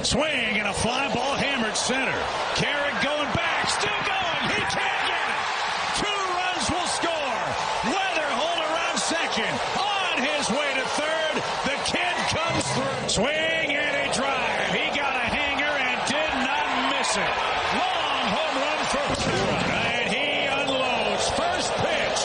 Swing and a fly ball hammered center. Carrick going back, still going. He can't get it. 2 runs will score. Weatherholt around second. On his way to third. The kid comes through. Swing and a drive. He got a hanger and did not miss it. Long home run for Herrera. And he unloads. First pitch.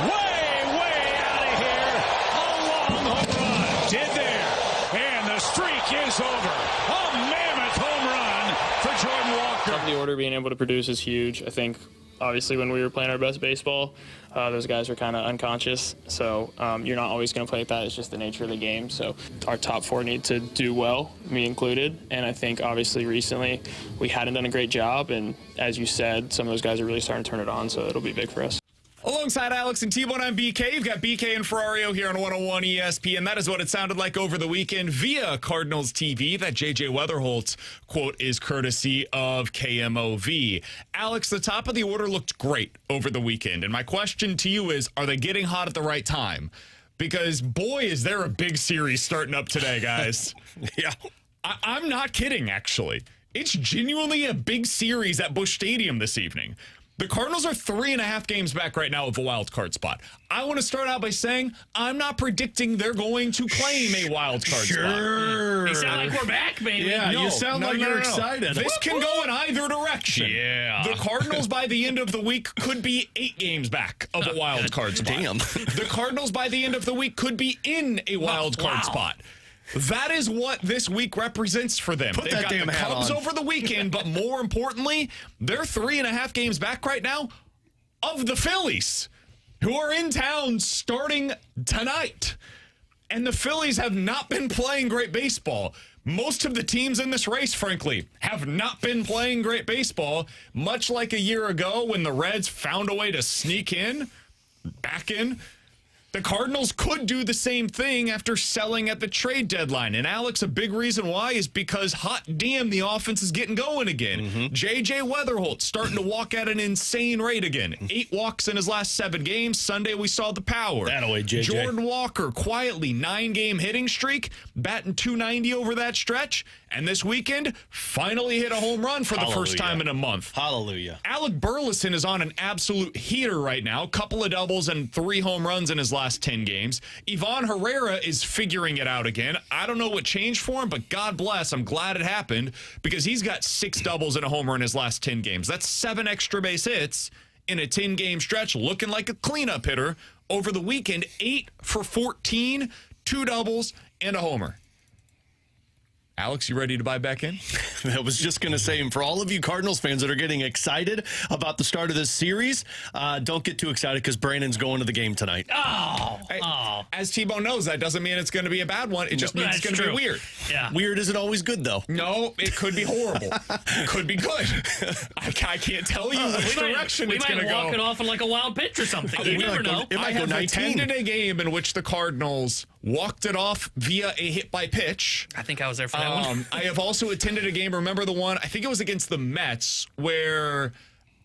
Way out of here. A long home run. Did there. And the streak is over. A mammoth home run for Jordan Walker. Top of the order, being able to produce is huge. I think, obviously, when we were playing our best baseball, those guys were kind of unconscious. So you're not always going to play like that. It's just the nature of the game. So our top 4 need to do well, me included. And I think, obviously, recently we hadn't done a great job. And as you said, some of those guys are really starting to turn it on. So it'll be big for us. Alongside Alex and T-Bone, I'm BK. You've got BK and Ferrario here on 101 ESPN. That is what it sounded like over the weekend via Cardinals TV. That J.J. Weatherholt's quote is courtesy of KMOV. Alex, the top of the order looked great over the weekend. And my question to you is, are they getting hot at the right time? Because, boy, is there a big series starting up today, guys. Yeah. I'm not kidding, actually. It's genuinely a big series at Busch Stadium this evening. The Cardinals are 3.5 games back right now of a wild card spot. I want to start out by saying I'm not predicting they're going to claim a wild card spot. You sound like we're back, baby. Yeah, you sound like you're excited. This can go in either direction. Yeah. The Cardinals by the end of the week could be 8 games back of a wild card spot. Damn. The Cardinals by the end of the week could be in a wild card spot. That is what this week represents for them. They've got the Cubs over the weekend, but more importantly, they're 3.5 games back right now of the Phillies, who are in town starting tonight. And the Phillies have not been playing great baseball. Most of the teams in this race, frankly, have not been playing great baseball, much like a year ago when the Reds found a way to sneak back in. The Cardinals could do the same thing after selling at the trade deadline. And, Alex, a big reason why is because, hot damn, the offense is getting going again. J.J. Weatherholt starting to walk at an insane rate again. 8 walks in his last 7 games. Sunday, we saw the power. That-a-way, J.J. Jordan Walker, quietly, 9-game hitting streak, batting .290 over that stretch. And this weekend, finally hit a home run for the first time in a month. Hallelujah. Alec Burleson is on an absolute heater right now. Couple of doubles and 3 home runs in his last 10 games. Ivan Herrera is figuring it out again. I don't know what changed for him, but God bless. I'm glad it happened because he's got 6 doubles and a homer in his last 10 games. That's 7 extra base hits in a 10-game stretch, looking like a cleanup hitter. Over the weekend, 8 for 14, 2 doubles, and a homer. Alex, you ready to buy back in? I was just going to say, and for all of you Cardinals fans that are getting excited about the start of this series, don't get too excited because Brandon's going to the game tonight. As T-Bone knows, that doesn't mean it's going to be a bad one. It just means it's going to be weird. Yeah. Weird isn't always good, though. No, it could be horrible. It could be good. I can't tell you which direction it's going to go. We might walk it off in like a wild pitch or something. You never know. I have attended a game in which the Cardinals walked it off via a hit by pitch. I think I was there for that one. I have also attended a game, remember the one, I think it was against the Mets, where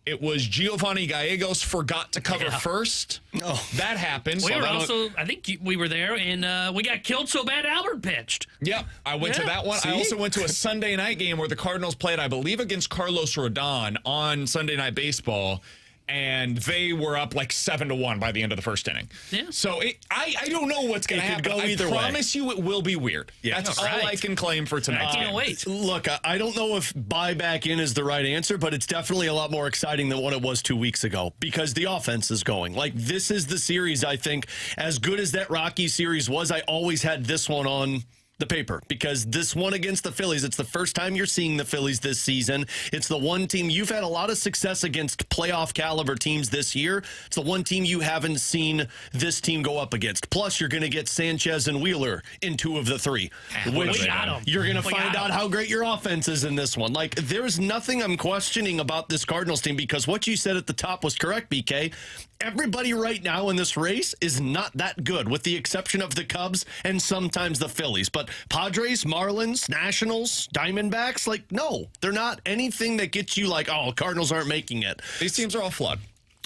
it was Giovanni Gallegos forgot to cover first. Oh. That happened. We were also, I think we were there, and we got killed so bad Albert pitched. Yep, I went to that one. I also went to a Sunday night game where the Cardinals played, I believe, against Carlos Rodon on Sunday Night Baseball. And they were up like 7-1 by the end of the first inning. Yeah. So I don't know what's going to happen. I promise you it will be weird. Yeah. That's all I can claim for tonight. I can't wait. Look, I don't know if buy back in is the right answer, but it's definitely a lot more exciting than what it was 2 weeks ago because the offense is going. Like, this is the series, I think, as good as that Rocky series was, I always had this one on the paper because this one against the Phillies, it's the first time you're seeing the Phillies this season. It's the one team you've had a lot of success against playoff caliber teams this year. It's the one team you haven't seen this team go up against. Plus, you're going to get Sanchez and Wheeler in 2 of the 3. We got 'em. You're going to find out how great your offense is in this one. Like, there's nothing I'm questioning about this Cardinals team because what you said at the top was correct, BK. Everybody right now in this race is not that good, with the exception of the Cubs and sometimes the Phillies. But Padres, Marlins, Nationals, Diamondbacks, like, no, they're not anything that gets you like, oh, Cardinals aren't making it. These teams are all flawed.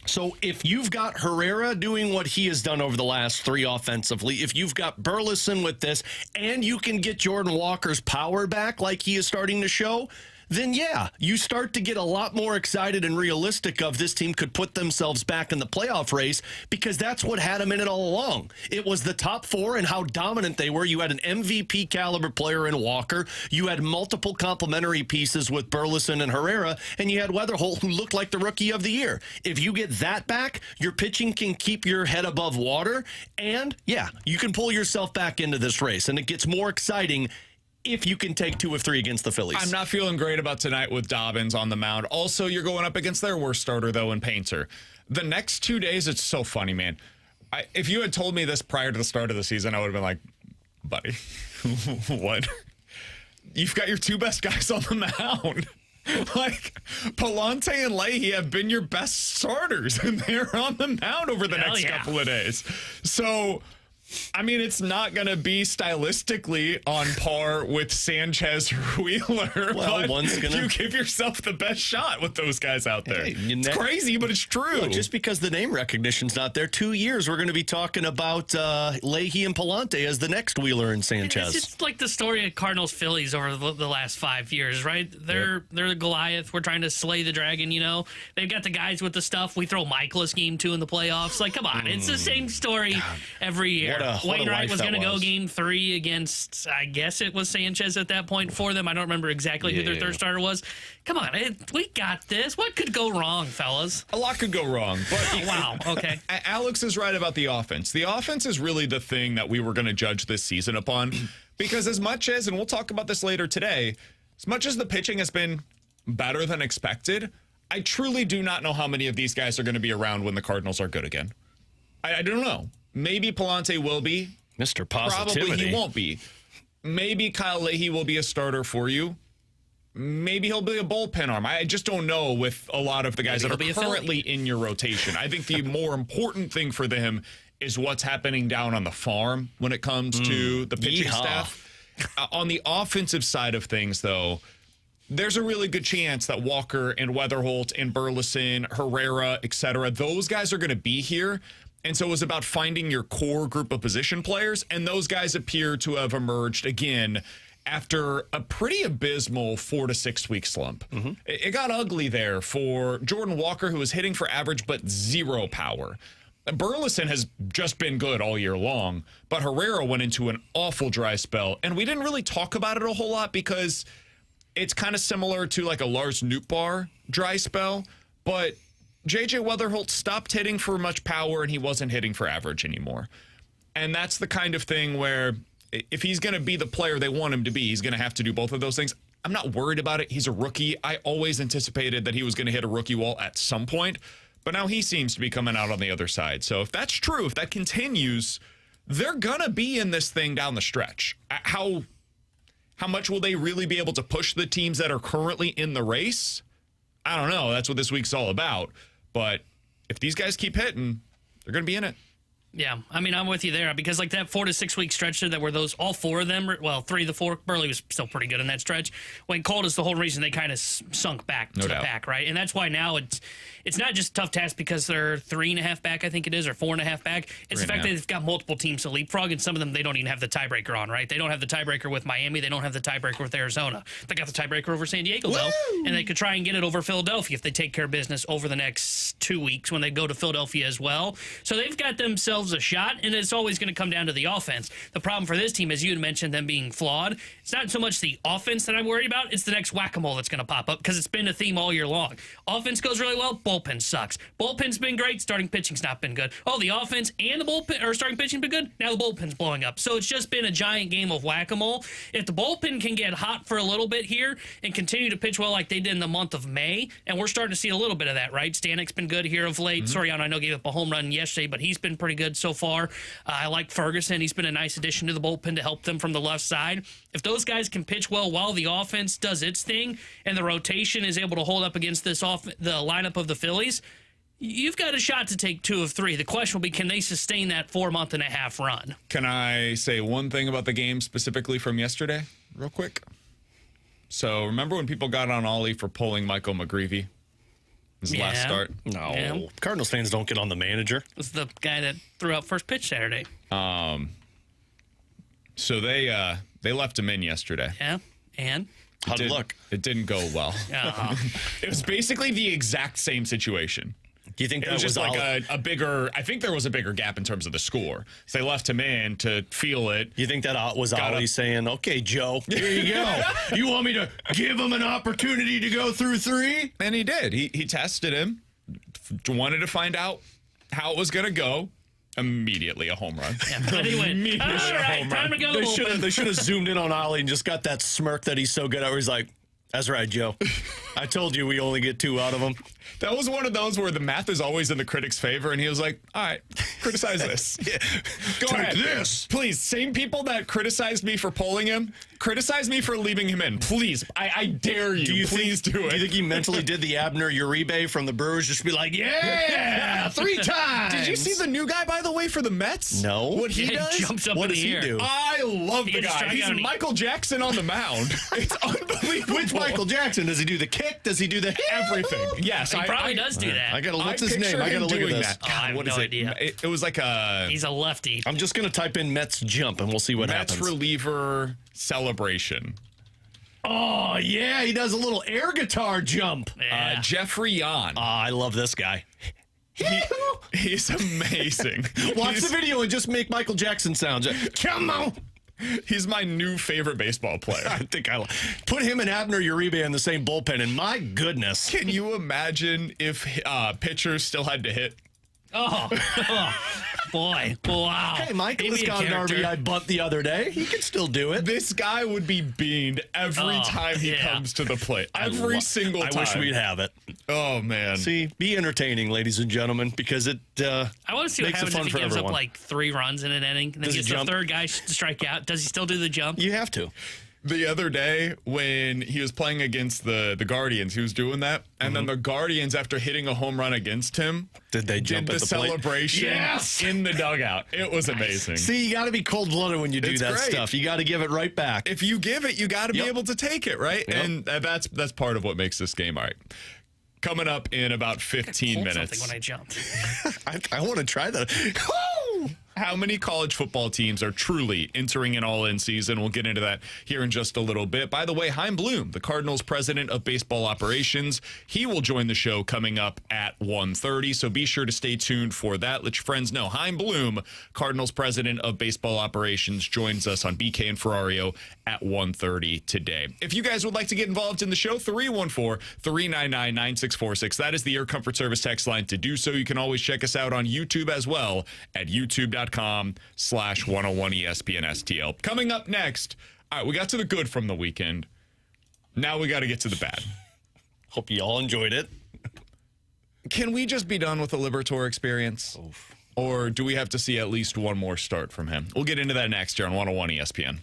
So if you've got Herrera doing what he has done over the last 3 offensively, if you've got Burleson with this, and you can get Jordan Walker's power back like he is starting to show, then yeah, you start to get a lot more excited and realistic of this team could put themselves back in the playoff race, because that's what had them in it all along. It was the top 4 and how dominant they were. You had an MVP caliber player in Walker. You had multiple complementary pieces with Burleson and Herrera, and you had Weatherholt, who looked like the rookie of the year. If you get that back, your pitching can keep your head above water, and yeah, you can pull yourself back into this race, and it gets more exciting if you can take 2 of 3 against the Phillies. I'm not feeling great about tonight with Dobbins on the mound. Also, you're going up against their worst starter, though, in Painter. The next 2 days, it's so funny, man. If you had told me this prior to the start of the season, I would have been like, buddy, what? You've got your 2 best guys on the mound. Like, Palante and Leahy have been your best starters, and they're on the mound over the next couple of days. So, I mean, it's not going to be stylistically on par with Sanchez or Wheeler. Well, but you give yourself the best shot with those guys out there. Hey, it's crazy, but it's true. Look, just because the name recognition's not there, 2 years, we're going to be talking about Leahy and Palante as the next Wheeler and Sanchez. It's just like the story of Cardinals Phillies over the last 5 years, right? They're the Goliath. We're trying to slay the dragon, you know? They've got the guys with the stuff. We throw Michaelis game 2 in the playoffs. Like, come on. It's the same story every year. Wainwright was going to go game 3 against, I guess it was Sanchez at that point for them. I don't remember exactly who their third starter was. Come on, we got this. What could go wrong, fellas? A lot could go wrong. But wow, okay. Alex is right about the offense. The offense is really the thing that we were going to judge this season upon, because as much as, and we'll talk about this later today, as much as the pitching has been better than expected, I truly do not know how many of these guys are going to be around when the Cardinals are good again. I don't know. Maybe Palante will be. Mr. Positivity. Probably he won't be. Maybe Kyle Leahy will be a starter for you. Maybe he'll be a bullpen arm. I just don't know with a lot of the guys that are currently in your rotation. I think the more important thing for them is what's happening down on the farm when it comes to the pitching staff. On the offensive side of things, though, there's a really good chance that Walker and Weatherholt and Burleson, Herrera, etc., those guys are going to be here. And so it was about finding your core group of position players, and those guys appear to have emerged again after a pretty abysmal 4 to 6 week slump. It got ugly there for Jordan Walker, who was hitting for average but 0 power. Burleson has just been good all year long, but Herrera went into an awful dry spell, and we didn't really talk about it a whole lot because it's kind of similar to like a Lars Nootbaar dry spell, but J.J. Weatherholt stopped hitting for much power, and he wasn't hitting for average anymore. And that's the kind of thing where if he's going to be the player they want him to be, he's going to have to do both of those things. I'm not worried about it. He's a rookie. I always anticipated that he was going to hit a rookie wall at some point, but now he seems to be coming out on the other side. So if that's true, if that continues, they're going to be in this thing down the stretch. How much will they really be able to push the teams that are currently in the race? I don't know. That's what this week's all about. But if these guys keep hitting, they're going to be in it. Yeah, I mean, I'm with you there because like that 4 to 6 week stretch there that were those, all 4 of them, well, 3 of the 4, Burley was still pretty good in that stretch. When cold is the whole reason they kind of sunk back to the pack, right? And that's why now it's not just a tough task because they're 3.5 back, I think it is, or 4.5 back. It's the fact that they've got multiple teams to leapfrog, and some of them they don't even have the tiebreaker on, right? They don't have the tiebreaker with Miami. They don't have the tiebreaker with Arizona. They got the tiebreaker over San Diego, though, and they could try and get it over Philadelphia if they take care of business over the next 2 weeks when they go to Philadelphia as well. So they've got themselves a shot, and it's always going to come down to the offense. The problem for this team, as you had mentioned, them being flawed, it's not so much the offense that I'm worried about, it's the next whack-a-mole that's going to pop up because it's been a theme all year long. Offense goes really well, bullpen sucks. Bullpen's been great, starting pitching's not been good. Oh, the offense and the bullpen, or starting pitching been good, now the bullpen's blowing up. So it's just been a giant game of whack-a-mole. If the bullpen can get hot for a little bit here and continue to pitch well like they did in the month of May, and we're starting to see a little bit of that, right? Stanek's been good here of late. Soriano, I know, gave up a home run yesterday, but he's been pretty good so far. I like Ferguson. He's been a nice addition to the bullpen to help them from the left side. If those guys can pitch well while the offense does its thing and the rotation is able to hold up against the lineup of the Phillies, you've got a shot to take 2 of 3. The question will be, can they sustain that 4.5-month run? Can I say one thing about the game specifically from yesterday real quick? So remember when people got on Ollie for pulling Michael McGreevy? His last start. No. Yeah. Cardinals fans don't get on the manager. It was the guy that threw out first pitch Saturday. So they left him in yesterday. Yeah, and? How'd it look? It didn't go well. It was basically the exact same situation. Do you think It that was just like all? a bigger, I think there was a bigger gap in terms of the score. So they left him in to feel it. You think that was Ollie saying, okay, Joe, here you go. You want me to give him an opportunity to go through 3? And he did. He tested him, wanted to find out how it was going to go. Immediately a home run. Yeah, but he went, all right, time to go. They should have zoomed in on Ollie and just got that smirk that he's so good at where he's like, that's right, Joe. I told you we only get 2 out of him. That was one of those where the math is always in the critic's favor, and he was like, all right, criticize this. Go Take ahead. this. Please, same people that criticized me for pulling him, criticize me for leaving him in. Please, I dare you. Please do it. Do you think he mentally did the Abner Uribe from the Brewers just be like, yeah, 3 times? Did you see the new guy, by the way, for the Mets? No. What he Yeah, does? jumps up What in does the he air. do? I love the gets guy. strike He's out and he- Michael Jackson on the mound. It's unbelievable. With Michael Jackson, does he do the kick? Does he do the everything? Yes, He probably does do that. I gotta. What's I his name? picture I gotta him look at doing this. that. I have What no is it? idea. It was like a He's a lefty. I'm just gonna type in Mets jump and we'll see what Mets happens. reliever celebration. Oh yeah, he does a little air guitar jump. Yeah. Jeffrey Yan. I love this guy. He's amazing. Watch the video and just make Michael Jackson sounds. Come on. He's my new favorite baseball player. I think I put him and Abner Uribe in the same bullpen, and my goodness. Can you imagine if pitchers still had to hit? Oh, boy. Wow. Hey, Michael He'd has be a got an character. RBI bunt the other day. He can still do it. This guy would be beaned every time he yeah. comes to the plate. Every single time. I wish we'd have it. Oh, man. See, be entertaining, ladies and gentlemen, because it I want to see what makes it happens fun if he for gives everyone. up like 3 runs in an inning. And then Does he gets the jump? third guy to strike out. Does he still do the jump? You have to. The other day when he was playing against the Guardians, he was doing that. And then the Guardians, after hitting a home run against him, Did they jump did at the the plate? celebration Yes! in the dugout. It was amazing. See, you got to be cold-blooded when you do It's that great. stuff. You got to give it right back. If you give it, you got to be Yep. able to take it, right? Yep. And that's part of what makes this game all right. Coming up in about 15 Hold minutes. something when I jumped. I want to try that. How many college football teams are truly entering an all-in season? We'll get into that here in just a little bit. By the way, Chaim Bloom, the Cardinals president of baseball operations, he will join the show coming up at 1:30, so be sure to stay tuned for that. Let your friends know. Chaim Bloom, Cardinals president of baseball operations, joins us on BK and Ferrario at 1:30 today. If you guys would like to get involved in the show, 314-399-9646. That is the Air Comfort Service text line to do so. You can always check us out on YouTube as well at youtube.com/101ESPN-STL. Coming up next, all right, we got to the good from the weekend. Now we got to get to the bad. Hope you all enjoyed it. Can we just be done with the Liberatore experience? Oof. Or do we have to see at least one more start from him? We'll get into that next here on 101 ESPN.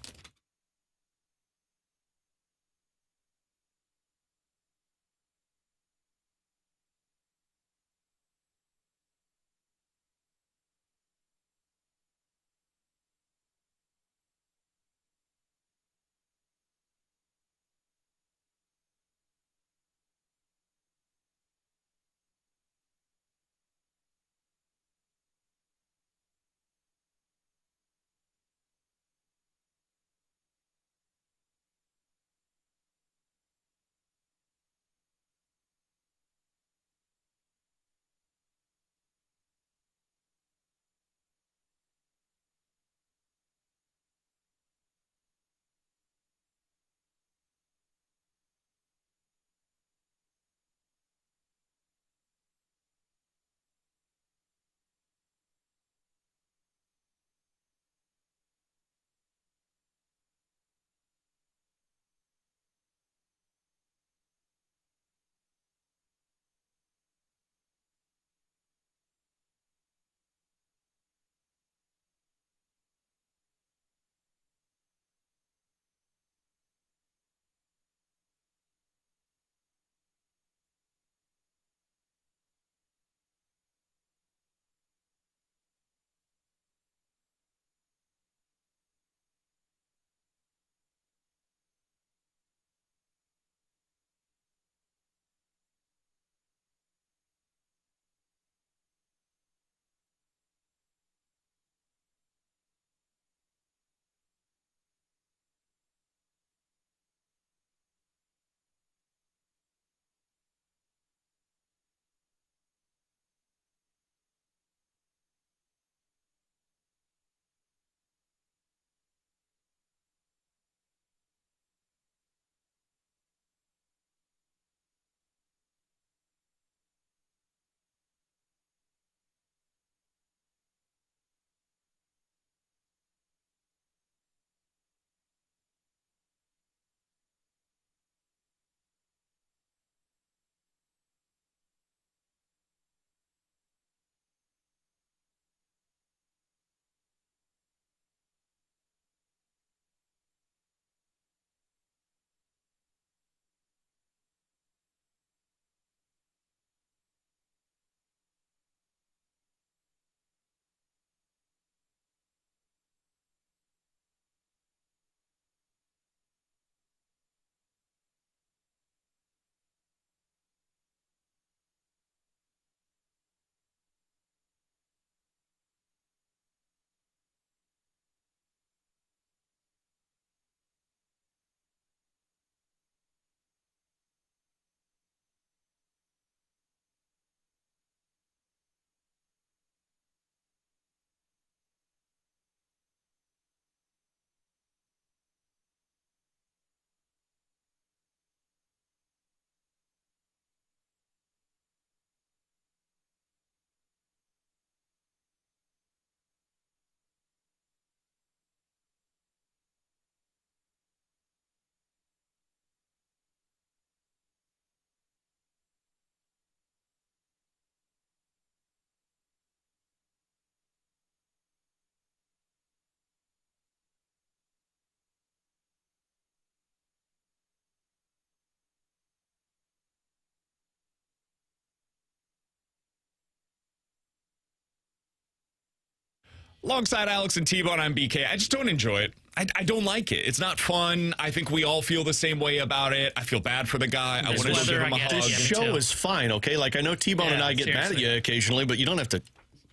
Alongside Alex and T-Bone, I'm BK. I just don't enjoy it. I don't like it. It's not fun. I think we all feel the same way about it. I feel bad for the guy. I want to give him a hug. This show is fine, okay? Like, I know T-Bone and I get mad at you occasionally, but you don't have to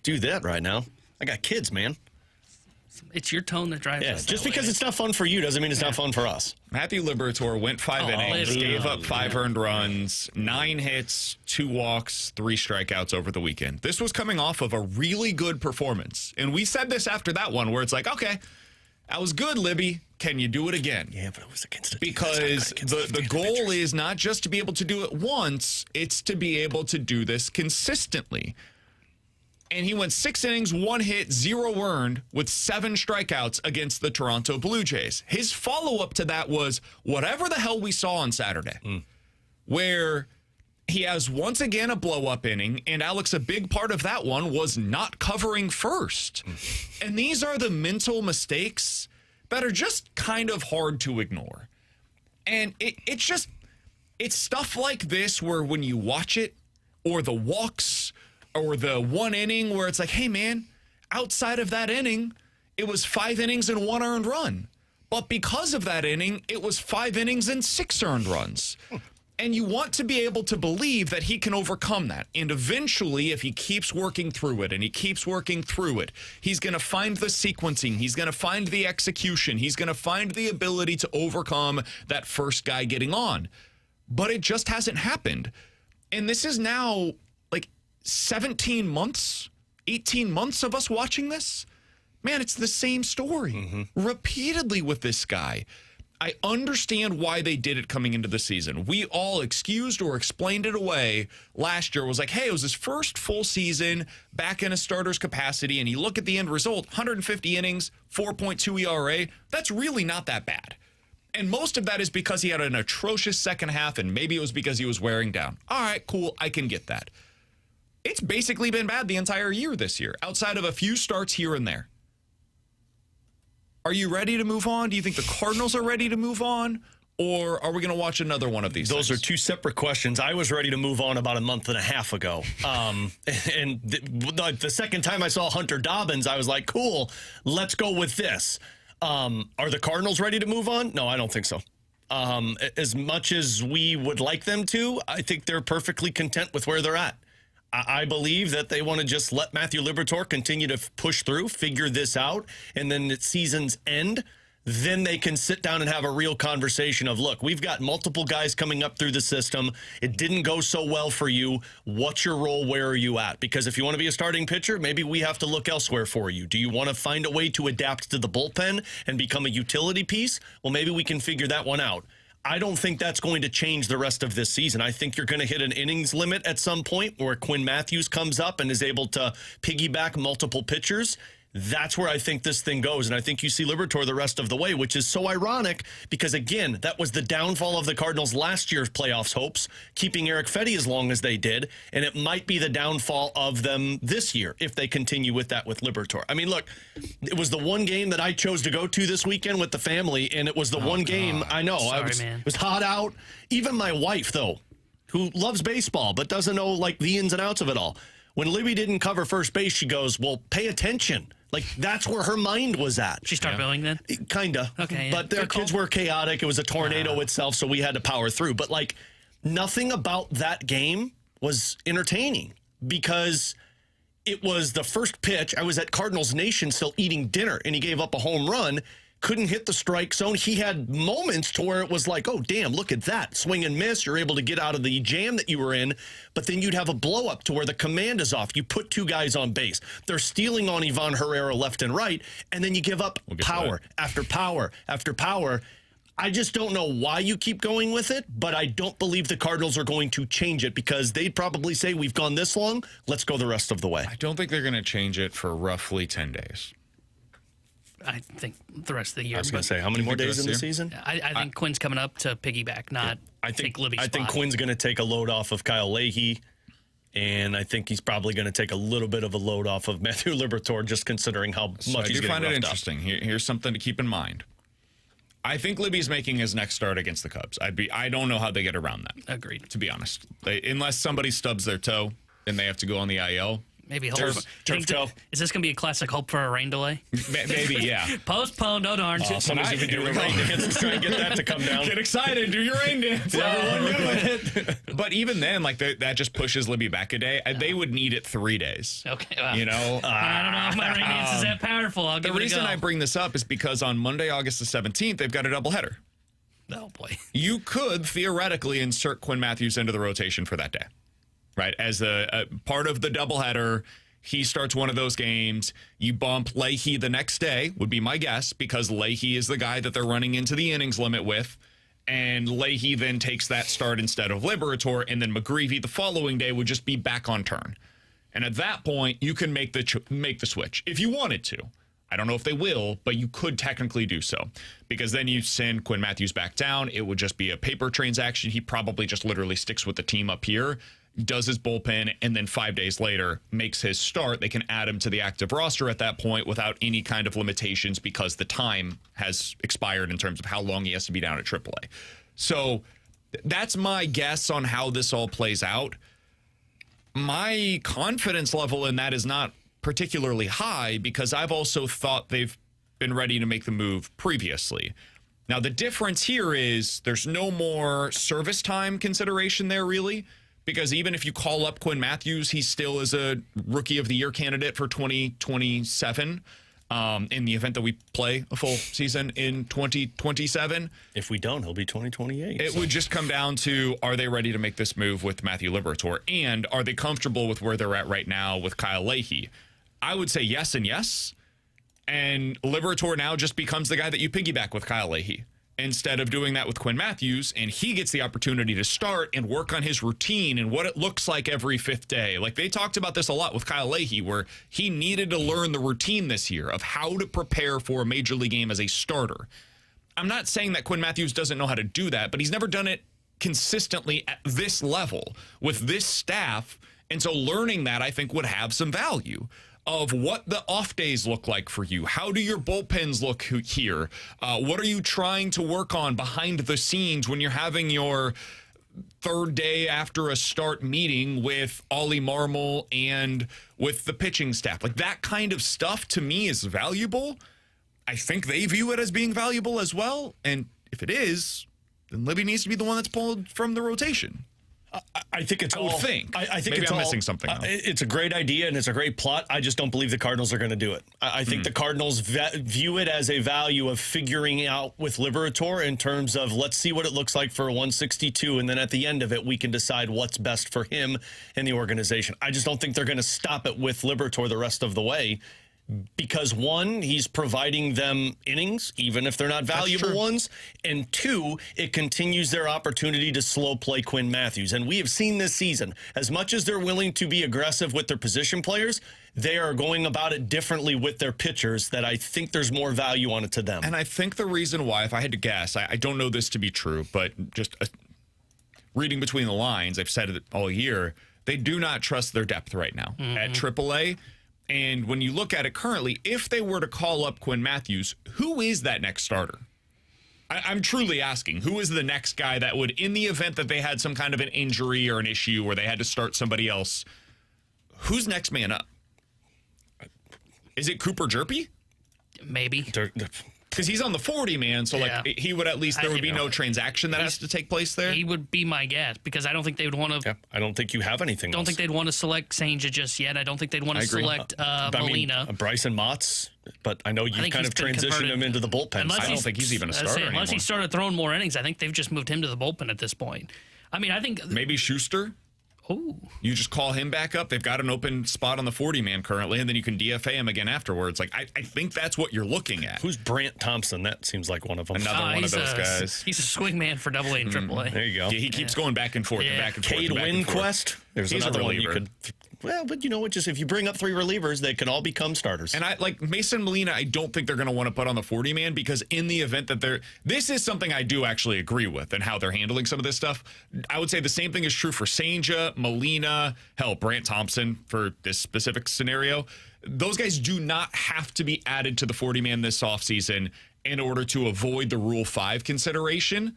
do that right now. I got kids, man. It's your tone that drives us. Just because it's not fun for you doesn't mean it's not fun for us. Matthew Liberatore went 5 innings, gave up 5 earned runs, 9 hits, 2 walks, 3 strikeouts over the weekend. This was coming off of a really good performance. And we said this after that one where it's like, okay, that was good, Libby. Can you do it again? Yeah, but it was against because the goal is not just to be able to do it once, it's to be able to do this consistently. And he went 6 innings, 1 hit, 0 earned with 7 strikeouts against the Toronto Blue Jays. His follow-up to that was whatever the hell we saw on Saturday, where he has once again a blow-up inning, and Alex, a big part of that one was not covering first. And these are the mental mistakes that are just kind of hard to ignore. And it's stuff like this where when you watch it, or the walks, or the 1 inning where it's like, hey, man, outside of that inning, it was 5 innings and 1 earned run. But because of that inning, it was 5 innings and 6 earned runs. And you want to be able to believe that he can overcome that. And eventually, if he keeps working through it and he keeps working through it, he's going to find the sequencing. He's going to find the execution. He's going to find the ability to overcome that first guy getting on. But it just hasn't happened. And this is now 17 months, 18 months of us watching this. Man, it's the same story repeatedly with this guy. I understand why they did it coming into the season. We all excused or explained it away last year. It was like, hey, it was his first full season back in a starter's capacity, and you look at the end result, 150 innings, 4.2 ERA. That's really not that bad. And most of that is because he had an atrocious second half, and maybe it was because he was wearing down. All right, cool, I can get that. It's basically been bad the entire year this year, outside of a few starts here and there. Are you ready to move on? Do you think the Cardinals are ready to move on? Or are we going to watch another one of these Those things? are 2 separate questions. I was ready to move on about a month and a half ago. And the second time I saw Hunter Dobbins, I was like, cool, let's go with this. Are the Cardinals ready to move on? No, I don't think so. As much as we would like them to, I think they're perfectly content with where they're at. I believe that they want to just let Matthew Liberatore continue to push through, figure this out, and then at season's end, then they can sit down and have a real conversation of, look, we've got multiple guys coming up through the system. It didn't go so well for you. What's your role? Where are you at? Because if you want to be a starting pitcher, maybe we have to look elsewhere for you. Do you want to find a way to adapt to the bullpen and become a utility piece? Well, maybe we can figure that one out. I don't think that's going to change the rest of this season. I think you're going to hit an innings limit at some point where Quinn Matthews comes up and is able to piggyback multiple pitchers. That's where I think this thing goes. And I think you see Liberatore the rest of the way, which is so ironic because, again, that was the downfall of the Cardinals' last year's playoffs hopes, keeping Eric Fedde as long as they did. And it might be the downfall of them this year if they continue with that with Liberatore. I mean, look, it was the one game that I chose to go to this weekend with the family, and it was the one game I know. It was hot out. Even my wife, though, who loves baseball but doesn't know, the ins and outs of it all. When Libby didn't cover first base, she goes, well, pay attention. That's where her mind was at. She started billing then? Kinda. Okay. But their kids were chaotic. It was a tornado itself, so we had to power through. But, nothing about that game was entertaining because it was the first pitch. I was at Cardinals Nation still eating dinner, and he gave up a home run. Couldn't hit the strike zone. He had moments to where it was like, oh, damn, look at that. Swing and miss. You're able to get out of the jam that you were in. But then you'd have a blow up to where the command is off. You put 2 guys on base. They're stealing on Ivan Herrera left and right. And then you give up power after power after power. I just don't know why you keep going with it, but I don't believe the Cardinals are going to change it because they'd probably say, we've gone this long. Let's go the rest of the way. I don't think they're going to change it for roughly 10 days. I think the rest of the year. I was going to say, how many more days in the season? I think Quinn's coming up to piggyback, not take Libby's spot. I think Quinn's going to take a load off of Kyle Leahy, and I think he's probably going to take a little bit of a load off of Matthew Liberatore, just considering how much he's getting roughed up. I do find it interesting. Here's something to keep in mind. I think Libby's making his next start against the Cubs. I don't know how they get around that. Agreed. To be honest. Unless somebody stubs their toe and they have to go on the IL. Maybe turf toe. Is this going to be a classic hope for a rain delay? Maybe, yeah. Postponed, oh darn. Somebody's going to do a rain dance to try and get that to come down. Get excited, do your rain dance. Everyone do it. But even then, like that just pushes Libby back a day. They would need it 3 days. Okay. Well, you know? I don't know if my rain dance is that powerful. I'll give it a go. The reason I bring this up is because on Monday, August the 17th, they've got a doubleheader. Oh, boy. You could theoretically insert Quinn Matthews into the rotation for that day, right? As a part of the doubleheader, he starts one of those games. You bump Leahy the next day, would be my guess, because Leahy is the guy that they're running into the innings limit with. And Leahy then takes that start instead of Liberator, and then McGreevy the following day would just be back on turn. And at that point, you can make the switch if you wanted to. I don't know if they will, but you could technically do so, because then you send Quinn Matthews back down. It would just be a paper transaction. He probably just literally sticks with the team up here, does his bullpen, and then 5 days later makes his start. They can add him to the active roster at that point without any kind of limitations, because the time has expired in terms of how long he has to be down at AAA. So that's my guess on how this all plays out. My confidence level in that is not particularly high, because I've also thought they've been ready to make the move previously. Now, the difference here is there's no more service time consideration there, really, because even if you call up Quinn Matthews, he still is a Rookie of the Year candidate for 2027 in the event that we play a full season in 2027. If we don't, he'll be 2028. It would just come down to, are they ready to make this move with Matthew Liberator? And are they comfortable with where they're at right now with Kyle Leahy? I would say yes and yes. And Liberator now just becomes the guy that you piggyback with Kyle Leahy, instead of doing that with Quinn Matthews, and he gets the opportunity to start and work on his routine and what it looks like every fifth day. Like, they talked about this a lot with Kyle Leahy, where he needed to learn the routine this year of how to prepare for a major league game as a starter. I'm not saying that Quinn Matthews doesn't know how to do that, but he's never done it consistently at this level with this staff. And so learning that, I think, would have some value of what the off days look like for you. How do your bullpens look here? What are you trying to work on behind the scenes when you're having your third day after a start meeting with Ollie Marmol and with the pitching staff? Like, that kind of stuff to me is valuable. I think they view it as being valuable as well. And if it is, then Libby needs to be the one that's pulled from the rotation. I think it's I would think. I think maybe it's I'm missing something. It's a great idea and it's a great plot. I just don't believe the Cardinals are going to do it. I think the Cardinals view it as a value of figuring out with Liberator in terms of, let's see what it looks like for a 162, and then at the end of it, we can decide what's best for him and the organization. I just don't think they're going to stop it with Liberator the rest of the way. Because, one, he's providing them innings, even if they're not valuable ones. And two, it continues their opportunity to slow play Quinn Matthews. And we have seen this season, as much as they're willing to be aggressive with their position players, they are going about it differently with their pitchers, that I think there's more value on it to them. And I think the reason why, if I had to guess, I don't know this to be true, but just reading between the lines, I've said it all year, they do not trust their depth right now at AAA. And when you look at it currently, if they were to call up Quinn Matthews, who is that next starter? I'm truly asking, who is the next guy that would, in the event that they had some kind of an injury or an issue where they had to start somebody else, who's next man up? Is it Cooper Jerpy? Maybe. Because he's on the 40 man, so like he would at least, there would be no transaction that has to take place there. He would be my guess, because I don't think they would want to. Yeah, I don't think you have anything. Don't think they'd want to select Sanger just yet. I don't think they'd want to select Molina. Bryson Mott's, but I know you've kind of transitioned him into the bullpen. I don't think he's even a starter anymore. Unless he started throwing more innings, I think they've just moved him to the bullpen at this point. I mean, I think maybe Schuster. Oh, you just call him back up. They've got an open spot on the 40-man currently, and then you can DFA him again afterwards. Like, I think that's what you're looking at. Who's Brant Thompson? That seems like one of them. Another one of those guys. He's a swing man for AA and AAA. There you go. Yeah, he keeps going back and forth and back and forth. Cade Winn Quest. There's He's another a one you could. Well, but you know what? Just if you bring up three relievers, they can all become starters. And I like Mason Molina. I don't think they're going to want to put on the 40-man, because in the event that this is something I do actually agree with and how they're handling some of this stuff. I would say the same thing is true for Sanger, Molina, hell, Brant Thompson for this specific scenario. Those guys do not have to be added to the 40-man this offseason in order to avoid the Rule 5 consideration,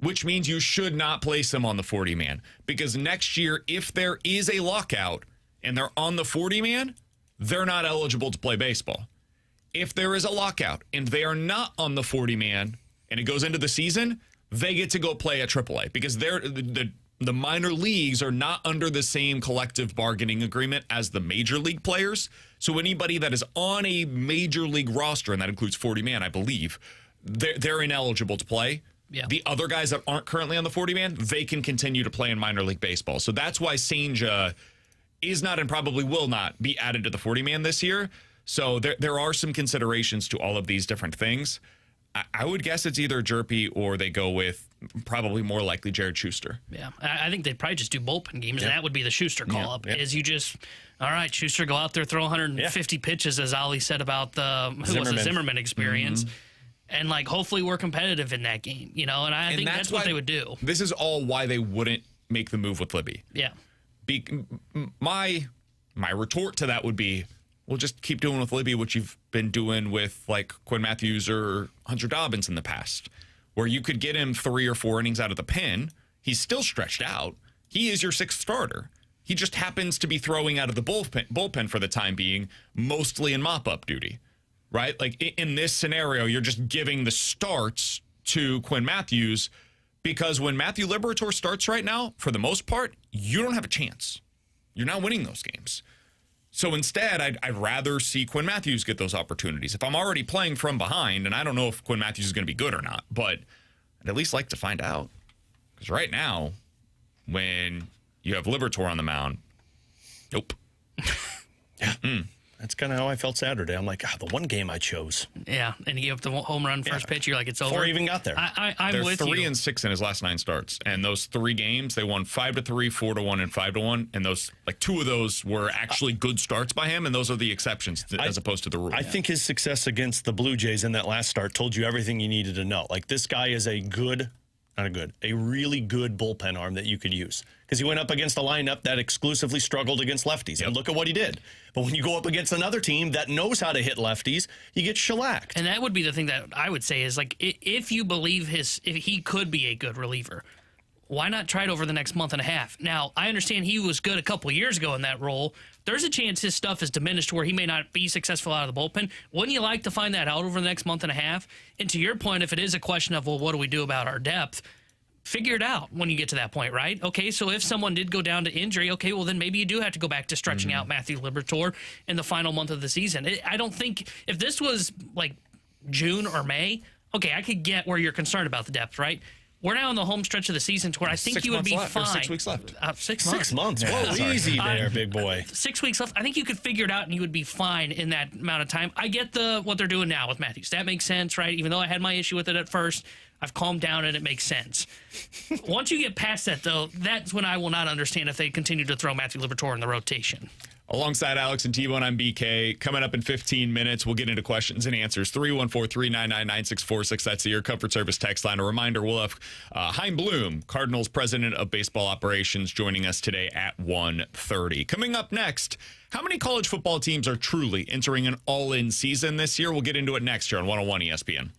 which means you should not place them on the 40-man, because next year, if there is a lockout, and they're on the 40-man, they're not eligible to play baseball. If there is a lockout and they are not on the 40-man and it goes into the season, they get to go play at AAA because the minor leagues are not under the same collective bargaining agreement as the major league players. So anybody that is on a major league roster, and that includes 40-man, I believe, they're ineligible to play. Yeah. The other guys that aren't currently on the 40-man, they can continue to play in minor league baseball. So that's why Senja is not and probably will not be added to the 40-man this year. So there are some considerations to all of these different things. I would guess it's either Jerpy or they go with probably more likely Jared Schuster. Yeah, I think they'd probably just do bullpen games, and that would be the Schuster call-up. Is you just, all right, Schuster, go out there, throw 150 pitches, as Ali said about the Zimmerman experience. And, like, hopefully we're competitive in that game, you know, and I think that's what they would do. This is all why they wouldn't make the move with Libby. Yeah. My retort to that would be, well, just keep doing with Libby what you've been doing with, like, Quinn Matthews or Hunter Dobbins in the past, where you could get him 3 or 4 innings out of the pen. He's still stretched out. He is your 6th starter. He just happens to be throwing out of the bullpen for the time being, mostly in mop-up duty. Right? Like, in this scenario, you're just giving the starts to Quinn Matthews because when Matthew Liberatore starts right now, for the most part, you don't have a chance. You're not winning those games. So instead, I'd rather see Quinn Matthews get those opportunities. If I'm already playing from behind, and I don't know if Quinn Matthews is going to be good or not, but I'd at least like to find out. Because right now, when you have Liberatore on the mound, nope. That's kind of how I felt Saturday. I'm like, the one game I chose. Yeah, and you give up the home run first pitch, you're like, it's over. Before I even got there. I'm with you. They're 3-6 in his last 9 starts, and those 3 games they won 5-3, 4-1, and 5-1. And those, like, 2 of those were actually good starts by him, and those are the exceptions as opposed to the rule. I think his success against the Blue Jays in that last start told you everything you needed to know. Like, this guy is a really good bullpen arm that you could use. Because he went up against a lineup that exclusively struggled against lefties. And look at what he did. But when you go up against another team that knows how to hit lefties, you get shellacked. And that would be the thing that I would say is, like, if you believe if he could be a good reliever, why not try it over the next month and a half? Now, I understand he was good a couple of years ago in that role. There's a chance his stuff is diminished where he may not be successful out of the bullpen. Wouldn't you like to find that out over the next month and a half? And to your point, if it is a question of, well, what do we do about our depth? Figure it out when you get to that point, right? Okay, so if someone did go down to injury, okay, well, then maybe you do have to go back to stretching out Matthew Liberatore in the final month of the season. I don't think, if this was like June or May, okay, I could get where you're concerned about the depth, right? We're now in the home stretch of the season to where I think you would be fine. 6 weeks left. 6 months. 6 months. Whoa, easy there, big boy. 6 weeks left. I think you could figure it out and you would be fine in that amount of time. I get what they're doing now with Matthews. That makes sense, right? Even though I had my issue with it at first, I've calmed down and it makes sense. Once you get past that, though, that's when I will not understand if they continue to throw Matthew Liberatore in the rotation. Alongside Alex and T-Bone, I'm BK. Coming up in 15 minutes, we'll get into questions and answers. 314-399-9646. That's the Your Comfort Service text line. A reminder, we'll have Chaim Bloom, Cardinals President of Baseball Operations, joining us today at 1:30. Coming up next, how many college football teams are truly entering an all-in season this year? We'll get into it next year on 101 ESPN.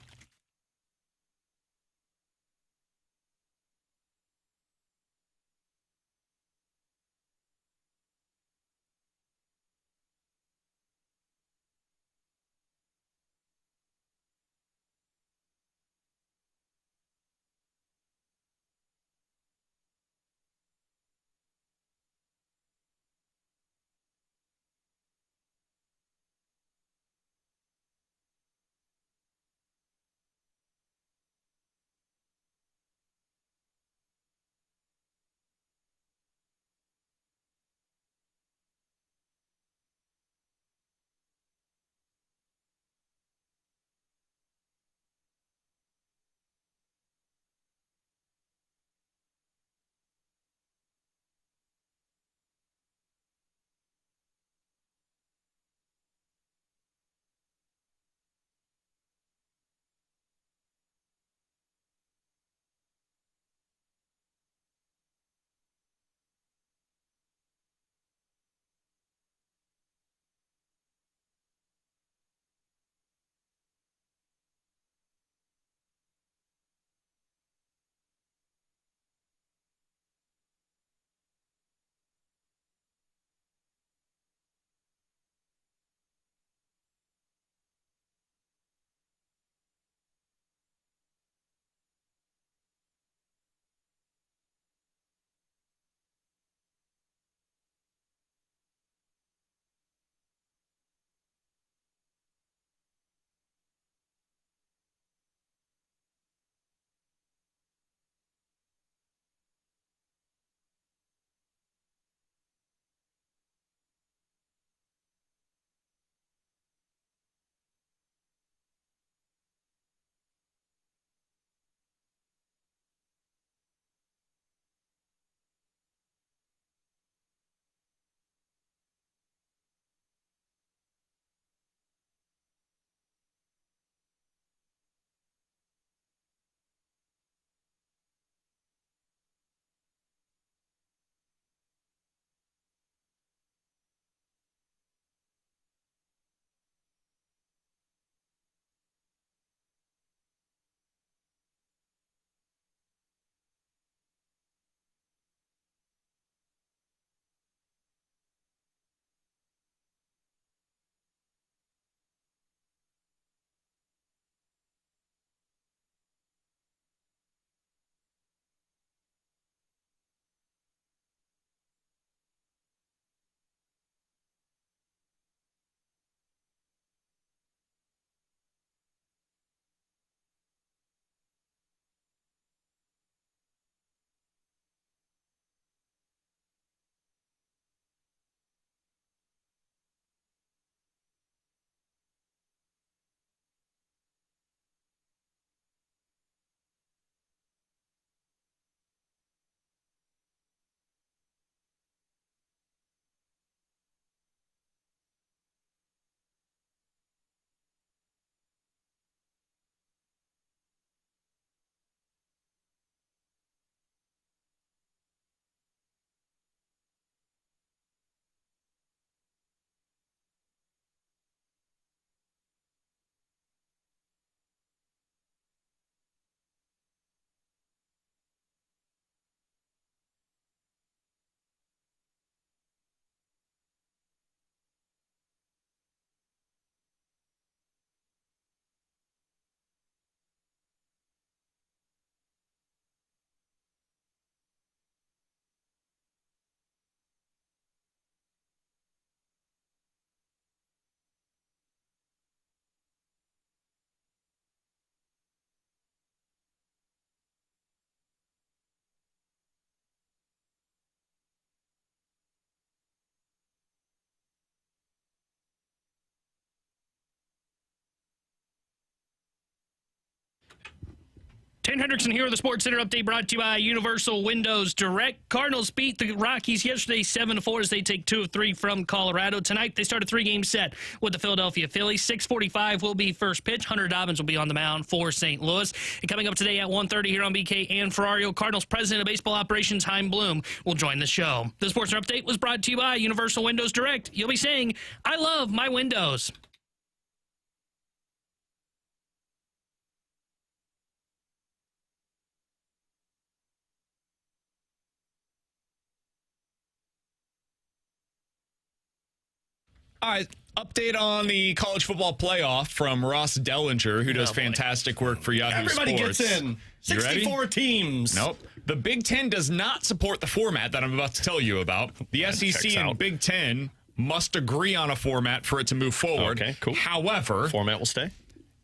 Tanner Hendrickson here with the Sports Center update brought to you by Universal Windows Direct. Cardinals beat the Rockies yesterday 7-4 as they take 2 of 3 from Colorado. Tonight, they start a 3-game set with the Philadelphia Phillies. 6:45 will be first pitch. Hunter Dobbins will be on the mound for St. Louis. And coming up today at 1:30 here on BK and Ferrario, Cardinals President of Baseball Operations, Chaim Bloom, will join the show. The Sports Center update was brought to you by Universal Windows Direct. You'll be saying, I love my windows. All right, update on the college football playoff from Ross Dellinger, who does fantastic work for Yahoo Everybody Sports. gets in. 64 teams. Nope. The Big Ten does not support the format that I'm about to tell you about. The SEC and Big Ten must agree on a format for it to move forward. Okay, cool. However, format will stay.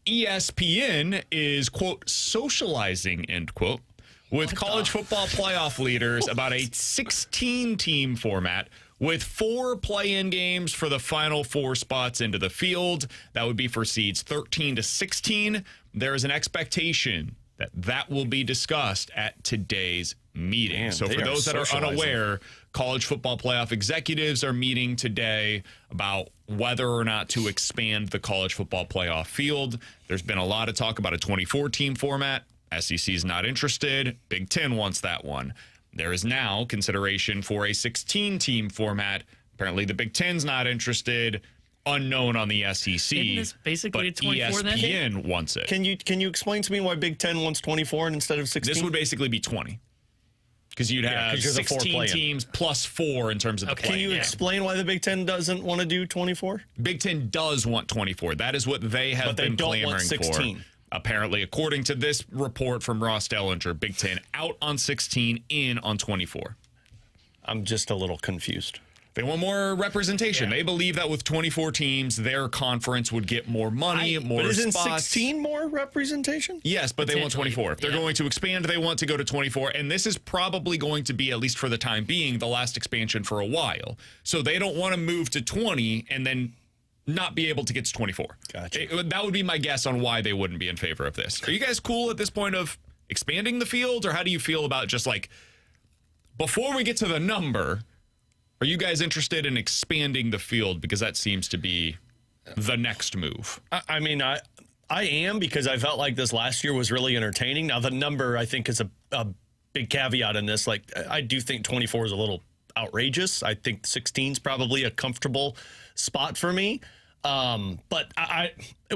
ESPN is, quote, socializing, end quote, with college football playoff leaders about a 16-team format with 4 play-in games for the final 4 spots into the field. That would be for seeds 13 to 16. There is an expectation that will be discussed at today's meeting. Man, so for those that are unaware, college football playoff executives are meeting today about whether or not to expand the college football playoff field. There's been a lot of talk about a 24-team format. SEC is not interested. Big Ten wants that one. There is now consideration for a 16-team format. Apparently, the Big Ten's not interested. Unknown on the SEC. Isn't this basically a 24 then? ESPN wants it. Can you explain to me why Big Ten wants 24 instead of 16? This would basically be 20. Because you'd have 16 teams plus 4 in terms of the play. Can you explain why the Big Ten doesn't want to do 24? Big Ten does want 24. That is what they have been clamoring 16. for. Apparently, according to this report from Ross Dellinger, Big Ten out on 16, in on 24. I'm just a little confused. They want more representation. They believe that with 24 teams, their conference would get more money, more spots. But isn't 16 more representation? Yes, but they want 24. If they're going to expand, they want to go to 24. And this is probably going to be, at least for the time being, the last expansion for a while. So they don't want to move to 20 and then not be able to get to 24. Gotcha. That would be my guess on why they wouldn't be in favor of this. Are you guys cool at this point of expanding the field, or how do you feel about just like, before we get to the number, are you guys interested in expanding the field? Because that seems to be the next move. I mean, I am, because I felt like this last year was really entertaining. Now, the number, I think, is a big caveat in this. Like, I do think 24 is a little outrageous. I think 16 is probably a comfortable spot for me. But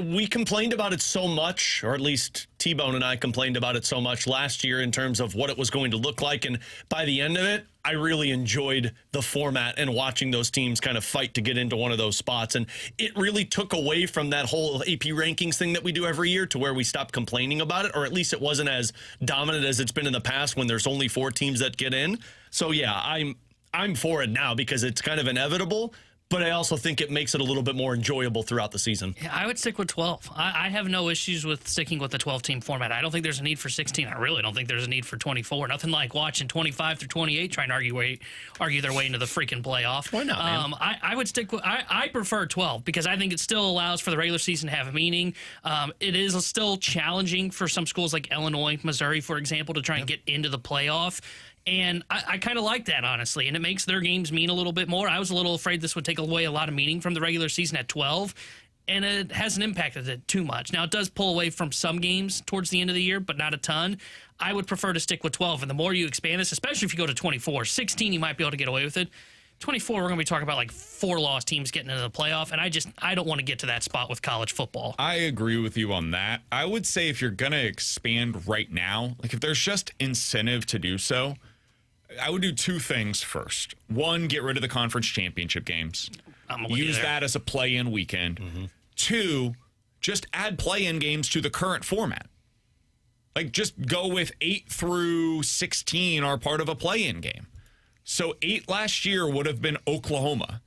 we complained about it so much, or at least T-Bone and I complained about it so much last year in terms of what it was going to look like. And by the end of it, I really enjoyed the format and watching those teams kind of fight to get into one of those spots. And it really took away from that whole AP rankings thing that we do every year, to where we stopped complaining about it, or at least it wasn't as dominant as it's been in the past when there's only 4 teams that get in. So yeah, I'm for it now because it's kind of inevitable. But I also think it makes it a little bit more enjoyable throughout the season. Yeah, I would stick with 12. I have no issues with sticking with the 12-team format. I don't think there's a need for 16. I really don't think there's a need for 24. Nothing like watching 25 through 28 trying to argue their way into the freaking playoff. Why not, man? I would stick with. I prefer 12 because I think it still allows for the regular season to have a meaning. It is still challenging for some schools like Illinois, Missouri, for example, to try and get into the playoff. And I kind of like that, honestly, and it makes their games mean a little bit more. I was a little afraid this would take away a lot of meaning from the regular season at 12, and it hasn't impacted it too much. Now, it does pull away from some games towards the end of the year, but not a ton. I would prefer to stick with 12, and the more you expand this, especially if you go to 24, 16, you might be able to get away with it. 24, we're going to be talking about like 4 loss teams getting into the playoff, and I don't want to get to that spot with college football. I agree with you on that. I would say if you're going to expand right now, like if there's just incentive to do so, I would do 2 things first. 1, get rid of the conference championship games. Use that as a play-in weekend. 2, just add play-in games to the current format. Like, just go with 8 through 16 are part of a play-in game. So 8 last year would have been Oklahoma.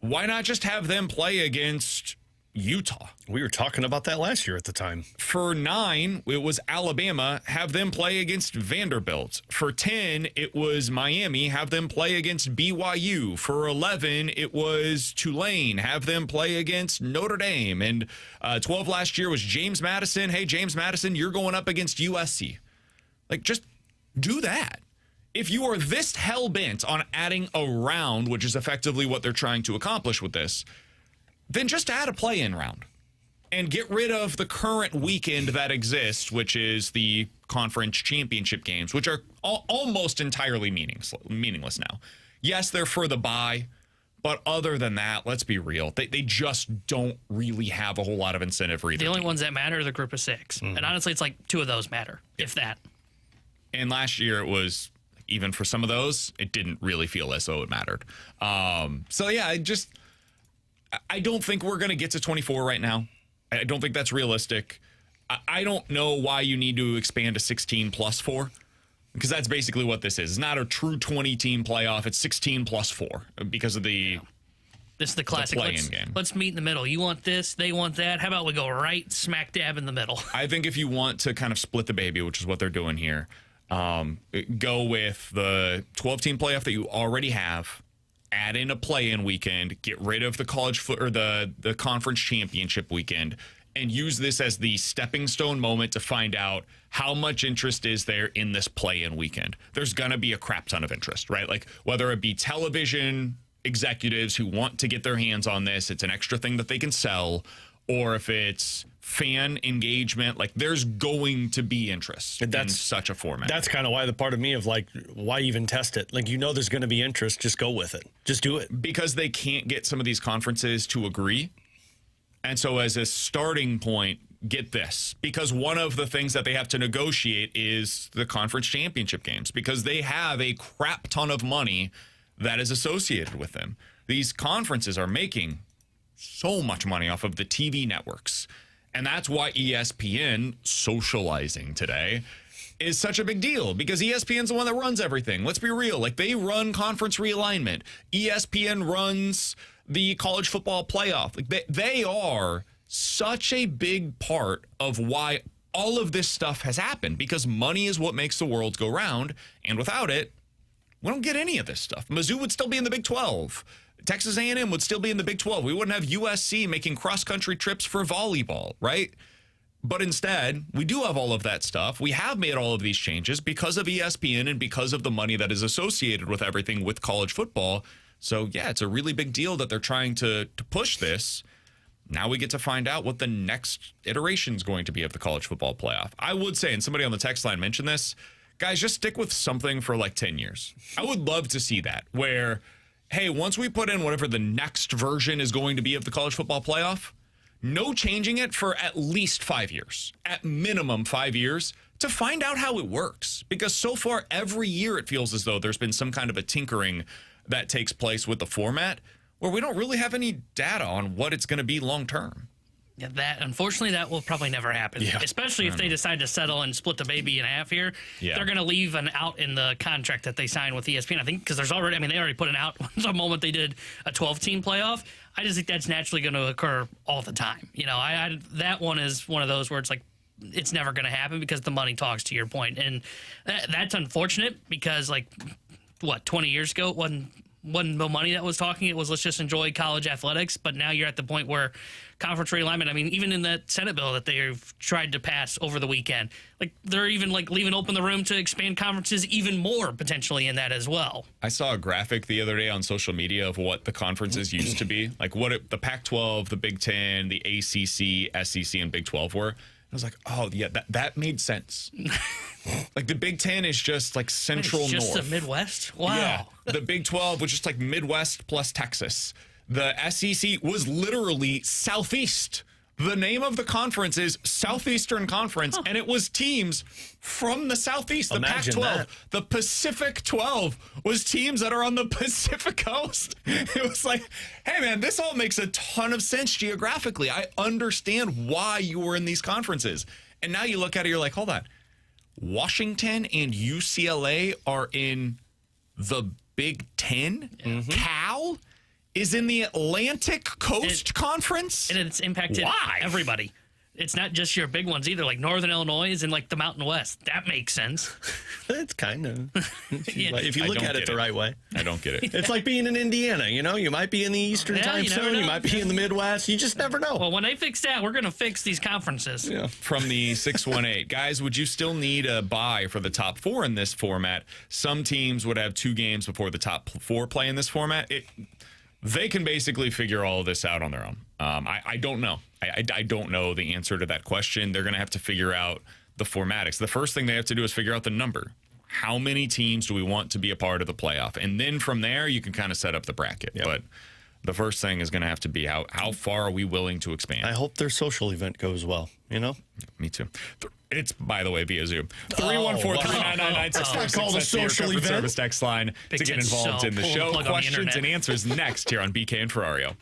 Why not just have them play against Utah. We were talking about that last year at the time. For 9, it was Alabama, have them play against Vanderbilt. For 10, it was Miami, have them play against BYU. For 11, it was Tulane, have them play against Notre Dame. And 12 last year was James Madison. Hey, James Madison, you're going up against USC. Like, just do that. If you are this hell-bent on adding a round, which is effectively what they're trying to accomplish with this, then just add a play-in round and get rid of the current weekend that exists, which is the conference championship games, which are almost entirely meaningless now. Yes, they're for the bye, but other than that, let's be real. They just don't really have a whole lot of incentive for either The only team. ones that matter are the group of 6. And honestly, it's like 2 of those matter, if that. And last year it was, even for some of those, it didn't really feel as though it mattered. So yeah, I don't think we're going to get to 24 right now. I don't think that's realistic. I don't know why you need to expand to 16 plus 4, because that's basically what this is. It's not a true 20-team playoff. It's 16 plus 4 because of the This is the classic. play-in game. Let's meet in the middle. You want this, they want that. How about we go right smack dab in the middle? I think if you want to kind of split the baby, which is what they're doing here, go with the 12-team playoff that you already have. Add in a play-in weekend, get rid of the the conference championship weekend, and use this as the stepping stone moment to find out how much interest is there in this play-in weekend. There's going to be a crap ton of interest, right? Like whether it be television executives who want to get their hands on this, it's an extra thing that they can sell, or if it's fan engagement, like there's going to be interest in such a format. That's kind of why the part of me of like, why even test it? Like, there's going to be interest. Just go with it. Just do it. Because they can't get some of these conferences to agree. And so as a starting point, get this. Because one of the things that they have to negotiate is the conference championship games, because they have a crap ton of money that is associated with them. These conferences are making so much money off of the TV networks. And that's why ESPN socializing today is such a big deal, because ESPN's the one that runs everything. Let's be real. Like, they run conference realignment. ESPN runs the college football playoff. Like, they are such a big part of why all of this stuff has happened, because money is what makes the world go round. And without it, we don't get any of this stuff. Mizzou would still be in the Big 12. Texas A&M would still be in the Big 12. We wouldn't have USC making cross-country trips for volleyball, right? But instead, we do have all of that stuff. We have made all of these changes because of ESPN and because of the money that is associated with everything with college football. So, yeah, it's a really big deal that they're trying to push this. Now we get to find out what the next iteration is going to be of the college football playoff. I would say, and somebody on the text line mentioned this, guys, just stick with something for like 10 years. I would love to see that, where, hey, once we put in whatever the next version is going to be of the college football playoff, no changing it for at least 5 years, at minimum 5 years, to find out how it works. Because so far, every year it feels as though there's been some kind of a tinkering that takes place with the format, where we don't really have any data on what it's going to be long term. Yeah, unfortunately, that will probably never happen. Yeah. Especially if they decide to settle and split the baby in half here. Yeah. They're going to leave an out in the contract that they signed with ESPN, I think, because there's already, they already put an out the moment they did a 12-team playoff. I just think that's naturally going to occur all the time. That one is one of those where it's like, it's never going to happen because the money talks, to your point. And that's unfortunate because, 20 years ago, it wasn't the money that was talking. It was, let's just enjoy college athletics. But now you're at the point where conference realignment, even in that Senate bill that they've tried to pass over the weekend, they're even leaving open the room to expand conferences even more potentially in that as well. I saw a graphic the other day on social media of what the conferences used to be, the Pac-12, the Big Ten, the ACC, SEC, and Big 12 were. I was like, oh, yeah, that made sense. The Big Ten is just central north. Just the Midwest? Wow. Yeah. The Big 12 was just Midwest plus Texas. The SEC was literally Southeast. The name of the conference is Southeastern Conference, and it was teams from the Southeast. The Imagine Pac-12, that. the Pacific 12 was teams that are on the Pacific Coast. It was like, hey, man, this all makes a ton of sense geographically. I understand why you were in these conferences. And now you look at it, you're like, hold on. Washington and UCLA are in the Big Ten? Mm-hmm. Cal is in the Atlantic Coast Conference. And it's impacted everybody. It's not just your big ones either. Like Northern Illinois is in like the Mountain West. That makes sense. It's kind of. Yeah. If you look at it the right way. I don't get it. It's like being in Indiana. You might be in the Eastern time zone. You might be in the Midwest. You just never know. Well, when they fix that, we're going to fix these conferences. Yeah. From the 618. Guys, would you still need a bye for the top 4 in this format? Some teams would have 2 games before the top 4 play in this format. They can basically figure all of this out on their own. I don't know. I don't know the answer to that question. They're going to have to figure out the formatics. The first thing they have to do is figure out the number. How many teams do we want to be a part of the playoff? And then from there, you can kind of set up the bracket. Yep. But the first thing is going to have to be how far are we willing to expand? I hope their social event goes well, Me too. It's, by the way, via Zoom. 314-399-9646. It's called a social event. Service text line to get involved in the show. Questions and answers next here on BK and Ferrario.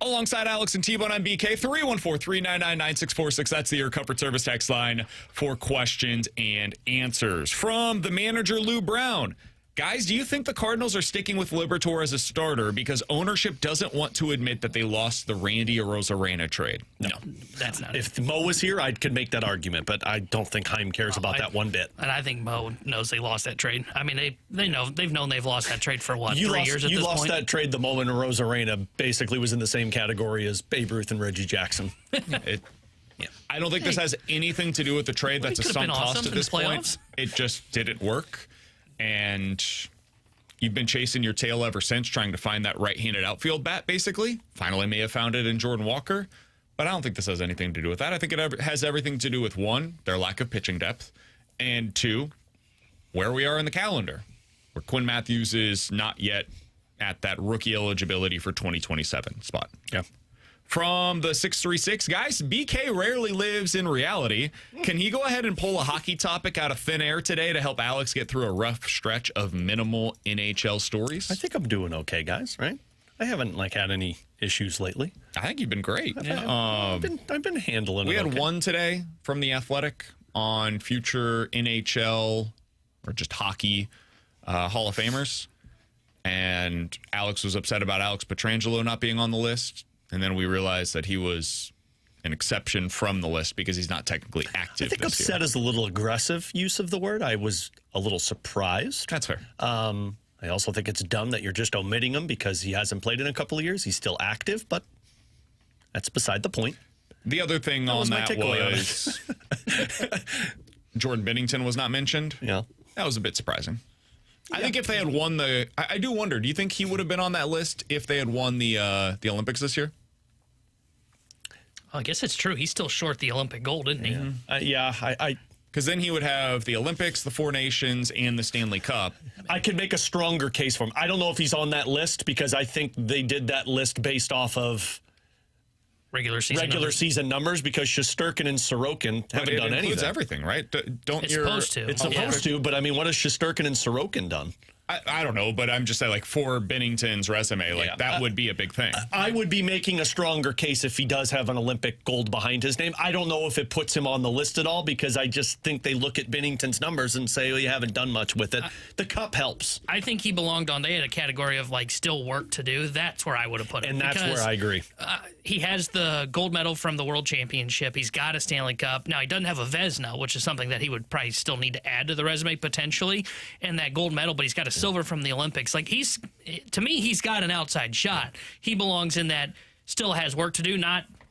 Alongside Alex and T-Bone, I'm BK. 314-399-9646. That's the Air Comfort Service text line for questions and answers. From the manager, Lou Brown. Guys, do you think the Cardinals are sticking with Liberatore as a starter because ownership doesn't want to admit that they lost the Randy Arozarena trade? No, that's not If Mo was here, I could make that argument, but I don't think Chaim cares about that one bit. And I think Mo knows they lost that trade. I mean, they've known they've lost that trade for what, 3 years at this point? You lost that trade the moment Arozarena basically was in the same category as Babe Ruth and Reggie Jackson. I don't think this has anything to do with the trade. That's a sunk cost at this point. It just didn't work. And you've been chasing your tail ever since, trying to find that right-handed outfield bat, basically. Finally may have found it in Jordan Walker. But I don't think this has anything to do with that. I think it has everything to do with, one, their lack of pitching depth, and two, where we are in the calendar, where Quinn Matthews is not yet at that rookie eligibility for 2027 spot. Yeah. From the 636, guys, BK rarely lives in reality. Can he go ahead and pull a hockey topic out of thin air today to help Alex get through a rough stretch of minimal NHL stories? I think I'm doing okay, guys, right? I haven't had any issues lately. I think you've been great. I've been handling it. We had one today from The Athletic on future NHL or just hockey Hall of Famers. And Alex was upset about Alex Pietrangelo not being on the list. And then we realized that he was an exception from the list because he's not technically active. I think upset is a little aggressive use of the word. I was a little surprised. That's fair. I also think it's dumb that you're just omitting him because he hasn't played in a couple of years. He's still active, but that's beside the point. The other thing on that was Jordan Binnington was not mentioned. Yeah. That was a bit surprising. I think if they had won I do wonder, do you think he would have been on that list if they had won the Olympics this year? I guess it's true. He's still short the Olympic gold, isn't he? Yeah. Because then he would have the Olympics, the Four Nations, and the Stanley Cup. I could make a stronger case for him. I don't know if he's on that list because I think they did that list based off of regular season numbers because Shesterkin and Sorokin haven't done anything. It includes everything, right? It's supposed to. It's supposed to, but I mean, what has Shesterkin and Sorokin done? I don't know, but I'm just saying, for Binnington's resume, that would be a big thing. I would be making a stronger case if he does have an Olympic gold behind his name. I don't know if it puts him on the list at all because I just think they look at Binnington's numbers and say, well, you haven't done much with it. The cup helps. I think he belonged on. They had a category of still work to do. That's where I would have put him. And that's where I agree. He has the gold medal from the World Championship. He's got a Stanley Cup. Now, he doesn't have a Vezina, which is something that he would probably still need to add to the resume potentially, and that gold medal, but he's got a silver from the Olympics. To me, he's got an outside shot. He belongs in that still has work to do.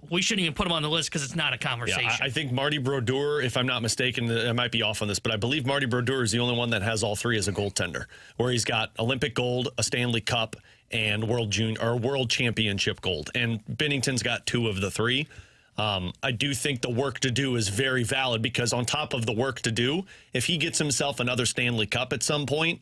We shouldn't even put him on the list because it's not a conversation. Yeah, I think Marty Brodeur, if I'm not mistaken, I might be off on this, but I believe Marty Brodeur is the only one that has all three as a goaltender, where he's got Olympic gold, a Stanley Cup, and World Championship gold. And Binnington's got two of the three. I do think the work to do is very valid because on top of the work to do, if he gets himself another Stanley Cup at some point,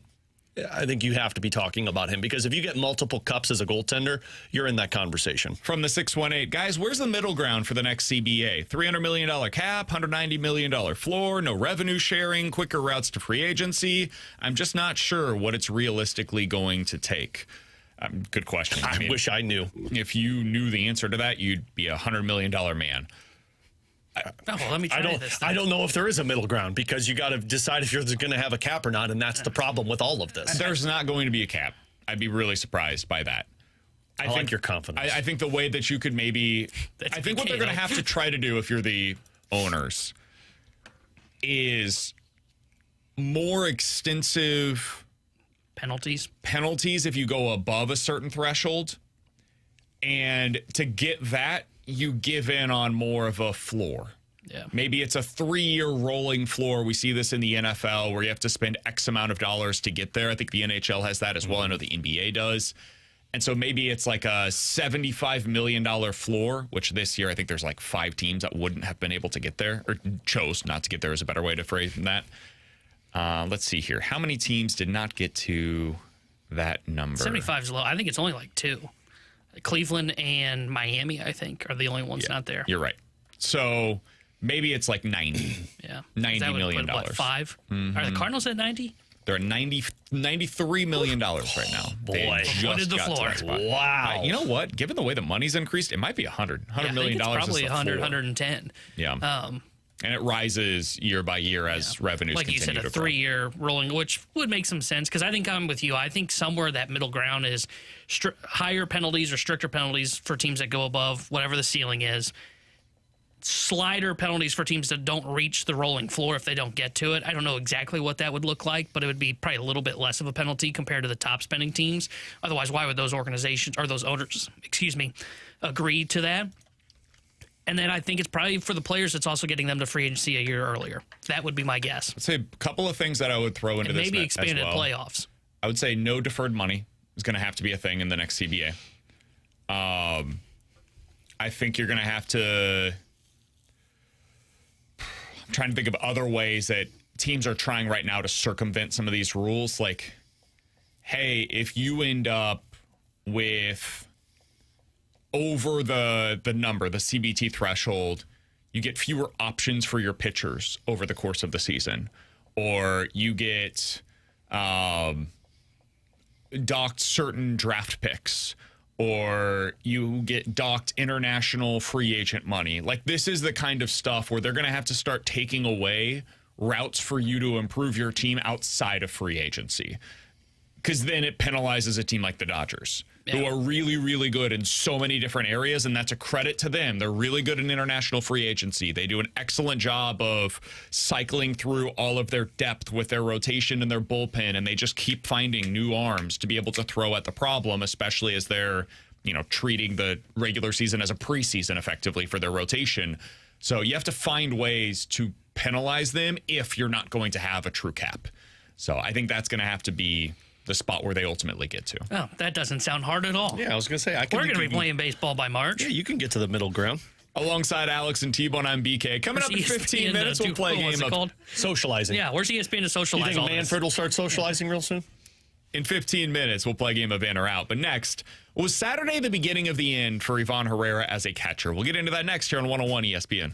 I think you have to be talking about him because if you get multiple cups as a goaltender, you're in that conversation. From the 618, guys, where's the middle ground for the next CBA? $300 million cap, $190 million floor, no revenue sharing, quicker routes to free agency. I'm just not sure what it's realistically going to take. Good question. I wish I knew. If you knew the answer to that, you'd be a $100 million man. Let me try this. I don't know if there is a middle ground because you got to decide if you're going to have a cap or not, and that's the problem with all of this. There's not going to be a cap. I'd be really surprised by that. I think your confidence. I think the way that you could maybe... I think what they're going to have to try to do if you're the owners is more extensive... Penalties if you go above a certain threshold. And to get that, you give in on more of a floor. Yeah. Maybe it's a 3-year rolling floor. We see this in the NFL where you have to spend X amount of dollars to get there. I think the NHL has that as well. I know the NBA does. And so maybe it's like a $75 million floor, which this year I think there's 5 teams that wouldn't have been able to get there or chose not to get there is a better way to phrase that. Let's see here. How many teams did not get to that number? 75 is low. I think it's only 2. Cleveland and Miami, I think, are the only ones not there. You're right. So maybe it's 90. Yeah. $90 million. Put, 5? Mm-hmm. Are the Cardinals at 90? They're at $93 million right now. Boy, what did the floor? Wow. You know what? Given the way the money's increased, it might be $100 million. I think it's probably 100, 110. Yeah. And it rises year by year as revenues like continue to grow. Like you said, a 3-year rolling, which would make some sense because I think I'm with you. I think somewhere that middle ground is higher penalties or stricter penalties for teams that go above whatever the ceiling is. Slider penalties for teams that don't reach the rolling floor if they don't get to it. I don't know exactly what that would look like, but it would be probably a little bit less of a penalty compared to the top spending teams. Otherwise, why would those organizations or those owners, agree to that? And then I think it's probably for the players, it's also getting them to free agency a year earlier. That would be my guess. I'd say a couple of things that I would throw into this maybe expanded playoffs. I would say no deferred money is going to have to be a thing in the next CBA. I think you're going to have to... I'm trying to think of other ways that teams are trying right now to circumvent some of these rules. Like, hey, if you end up with over the number, the CBT threshold, you get fewer options for your pitchers over the course of the season. Or you get docked certain draft picks. Or you get docked international free agent money. Like, this is the kind of stuff where they're going to have to start taking away routes for you to improve your team outside of free agency. Because then it penalizes a team like the Dodgers, who are really, really good in so many different areas, and that's a credit to them. They're really good in international free agency. They do an excellent job of cycling through all of their depth with their rotation and their bullpen, and they just keep finding new arms to be able to throw at the problem, especially as they're, treating the regular season as a preseason effectively for their rotation. So you have to find ways to penalize them if you're not going to have a true cap. So I think that's going to have to be the spot where they ultimately get to. Oh, that doesn't sound hard at all. Yeah, I was going to say, we're going to be playing baseball by March. Yeah, you can get to the middle ground. Alongside Alex and T-Bone, I'm BK. Coming up in 15 minutes, we'll play a game of socializing. Yeah, where's ESPN to socialize? You think Manfred will start socializing real soon? In 15 minutes, we'll play a game of in or out. But next, was Saturday the beginning of the end for Ivan Herrera as a catcher? We'll get into that next here on 101 ESPN.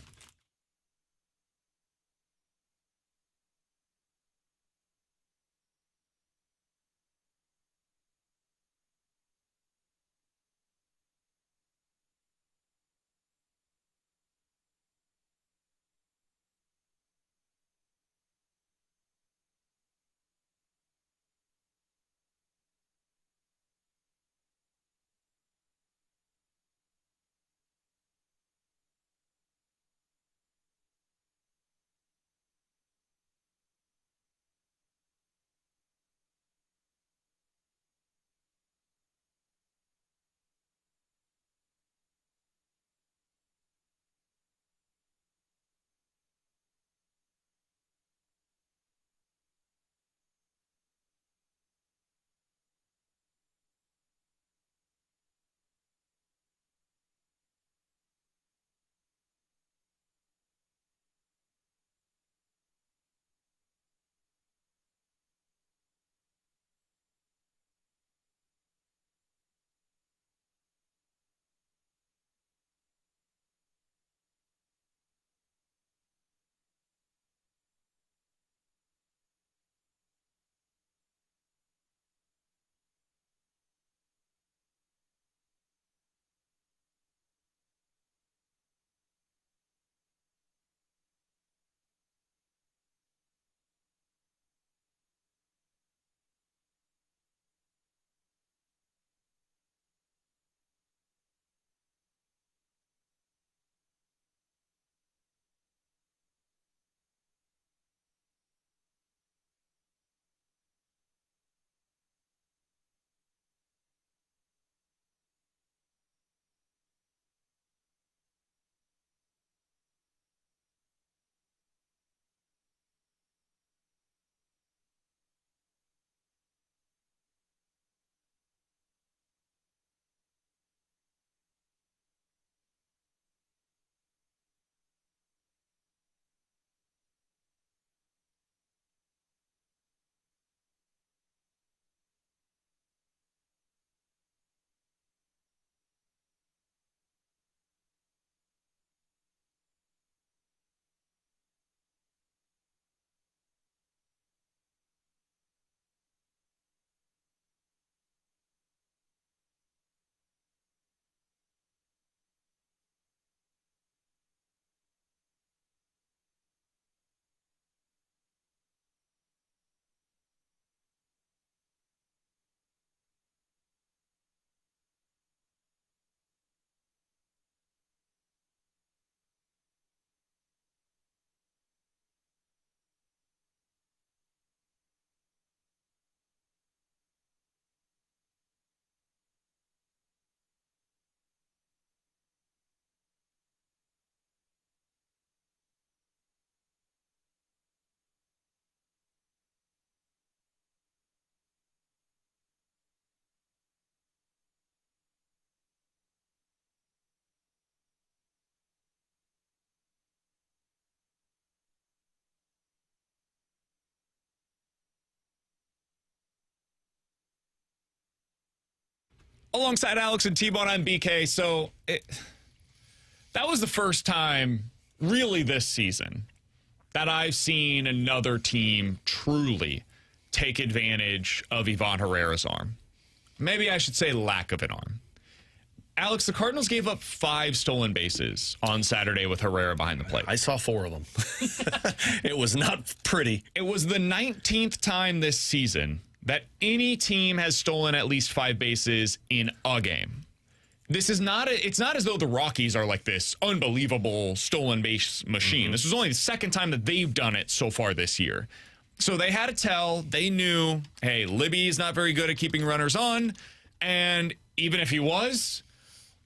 Alongside Alex and T-Bone, I'm BK. So that was the first time, really, this season that I've seen another team truly take advantage of Ivan Herrera's arm. Maybe I should say lack of an arm. Alex, the Cardinals gave up 5 stolen bases on Saturday with Herrera behind the plate. I saw 4 of them. It was not pretty. It was the 19th time this season that any team has stolen at least 5 bases in a game. This is not it's not as though the Rockies are like this unbelievable stolen base machine. This was only the second time that they've done it so far this year. So they had to tell, they knew, hey, Libby is not very good at keeping runners on, and even if he was,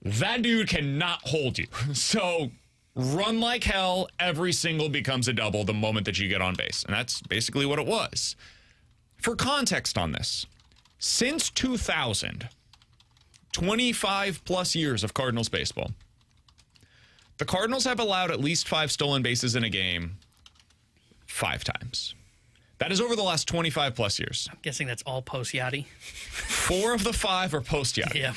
that dude cannot hold you. So run like hell, every single becomes a double the moment that you get on base. And that's basically what it was. For context on this, since 2000, 25 plus years of Cardinals baseball, the Cardinals have allowed at least 5 stolen bases in a game 5 times. That is over the last 25 plus years. I'm guessing that's all post-Yachty. 4 of the 5 are post-Yachty. Yeah.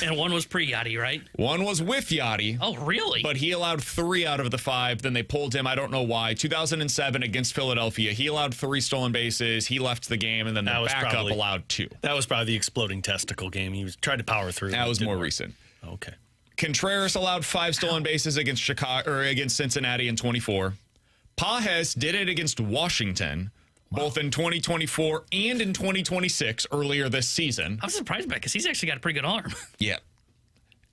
And 1 was pre-Yachty, right? 1 was with Yachty. Oh, really? But he allowed 3 out of the 5. Then they pulled him. I don't know why. 2007 against Philadelphia, he allowed 3 stolen bases. He left the game, and then the backup allowed 2. That was probably the exploding testicle game. He was tried to power through. That was more recent. Okay. Contreras allowed 5 stolen bases against Chicago or against Cincinnati in 24. Pages did it against Washington. Both in 2024 and in 2026 earlier this season. I was surprised by it because he's actually got a pretty good arm. Yeah.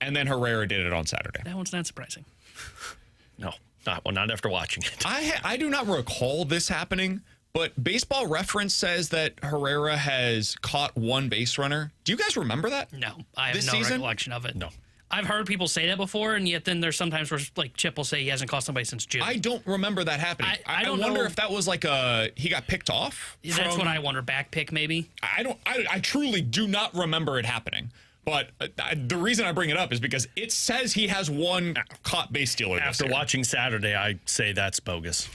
And then Herrera did it on Saturday. That one's not surprising. No, not after watching it. I do not recall this happening, but Baseball Reference says that Herrera has caught 1 base runner. Do you guys remember that? No, I have this no season? recollection of it. No. I've heard people say that before, and yet then there's sometimes where like Chip will say he hasn't caught somebody since June. I don't remember that happening. I don't wonder if that was like he got picked off. That's what I wonder. Back pick maybe. I truly do not remember it happening. But the reason I bring it up is because it says he has 1 caught base stealer. After watching Saturday, I say that's bogus.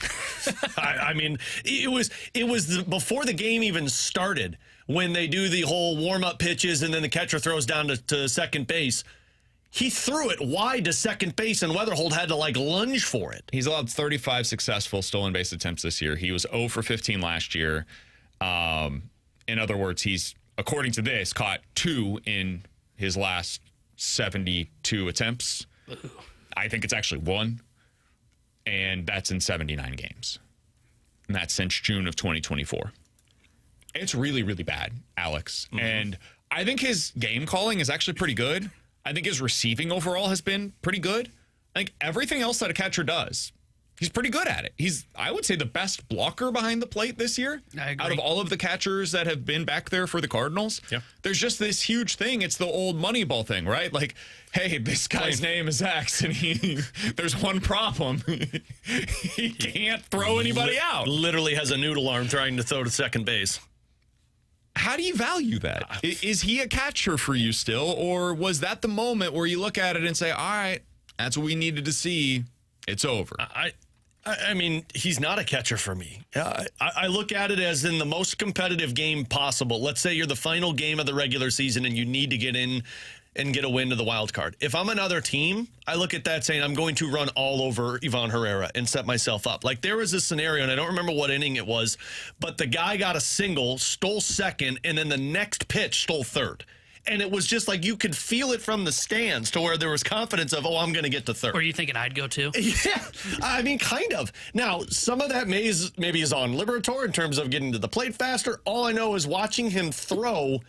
I mean, it was before the game even started when they do the whole warm up pitches and then the catcher throws down to second base. He threw it wide to second base, and Weatherhold had to, lunge for it. He's allowed 35 successful stolen base attempts this year. He was 0 for 15 last year. In other words, he's, according to this, caught 2 in his last 72 attempts. I think it's actually 1, and that's in 79 games. And that's since June of 2024. It's really, really bad, Alex. And I think his game calling is actually pretty good. I think his receiving overall has been pretty good. I think everything else that a catcher does, he's pretty good at it. He's, I would say, the best blocker behind the plate this year. I agree. Out of all of the catchers that have been back there for the Cardinals. Yeah. There's just this huge thing. It's the old Moneyball thing, right? Like, hey, this guy's name is X, and there's one problem. He can't throw anybody out. Literally has a noodle arm trying to throw to second base. How do you value that? Is he a catcher for you still, or was that the moment where you look at it and say, all right, that's what we needed to see. It's over. I mean, he's not a catcher for me. I look at it as in the most competitive game possible. Let's say you're the final game of the regular season and you need to get in and get a win to the wild card. If I'm another team, I look at that saying I'm going to run all over Ivan Herrera and set myself up. Like there was a scenario, and I don't remember what inning it was, but the guy got a single, stole second, and then the next pitch stole third. And it was just like you could feel it from the stands to where there was confidence of, I'm going to get to third. Were you thinking I'd go too? Yeah, I mean, kind of. Now, some of that maybe is on Liberatore in terms of getting to the plate faster. All I know is watching him throw,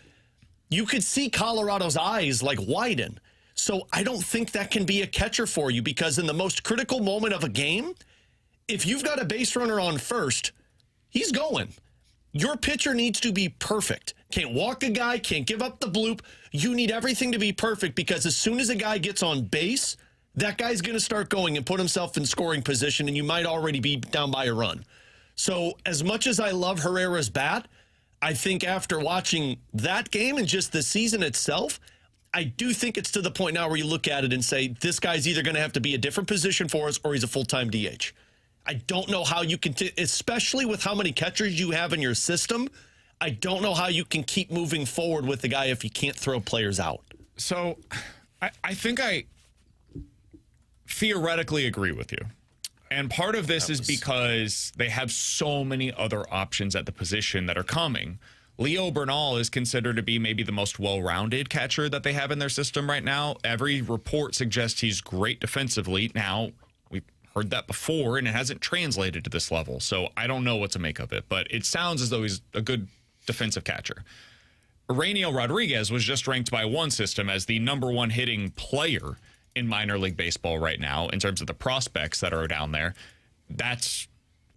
you could see Colorado's eyes widen. So I don't think that can be a catcher for you, because in the most critical moment of a game, if you've got a base runner on first, he's going. Your pitcher needs to be perfect. Can't walk a guy, can't give up the bloop. You need everything to be perfect, because as soon as a guy gets on base, that guy's going to start going and put himself in scoring position, and you might already be down by a run. So as much as I love Herrera's bat, I think after watching that game and just the season itself, I do think it's to the point now where you look at it and say, this guy's either going to have to be a different position for us or he's a full-time DH. I don't know how you can, especially with how many catchers you have in your system, I don't know how you can keep moving forward with the guy if you can't throw players out. So I think I theoretically agree with you. And part of this is because they have so many other options at the position that are coming. Leo Bernal is considered to be maybe the most well-rounded catcher that they have in their system right now. Every report suggests he's great defensively. Now, we've heard that before, and it hasn't translated to this level. So I don't know what to make of it, but it sounds as though he's a good defensive catcher. Rainiel Rodriguez was just ranked by one system as the #1 hitting player in minor league baseball right now in terms of the prospects that are down there. That's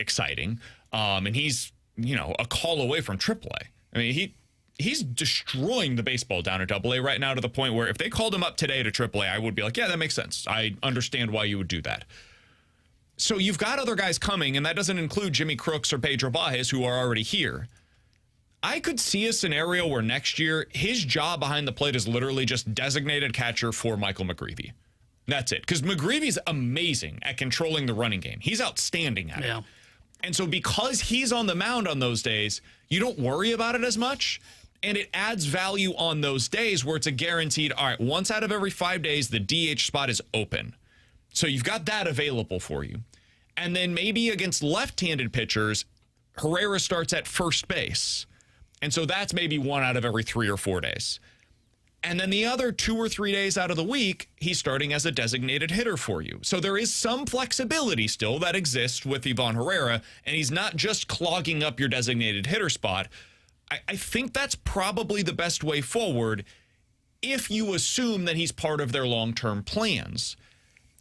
exciting. And he's, a call away from AAA. I mean, he's destroying the baseball down at AA right now to the point where if they called him up today to AAA, I would be like, yeah, that makes sense. I understand why you would do that. So you've got other guys coming, and that doesn't include Jimmy Crooks or Pedro Baez, who are already here. I could see a scenario where next year his job behind the plate is literally just designated catcher for Michael McGreevy. That's it. Because McGreevy's amazing at controlling the running game. He's outstanding at it. And so because he's on the mound on those days, you don't worry about it as much. And it adds value on those days where it's a guaranteed, all right, once out of every 5 days, the DH spot is open. So you've got that available for you. And then maybe against left-handed pitchers, Herrera starts at first base. And so that's maybe 1 out of every 3 or 4 days. And then the other 2 or 3 days out of the week, he's starting as a designated hitter for you. So there is some flexibility still that exists with Ivan Herrera, and he's not just clogging up your designated hitter spot. I think that's probably the best way forward if you assume that he's part of their long-term plans.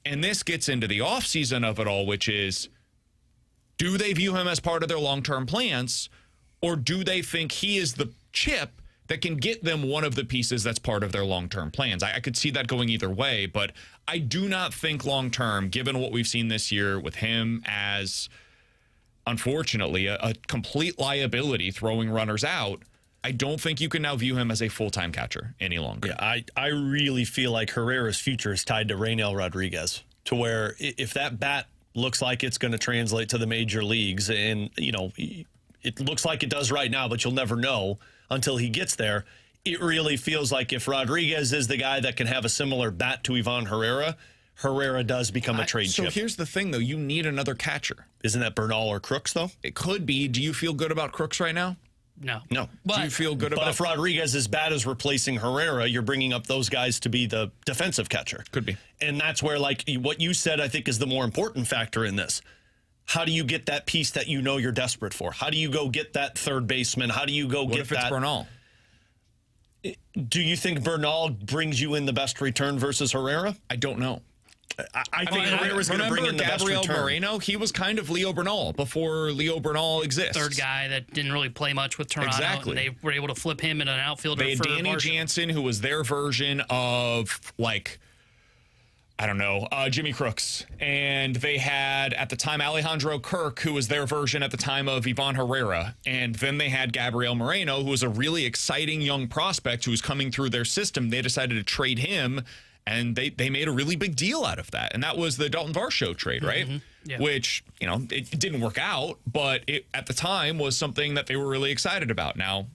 And this gets into the offseason of it all, which is, do they view him as part of their long-term plans, or do they think he is the chip that can get them one of the pieces that's part of their long-term plans? I could see that going either way, but I do not think long-term, given what we've seen this year with him as, unfortunately, a complete liability throwing runners out, I don't think you can now view him as a full-time catcher any longer. Yeah, I really feel like Herrera's future is tied to Rainiel Rodriguez, to where if that bat looks like it's going to translate to the major leagues, and, it looks like it does right now, but you'll never know until he gets there. It really feels like if Rodriguez is the guy that can have a similar bat to Ivan Herrera, Herrera does become a trade chip. So here's the thing, though. You need another catcher. Isn't that Bernal or Crooks, though? It could be. Do you feel good about Crooks right now? No. No. Do you feel good about... But if Rodriguez's bat is replacing Herrera, you're bringing up those guys to be the defensive catcher. Could be. And that's where, what you said, I think, is the more important factor in this. How do you get that piece that you're desperate for? How do you go get that third baseman? How do you go get that? What if it's Bernal? Do you think Bernal brings you in the best return versus Herrera? I don't know. I think Herrera's going to bring in the best return. Gabriel Moreno, he was kind of Leo Bernal before Leo Bernal exists. Third guy that didn't really play much with Toronto. Exactly. And they were able to flip him into an outfielder. They had Danny Jansen, who was their version of, Jimmy Crooks. And they had, at the time, Alejandro Kirk, who was their version at the time of Ivan Herrera. And then they had Gabriel Moreno, who was a really exciting young prospect who was coming through their system. They decided to trade him, and they made a really big deal out of that. And that was the Dalton Varsho trade, right? Mm-hmm. Yeah. Which, it didn't work out, but it, at the time, was something that they were really excited about. Now,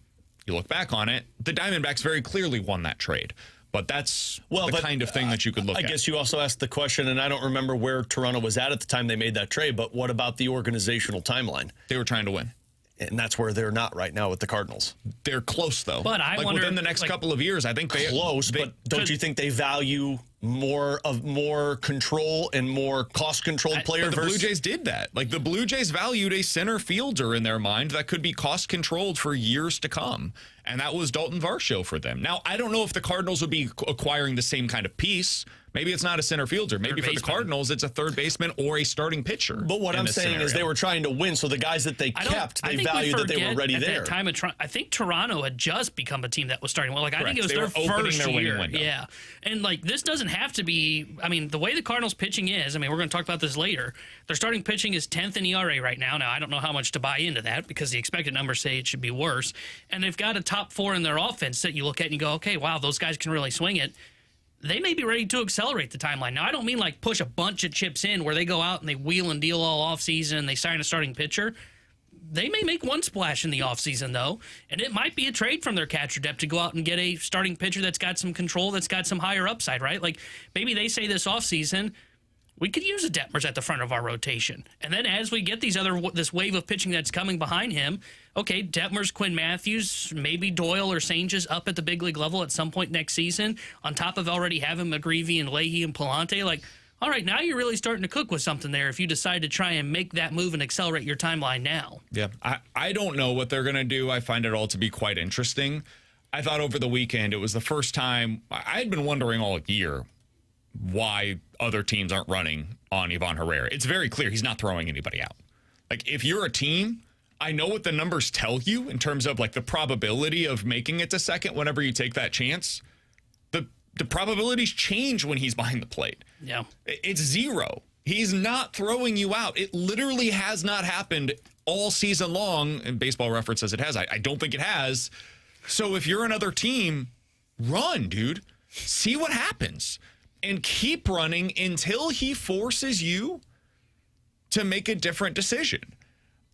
you look back on it, the Diamondbacks very clearly won that trade. But that's the kind of thing that you could look at. I guess you also asked the question, and I don't remember where Toronto was at the time they made that trade, but what about the organizational timeline? They were trying to win. And that's where they're not right now with the Cardinals. They're close, though. But I wonder, within the next couple of years, I think they... Close, but don't you think they value more control and more cost-controlled player? The Blue Jays did that. The Blue Jays valued a center fielder in their mind that could be cost-controlled for years to come. And that was Dalton Varsho for them. Now, I don't know if the Cardinals would be acquiring the same kind of piece. Maybe it's not a center fielder. Maybe for the Cardinals, it's a third baseman or a starting pitcher. But what I'm saying is they were trying to win, so the guys that they kept, they valued that they were ready there. At that time, I think Toronto had just become a team that was starting well. I think it was their first year. Window. Yeah. And this doesn't have to be, the way the Cardinals pitching is, we're going to talk about this later. Their starting pitching is 10th in ERA right now. Now, I don't know how much to buy into that because the expected numbers say it should be worse. And they've got a top 4 in their offense that you look at and you go, okay, wow, those guys can really swing it. They may be ready to accelerate the timeline. Now, I don't mean push a bunch of chips in where they go out and they wheel and deal all offseason and they sign a starting pitcher. They may make one splash in the offseason, though, and it might be a trade from their catcher depth to go out and get a starting pitcher that's got some control, that's got some higher upside, right? Like, maybe they say this offseason, we could use a Detmers at the front of our rotation. And then as we get this wave of pitching that's coming behind him, okay, Detmers, Quinn Matthews, maybe Doyle or Sanchez up at the big league level at some point next season, on top of already having McGreevy and Leahy and Palante. Like, all right, now you're really starting to cook with something there if you decide to try and make that move and accelerate your timeline now. Yeah, I don't know what they're going to do. I find it all to be quite interesting. I thought over the weekend it was the first time I had been wondering all year why other teams aren't running on Ivan Herrera. It's very clear he's not throwing anybody out. Like, if you're a team, I know what the numbers tell you in terms of like the probability of making it to second whenever you take that chance. The probabilities change when he's behind the plate. Yeah. It's zero. He's not throwing you out. It literally has not happened all season long. And Baseball Reference says it has. I don't think it has. So if you're another team, run, dude. See what happens. And keep running until he forces you to make a different decision.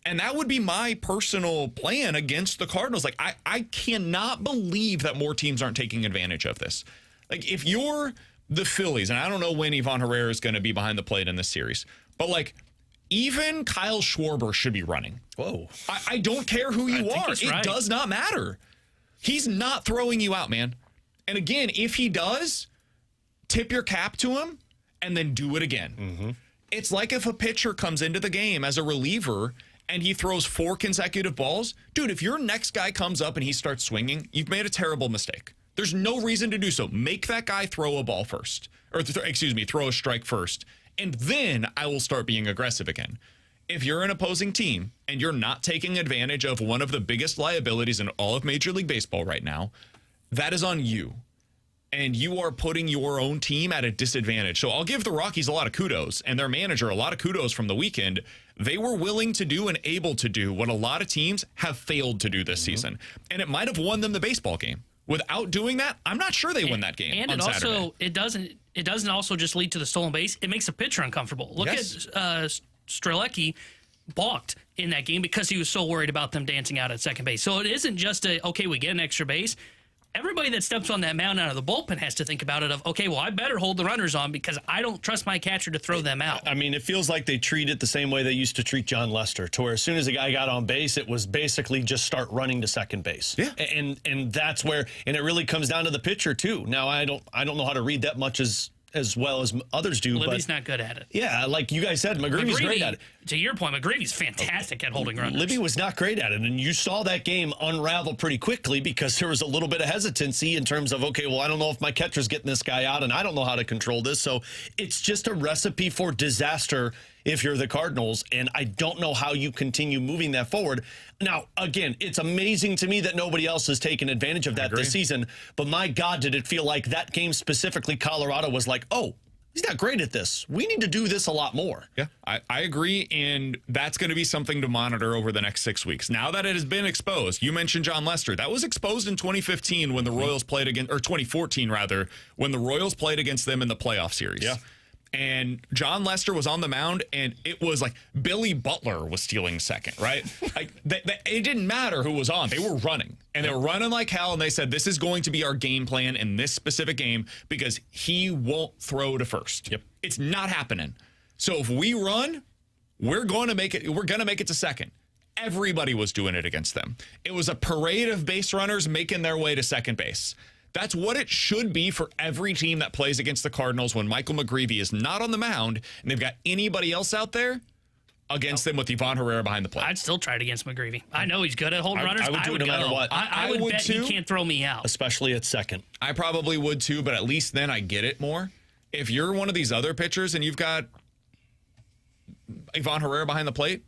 And that would be my personal plan against the Cardinals. Like, I cannot believe that more teams aren't taking advantage of this. Like, if you're the Phillies, and I don't know when Ivan Herrera is going to be behind the plate in this series, but, like, even Kyle Schwarber should be running. Whoa. I don't care who you are. It does not matter. He's not throwing you out, man. And again, if he does, tip your cap to him and then do it again. Mm-hmm. It's like if a pitcher comes into the game as a reliever and he throws 4 consecutive balls. Dude, if your next guy comes up and he starts swinging, you've made a terrible mistake. There's no reason to do so. Make that guy throw a ball first. Or, throw a strike first. And then I will start being aggressive again. If you're an opposing team and you're not taking advantage of one of the biggest liabilities in all of Major League Baseball right now, that is on you. And you are putting your own team at a disadvantage. So I'll give the Rockies a lot of kudos and their manager a lot of kudos from the weekend. They were willing to do and able to do what a lot of teams have failed to do this season. And it might have won them the baseball game. Without doing that, I'm not sure they win that game. And on it Saturday. Also, it doesn't also just lead to the stolen base. It makes a pitcher uncomfortable. Look at Strzelecki balked in that game because he was so worried about them dancing out at second base. So it isn't just we get an extra base. Everybody that steps on that mound out of the bullpen has to think about it I better hold the runners on because I don't trust my catcher to throw them out. I mean, it feels like they treat it the same way they used to treat John Lester, to where as soon as a guy got on base, it was basically just start running to second base. Yeah. And that's where, and it really comes down to the pitcher too. Now, I don't know how to read that much as well as others do. Libby's not good at it. Yeah, like you guys said, McGreevy's great at it. To your point, McGreevy's fantastic at holding runners. Libby was not great at it, and you saw that game unravel pretty quickly because there was a little bit of hesitancy in terms of, I don't know if my catcher's getting this guy out, and I don't know how to control this. So it's just a recipe for disaster if you're the Cardinals, and I don't know how you continue moving that forward. Now, again, it's amazing to me that nobody else has taken advantage of that this season, but my God, did it feel like that game specifically, Colorado was like, he's not great at this. We need to do this a lot more. Yeah, I agree, and that's going to be something to monitor over the next 6 weeks. Now that it has been exposed, you mentioned John Lester. That was exposed in 2015 when the Royals played against, or 2014 rather, when the Royals played against them in the playoff series. Yeah. And John Lester was on the mound, and it was like Billy Butler was stealing second, right? It didn't matter who was on. They were running, and they were running like hell, and they said, this is going to be our game plan in this specific game because he won't throw to first. Yep. It's not happening. So if we run, we're going to make it. We're going to make it to second. Everybody was doing it against them. It was a parade of base runners making their way to second base. That's what it should be for every team that plays against the Cardinals when Michael McGreevy is not on the mound and they've got anybody else out there against them with Ivan Herrera behind the plate. I'd still try it against McGreevy. I know he's good at holding runners. I would do it no matter what. I would bet too, he can't throw me out. Especially at second. I probably would too, but at least then I get it more. If you're one of these other pitchers and you've got Ivan Herrera behind the plate,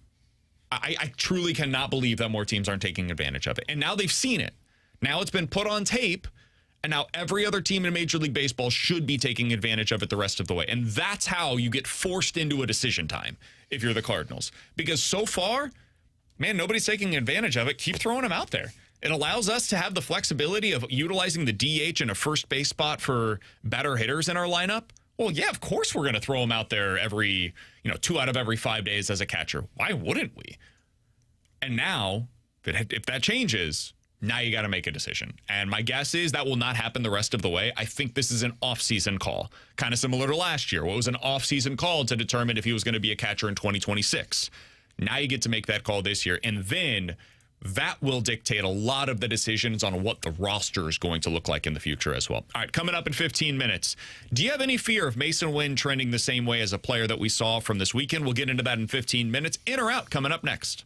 I truly cannot believe that more teams aren't taking advantage of it. And now they've seen it. Now it's been put on tape. And now every other team in Major League Baseball should be taking advantage of it the rest of the way. And that's how you get forced into a decision time if you're the Cardinals. Because so far, man, nobody's taking advantage of it. Keep throwing them out there. It allows us to have the flexibility of utilizing the DH in a first base spot for better hitters in our lineup. Well, yeah, of course we're going to throw them out there every, 2 out of every 5 days as a catcher. Why wouldn't we? And now, if that changes, now you got to make a decision. And my guess is that will not happen the rest of the way. I think this is an off-season call, kind of similar to last year. What was an off-season call to determine if he was going to be a catcher in 2026. Now you get to make that call this year. And then that will dictate a lot of the decisions on what the roster is going to look like in the future as well. All right, coming up in 15 minutes. Do you have any fear of Mason Winn trending the same way as a player that we saw from this weekend? We'll get into that in 15 minutes. In or out, coming up next.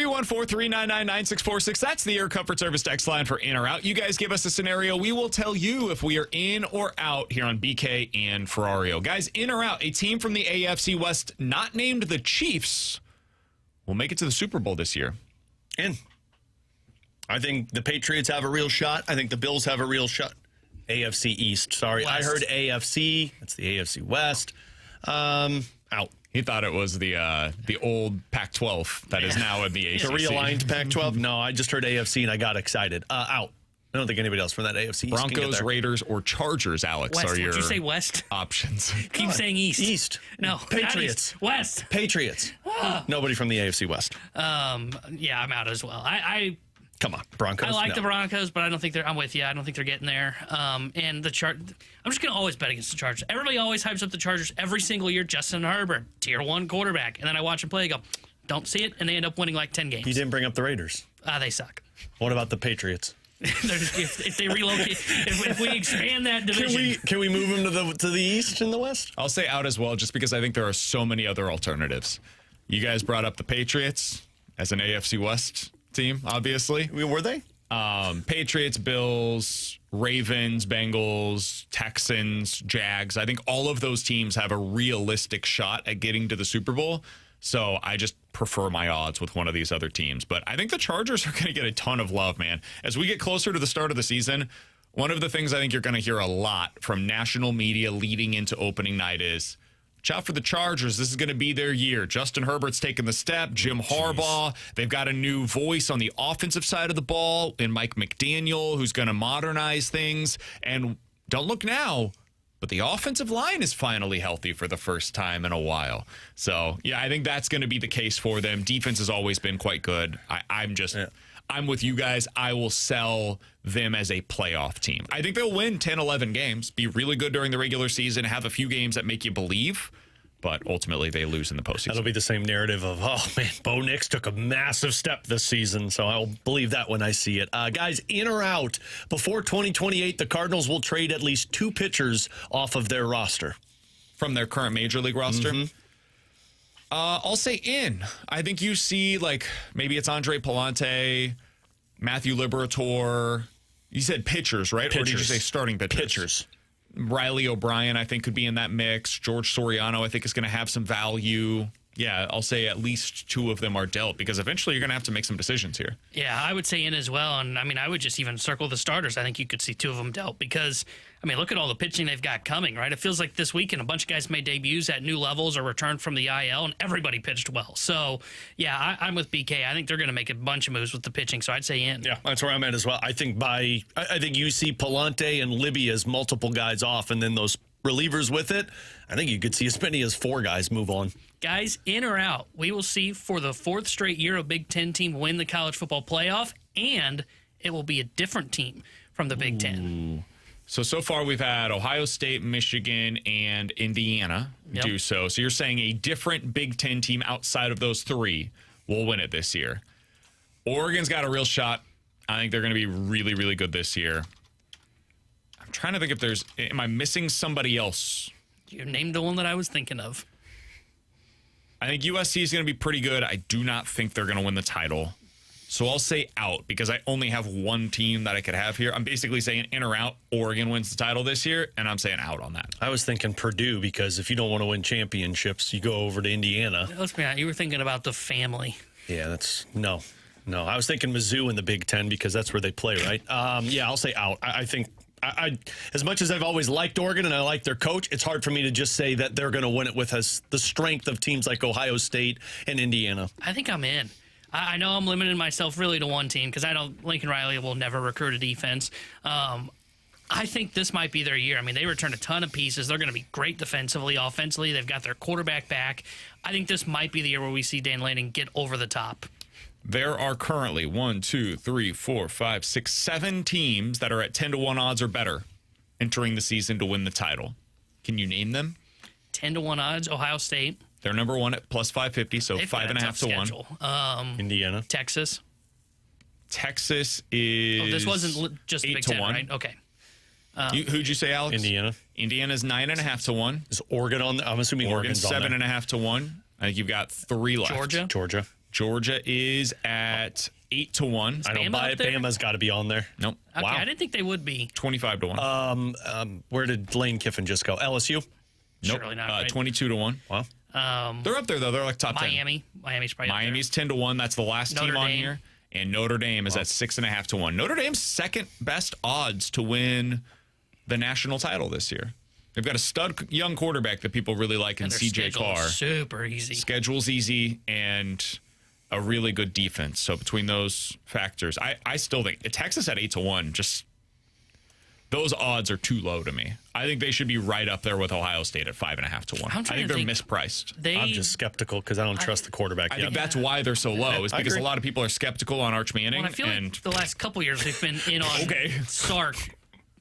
314-399-9646. That's the Air Comfort Service text line for in or out. You guys give us a scenario. We will tell you if we are in or out here on BK and Ferrario. Guys, in or out, a team from the AFC West not named the Chiefs will make it to the Super Bowl this year. In. I think the Patriots have a real shot. I think the Bills have a real shot. AFC East. Sorry, West. I heard AFC. That's the AFC West. Out. He thought it was the old Pac-12 that is now in the ACC. The realigned Pac-12? No, I just heard AFC and I got excited. Out. I don't think anybody else from that AFC East Broncos, Raiders, or Chargers, Alex, West. are your Did you say West? Options. Keep saying East. East. No. Patriots. East. West. Patriots. Nobody from the AFC West. Yeah, I'm out as well. Come on, Broncos. I like the Broncos, but I don't think I'm with you. I don't think they're getting there. And the I'm just going to always bet against the Chargers. Everybody always hypes up the Chargers every single year. Justin Herbert, tier 1 quarterback. And then I watch them play, I go, don't see it, and they end up winning like 10 games. You didn't bring up the Raiders. They suck. What about the Patriots? if they relocate, if we expand that division. Can we move them to the East and the West? I'll say out as well, just because I think there are so many other alternatives. You guys brought up the Patriots as an AFC West team, obviously. Were they? Patriots, Bills, Ravens, Bengals, Texans, Jags. I think all of those teams have a realistic shot at getting to the Super Bowl. So I just prefer my odds with one of these other teams. But I think the Chargers are going to get a ton of love, man. As we get closer to the start of the season, one of the things I think you're going to hear a lot from national media leading into opening night is, watch out for the Chargers. This is going to be their year. Justin Herbert's taking the step. Jim Harbaugh. They've got a new voice on the offensive side of the ball in Mike McDaniel, who's going to modernize things. And don't look now, but the offensive line is finally healthy for the first time in a while. So, yeah, I think that's going to be the case for them. Defense has always been quite good. I'm with you guys. I will sell them as a playoff team. I think they'll win 10, 11 games, be really good during the regular season, have a few games that make you believe, but ultimately they lose in the postseason. That'll be the same narrative of, oh, man, Bo Nix took a massive step this season, so I'll believe that when I see it. Guys, in or out, before 2028, the Cardinals will trade at least 2 pitchers off of their roster. From their current Major League roster? Mm-hmm. I'll say in. I think you see, like, maybe it's Andre Palante, Matthew Liberatore. You said pitchers, right? Pitchers. Or did you say starting pitchers? Pitchers. Riley O'Brien, I think, could be in that mix. George Soriano, I think, is going to have some value. Yeah, I'll say at least 2 of them are dealt, because eventually you're going to have to make some decisions here. Yeah, I would say in as well. And, I mean, I would just even circle the starters. I think you could see 2 of them dealt because, I mean, look at all the pitching they've got coming, right? It feels like this weekend a bunch of guys made debuts at new levels or returned from the IL, and everybody pitched well. So, yeah, I'm with BK. I think they're going to make a bunch of moves with the pitching, so I'd say in. Yeah, that's where I'm at as well. I think you see Palante and Libby as multiple guys off, and then those relievers with it. I think you could see as many as 4 guys move on. Guys, in or out, we will see for the 4th straight year a Big Ten team win the college football playoff, and it will be a different team from the Big Ten. So far we've had Ohio State, Michigan, and Indiana do so. So you're saying a different Big Ten team outside of those 3 will win it this year. Oregon's got a real shot. I think they're going to be really, really good this year. I'm trying to think if am I missing somebody else? You named the one that I was thinking of. I think USC is going to be pretty good. I do not think they're going to win the title. So I'll say out because I only have one team that I could have here. I'm basically saying in or out, Oregon wins the title this year, and I'm saying out on that. I was thinking Purdue because if you don't want to win championships, you go over to Indiana. Let's be honest, you were thinking about the family. Yeah, no. I was thinking Mizzou in the Big Ten because that's where they play, right? Yeah, I'll say out. I think as much as I've always liked Oregon and I like their coach, it's hard for me to just say that they're going to win it with the strength of teams like Ohio State and Indiana. I think I'm in. I know I'm limiting myself really to one team because I know Lincoln Riley will never recruit a defense. I think this might be their year. I mean, they returned a ton of pieces. They're going to be great defensively, offensively. They've got their quarterback back. I think this might be the year where we see Dan Lanning get over the top. There are currently 7 teams that are at 10-1 odds or better entering the season to win the title. Can you name them? 10-1 odds, Ohio State. They're number 1 at plus 550, so 5.5 to 1. Indiana. Texas. Texas is. Oh, this wasn't just Big Ten, right? Okay. Who'd you say, Alex? Indiana. Indiana's 9.5 to 1. Is Oregon on? I'm assuming Oregon's Oregon's 7.5 to 1. I think you've got 3 left. Georgia. Georgia is at 8-1. Is I don't Bama buy up it. there? Bama's got to be on there. Nope. Okay, Wow. I didn't think they would be. 25-1. Where did Lane Kiffin just go? LSU? Nope. Surely not. Right? 22-1. Wow. They're up there though. They're like top 10. Miami's probably Miami's 10-1. That's the last Notre team on Dame. here. And Notre Dame is at 6.5-1. Notre Dame's second best odds to win the national title this year. They've got a stud young quarterback that people really like in And their CJ schedule is Carr. super easy. Schedule's easy and a really good defense. So between those factors, I still think Texas at 8-1. Just those odds are too low to me. I think they should be right up there with Ohio State at 5.5-1. I think they're mispriced. I'm just skeptical because I don't trust the quarterback I yet. think that's why they're so low. Is because agree. a lot of people are skeptical on Arch Manning. Well, I feel like the last couple years they've been in on Sark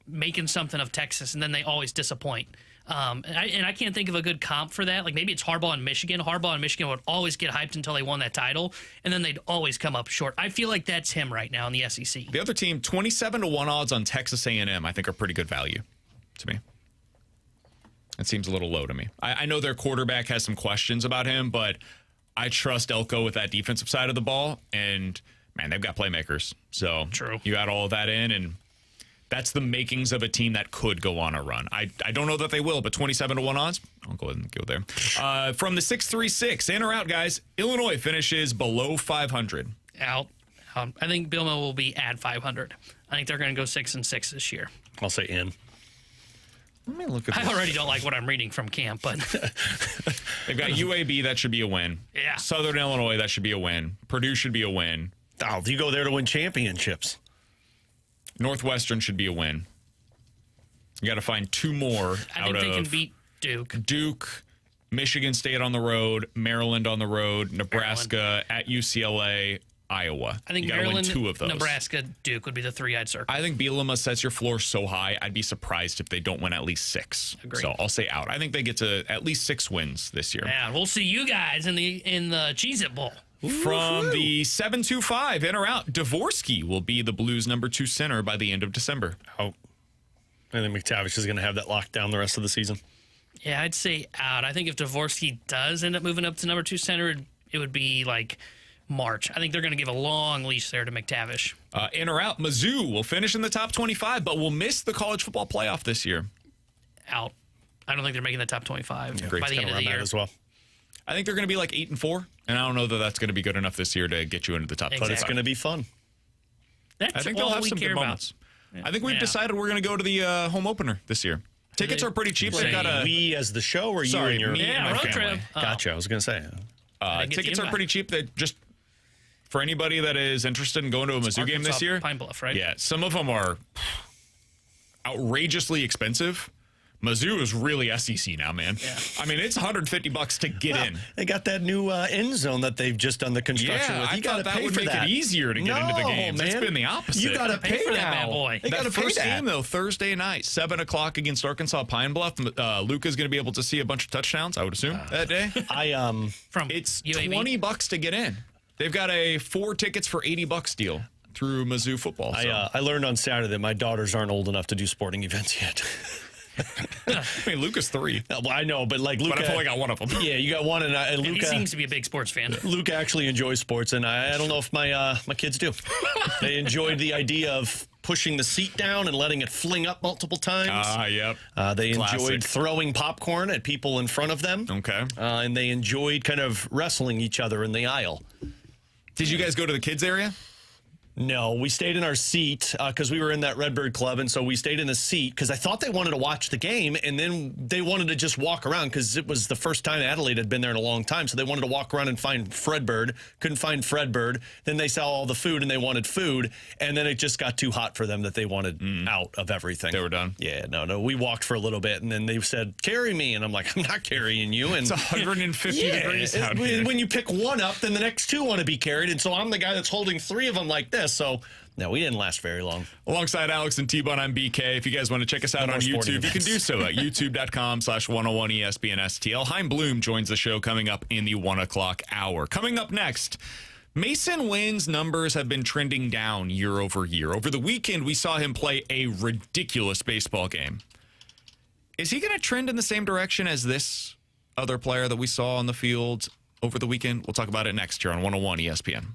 making something of Texas, and then they always disappoint. And I can't think of a good comp for that. Like maybe it's Harbaugh and Michigan. Harbaugh and Michigan would always get hyped until they won that title, and then they'd always come up short. I feel like that's him right now in the SEC. The other team, 27-1 odds on Texas A&M, I think are pretty good value to me. It seems a little low to me. I know their quarterback has some questions about him, but I trust Elko with that defensive side of the ball, and man, they've got playmakers. So True. You add all of that in, and that's the makings of a team that could go on a run. I don't know that they will, but 27-1 odds, I'll go ahead and go there. From the 636, in or out, guys, Illinois finishes below 500. Out. I think Bilma will be at 500. I think they're going to go 6-6 this year. I'll say in. Let me look at this. I already don't like what I'm reading from camp, but They've got UAB, that should be a win. Yeah. Southern Illinois, that should be a win. Purdue should be a win. Oh, you go there to win championships. Northwestern should be a win. You got to find two more I out think they of can beat Duke. Duke, Michigan State on the road, Maryland on the road, Nebraska at UCLA, Iowa. I think you gotta Maryland, win two of those. Nebraska, Duke would be the three I'd circle. I think Bielema sets your floor so high, I'd be surprised if they don't win at least 6. Agreed. So I'll say out. I think they get to at least 6 wins this year. Yeah, we'll see you guys in the Cheez-It Bowl. From the 725, in or out, Dvorsky will be the Blues' number 2 center by the end of December. Oh, I think McTavish is going to have that locked down the rest of the season. Yeah, I'd say out. I think if Dvorsky does end up moving up to number 2 center, it would be like March. I think they're going to give a long leash there to McTavish. In or out, Mizzou will finish in the top 25, but will miss the college football playoff this year. Out. I don't think they're making the top 25 Great. by the end of the year. As well. I think they're going to be like 8-4, and I don't know that that's going to be good enough this year to get you into the top 25. But it's going to be fun. That's I think all they'll have we some care good about. moments. I think we've Yeah. decided we're going to go to the home opener this year. Tickets are pretty cheap. They've got a We as the show or Sorry, you and your me and my road family. trip. Oh. Gotcha. I was going to say. didn't get the tickets are invite. pretty cheap. That just for anybody that is interested in going to a Mizzou game this Arkansas year. Pine Bluff, right? Yeah, some of them are outrageously expensive. Mizzou is really SEC now, man. Yeah. I mean, it's $150 to get in. They got that new end zone that they've just done the construction Yeah, with. I You thought got to that pay would for make that. it easier to get into the games. It's Man. been the opposite. You got to Pay pay for now. that bad boy. They got That to pay first that. game, though, Thursday night, 7 o'clock against Arkansas Pine Bluff. Luca's going to be able to see a bunch of touchdowns, I would assume, that day. From It's UAB. $20 to get in. They've got a 4 tickets for $80 deal through Mizzou football. So. I learned on Saturday that my daughters aren't old enough to do sporting events yet. I mean, Luca's 3. Well, I know, but like Luca, But I've only got one of them. Yeah, you got one, and And he Luca. seems to be a big sports fan. Luca actually enjoys sports, and I don't know if my kids do. They enjoyed the idea of pushing the seat down and letting it fling up multiple times. Yep. They Classic. enjoyed throwing popcorn at people in front of them. Okay. And they enjoyed kind of wrestling each other in the aisle. Did you guys go to the kids area? No, we stayed in our seat because we were in that Redbird Club, and so we stayed in a seat because I thought they wanted to watch the game, and then they wanted to just walk around because it was the first time Adelaide had been there in a long time, so they wanted to walk around and find Fredbird. Couldn't find Fredbird. Then they saw all the food, and they wanted food, and then it just got too hot for them that they wanted out of everything. They were done. Yeah, no. We walked for a little bit, and then they said, "Carry me," and I'm like, "I'm not carrying you." And It's 150 degrees out here. when you pick one up, then the next 2 want to be carried, and so I'm the guy that's holding 3 of them like this. So no, we didn't last very long. Alongside Alex and T-Bone, I'm BK. If you guys want to check us out No on more sporting YouTube, you can events. do so at youtube.com/101 ESPN STL. Chaim Bloom joins the show coming up in the 1 o'clock hour. Coming up next, Mason Wynn's numbers have been trending down year over year. Over the weekend, we saw him play a ridiculous baseball game. Is he going to trend in the same direction as this other player that we saw on the field over the weekend? We'll talk about it next year on 101 ESPN.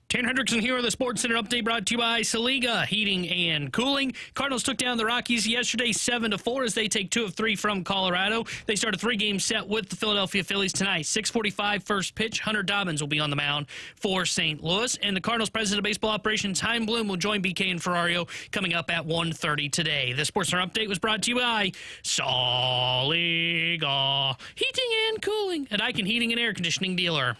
Tanner Hendrickson here with the Sports Center update brought to you by Saliga Heating and Cooling. Cardinals took down the Rockies yesterday 7-4 as they take 2 of 3 from Colorado. They start a 3-game set with the Philadelphia Phillies tonight. 6:45 first pitch. Hunter Dobbins will be on the mound for St. Louis. And the Cardinals president of baseball operations, Chaim will join BK and Ferrario coming up at 1:30 today. The Sports Center update was brought to you by Saliga Heating and Cooling, a Daikin Heating and Air Conditioning dealer.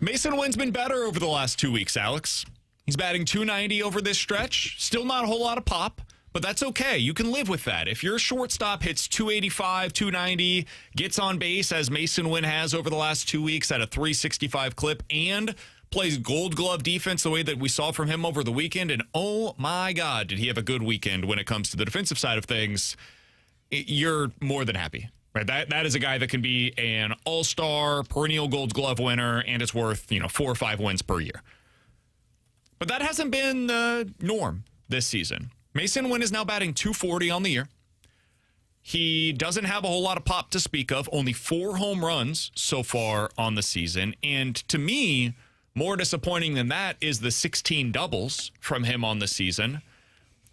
Mason Winn's been better over the last 2 weeks, Alex. He's batting .290 over this stretch. Still not a whole lot of pop, but that's okay. You can live with that. If your shortstop hits .285, .290, gets on base as Mason Winn has over the last 2 weeks at a .365 clip, and plays Gold Glove defense the way that we saw from him over the weekend, and oh my God, did he have a good weekend when it comes to the defensive side of things, you're more than happy. Right, that is a guy that can be an all-star, perennial Gold Glove winner, and it's worth 4 or 5 wins per year. But that hasn't been the norm this season. Mason Winn is now batting .240 on the year. He doesn't have a whole lot of pop to speak of. Only 4 home runs so far on the season, and to me, more disappointing than that is the 16 doubles from him on the season,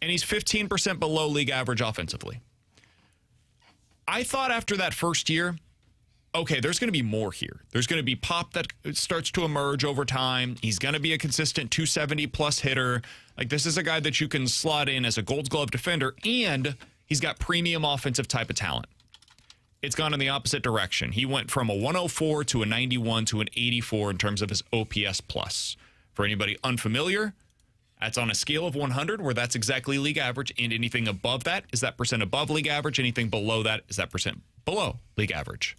and he's 15% below league average offensively. I thought after that first year, okay, there's going to be more here. There's going to be pop that starts to emerge over time. He's going to be a consistent 270-plus hitter. Like, this is a guy that you can slot in as a Gold Glove defender, and he's got premium offensive type of talent. It's gone in the opposite direction. He went from a 104 to a 91 to an 84 in terms of his OPS plus. For anybody unfamiliar, that's on a scale of 100, where that's exactly league average, and anything above that is that percent above league average. Anything below that is that percent below league average.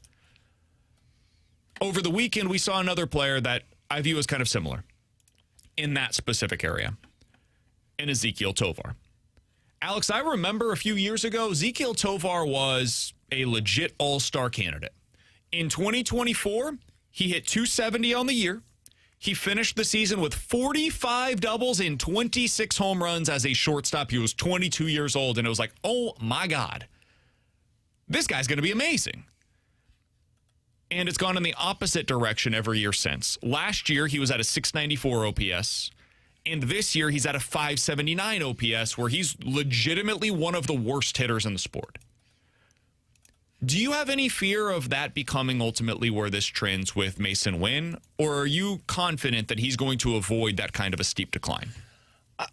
Over the weekend, we saw another player that I view as kind of similar in that specific area, in Ezequiel Tovar. Alex, I remember a few years ago, Ezequiel Tovar was a legit all-star candidate. In 2024, he hit .270 on the year. He finished the season with 45 doubles and 26 home runs as a shortstop. He was 22 years old, and it was like, oh my God, this guy's going to be amazing. And it's gone in the opposite direction every year since. Last year, he was at a 694 OPS, and this year he's at a 579 OPS, where he's legitimately one of the worst hitters in the sport. Do you have any fear of that becoming ultimately where this trends with Mason Winn, or are you confident that he's going to avoid that kind of a steep decline?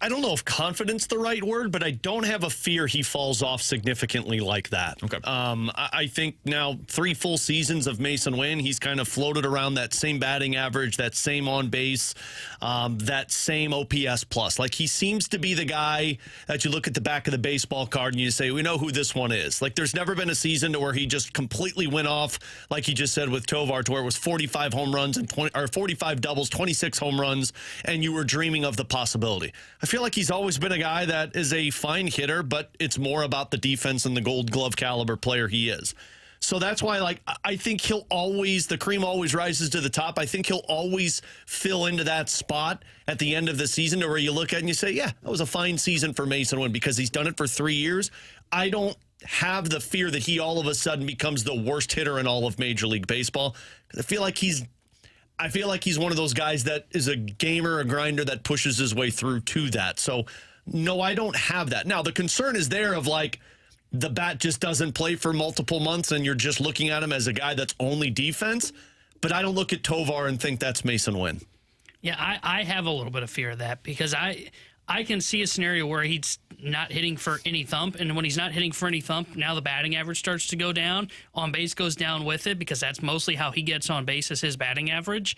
I don't know if confidence the right word, but I don't have a fear he falls off significantly like that. Okay. I think now 3 full seasons of Mason Winn, he's kind of floated around that same batting average, that same on base, that same OPS plus. Like, he seems to be the guy that you look at the back of the baseball card and you say, we know who this one is. Like, there's never been a season to where he just completely went off, like you just said with Tovar, to where it was 45 home runs and 45 doubles, 26 home runs, and you were dreaming of the possibility. I feel like he's always been a guy that is a fine hitter, but it's more about the defense and the Gold Glove caliber player he is. So that's why, like, I think he'll always, the cream always rises to the top. I think he'll always fill into that spot at the end of the season to where you look at it and you say, yeah, that was a fine season for Mason Winn because he's done it for 3 years. I don't have the fear that he all of a sudden becomes the worst hitter in all of Major League Baseball. I feel like he's one of those guys that is a gamer, a grinder that pushes his way through to that. So, no, I don't have that. Now, the concern is there of, like, the bat just doesn't play for multiple months and you're just looking at him as a guy that's only defense. But I don't look at Tovar and think that's Mason Winn. Yeah, I have a little bit of fear of that because I can see a scenario where he's not hitting for any thump, and when he's not hitting for any thump, now the batting average starts to go down. On base goes down with it because that's mostly how he gets on base is his batting average.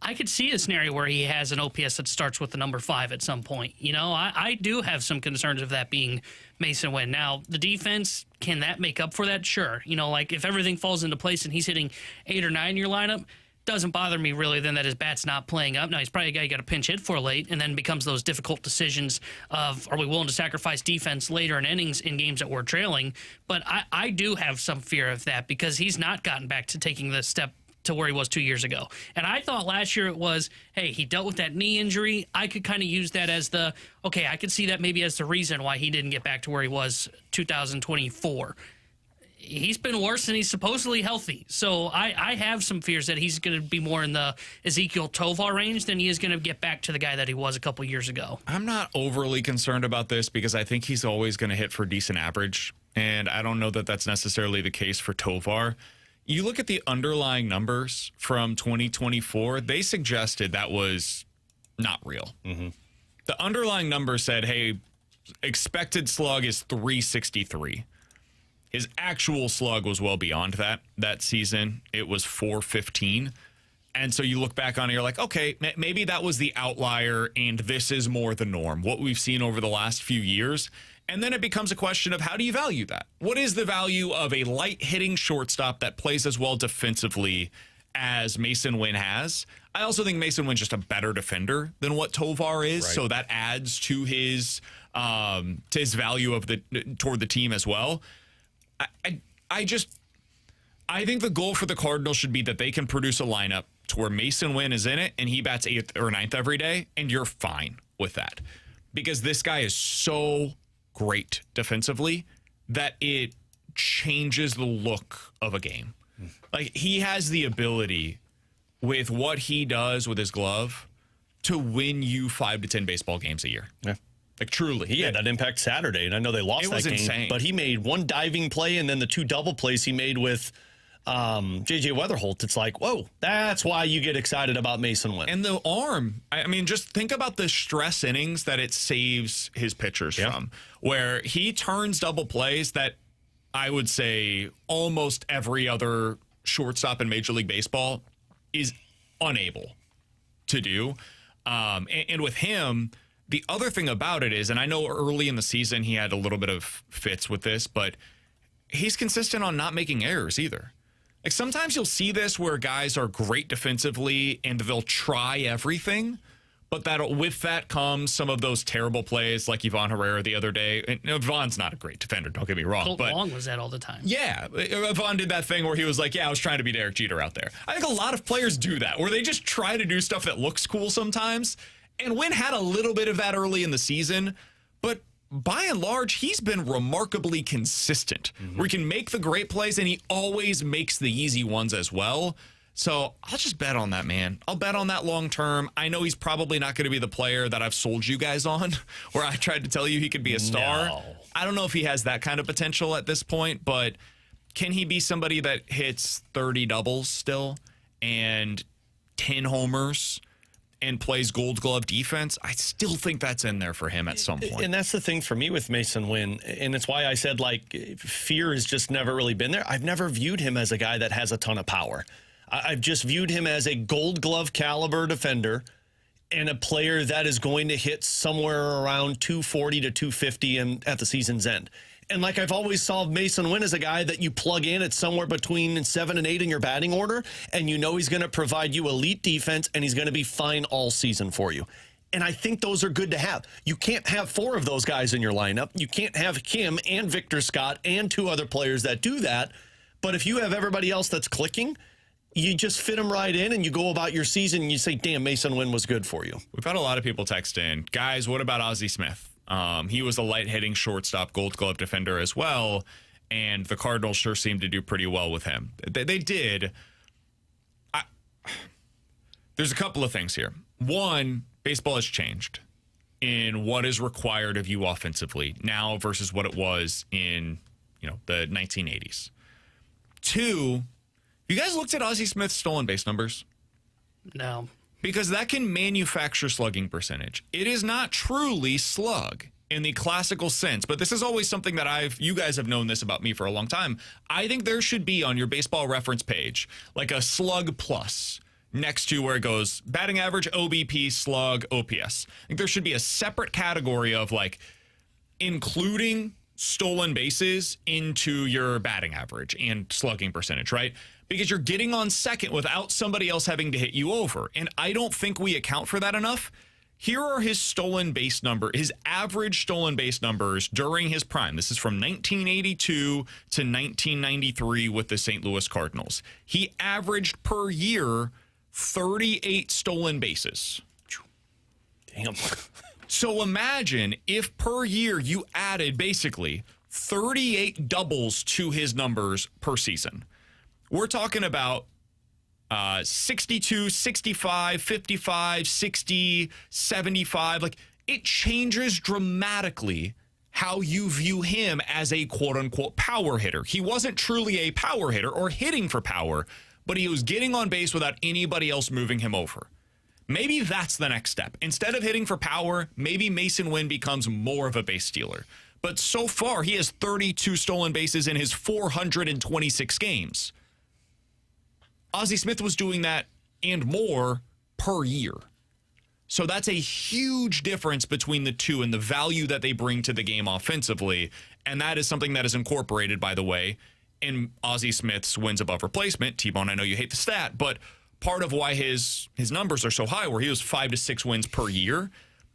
I could see a scenario where he has an OPS that starts with the number 5 at some point. You know, I do have some concerns of that being Mason Winn. Now, the defense, can that make up for that? Sure. You know, like if everything falls into place and he's hitting 8 or 9 in your lineup, doesn't bother me really then that his bat's not playing up. Now, he's probably a guy you got to pinch hit for late, and then becomes those difficult decisions of, are we willing to sacrifice defense later in innings in games that we're trailing? But I do have some fear of that because he's not gotten back to taking the step to where he was 2 years ago. And I thought last year it was, hey, he dealt with that knee injury. I could kind of use that as I could see that maybe as the reason why he didn't get back to where he was 2024. He's been worse and he's supposedly healthy. So I have some fears that he's going to be more in the Ezequiel Tovar range than he is going to get back to the guy that he was a couple years ago. I'm not overly concerned about this because I think he's always going to hit for decent average. And I don't know that that's necessarily the case for Tovar. You look at the underlying numbers from 2024, they suggested that was not real. Mm-hmm. The underlying number said, hey, expected slug is 363. His actual slug was well beyond that season. It was 415. And so you look back on it, you're like, okay, maybe that was the outlier and this is more the norm, what we've seen over the last few years. And then it becomes a question of how do you value that? What is the value of a light-hitting shortstop that plays as well defensively as Mason Winn has? I also think Mason Winn's just a better defender than what Tovar is, so that adds to his value of toward the team as well. I think the goal for the Cardinals should be that they can produce a lineup to where Mason Winn is in it and he bats 8th or 9th every day, and you're fine with that. Because this guy is so great defensively that it changes the look of a game. Like, he has the ability with what he does with his glove to win you 5 to 10 baseball games a year. Yeah. Like, truly. He had that impact Saturday, and I know they lost that game. Insane. But he made one diving play, and then the 2 double plays he made with J.J. Weatherholt. It's like, whoa, that's why you get excited about Mason Winn. And the arm. I mean, just think about the stress innings that it saves his pitchers from, where he turns double plays that I would say almost every other shortstop in Major League Baseball is unable to do. And with him, the other thing about it is, and I know early in the season he had a little bit of fits with this, but he's consistent on not making errors either. Like, sometimes you'll see this where guys are great defensively and they'll try everything, but with that comes some of those terrible plays like Ivan Herrera the other day. And Ivan's not a great defender, don't get me wrong. Colt Long was that all the time. Yeah. Ivan did that thing where he was like, I was trying to be Derek Jeter out there. I think a lot of players do that, where they just try to do stuff that looks cool sometimes. And Winn had a little bit of that early in the season, but by and large, he's been remarkably consistent. Where he can make the great plays, and he always makes the easy ones as well. So I'll just bet on that, man. I'll bet on that long term. I know he's probably not going to be the player that I've sold you guys on, where I tried to tell you he could be a star. No. I don't know if he has that kind of potential at this point, but can he be somebody that hits 30 doubles still and 10 homers and plays Gold Glove defense? I still think that's in there for him at some point. And that's the thing for me with Mason Winn, and it's why I said, like, fear has just never really been there. I've never viewed him as a guy that has a ton of power. I've just viewed him as a Gold Glove caliber defender and a player that is going to hit somewhere around 240 to 250 at the season's end. And like I've always saw Mason Winn as a guy that you plug in at somewhere between 7 and 8 in your batting order, and you know he's going to provide you elite defense, and he's going to be fine all season for you. And I think those are good to have. You can't have 4 of those guys in your lineup. You can't have him and Victor Scott and 2 other players that do that. But if you have everybody else that's clicking, you just fit them right in, and you go about your season, and you say, damn, Mason Winn was good for you. We've had a lot of people text in, guys, what about Ozzie Smith? He was a light-hitting shortstop, Gold Glove defender as well, and the Cardinals sure seemed to do pretty well with him. They did. There's a couple of things here. One, baseball has changed in what is required of you offensively now versus what it was in, the 1980s. 2, you guys looked at Ozzie Smith's stolen base numbers? No. Because that can manufacture slugging percentage. It is not truly slug in the classical sense, but this is always something that you guys have known this about me for a long time. I think there should be on your baseball reference page like a slug plus next to where it goes batting average, OBP, slug, OPS. I think there should be a separate category of like including stolen bases into your batting average and slugging percentage, right? Because you're getting on second without somebody else having to hit you over. And I don't think we account for that enough. Here are his his average stolen base numbers during his prime. This is from 1982 to 1993 with the St. Louis Cardinals. He averaged per year 38 stolen bases. Damn. So imagine if per year you added basically 38 doubles to his numbers per season. We're talking about 62, 65, 55, 60, 75. Like, it changes dramatically how you view him as a quote-unquote power hitter. He wasn't truly a power hitter or hitting for power, but he was getting on base without anybody else moving him over. Maybe that's the next step. Instead of hitting for power, maybe Mason Winn becomes more of a base stealer. But so far, he has 32 stolen bases in his 426 games. Ozzie Smith was doing that and more per year. So that's a huge difference between the two and the value that they bring to the game offensively. And that is something that is incorporated, by the way, in Ozzie Smith's wins above replacement. T-Bone, I know you hate the stat, but part of why his numbers are so high, where he was 5 to 6 wins per year,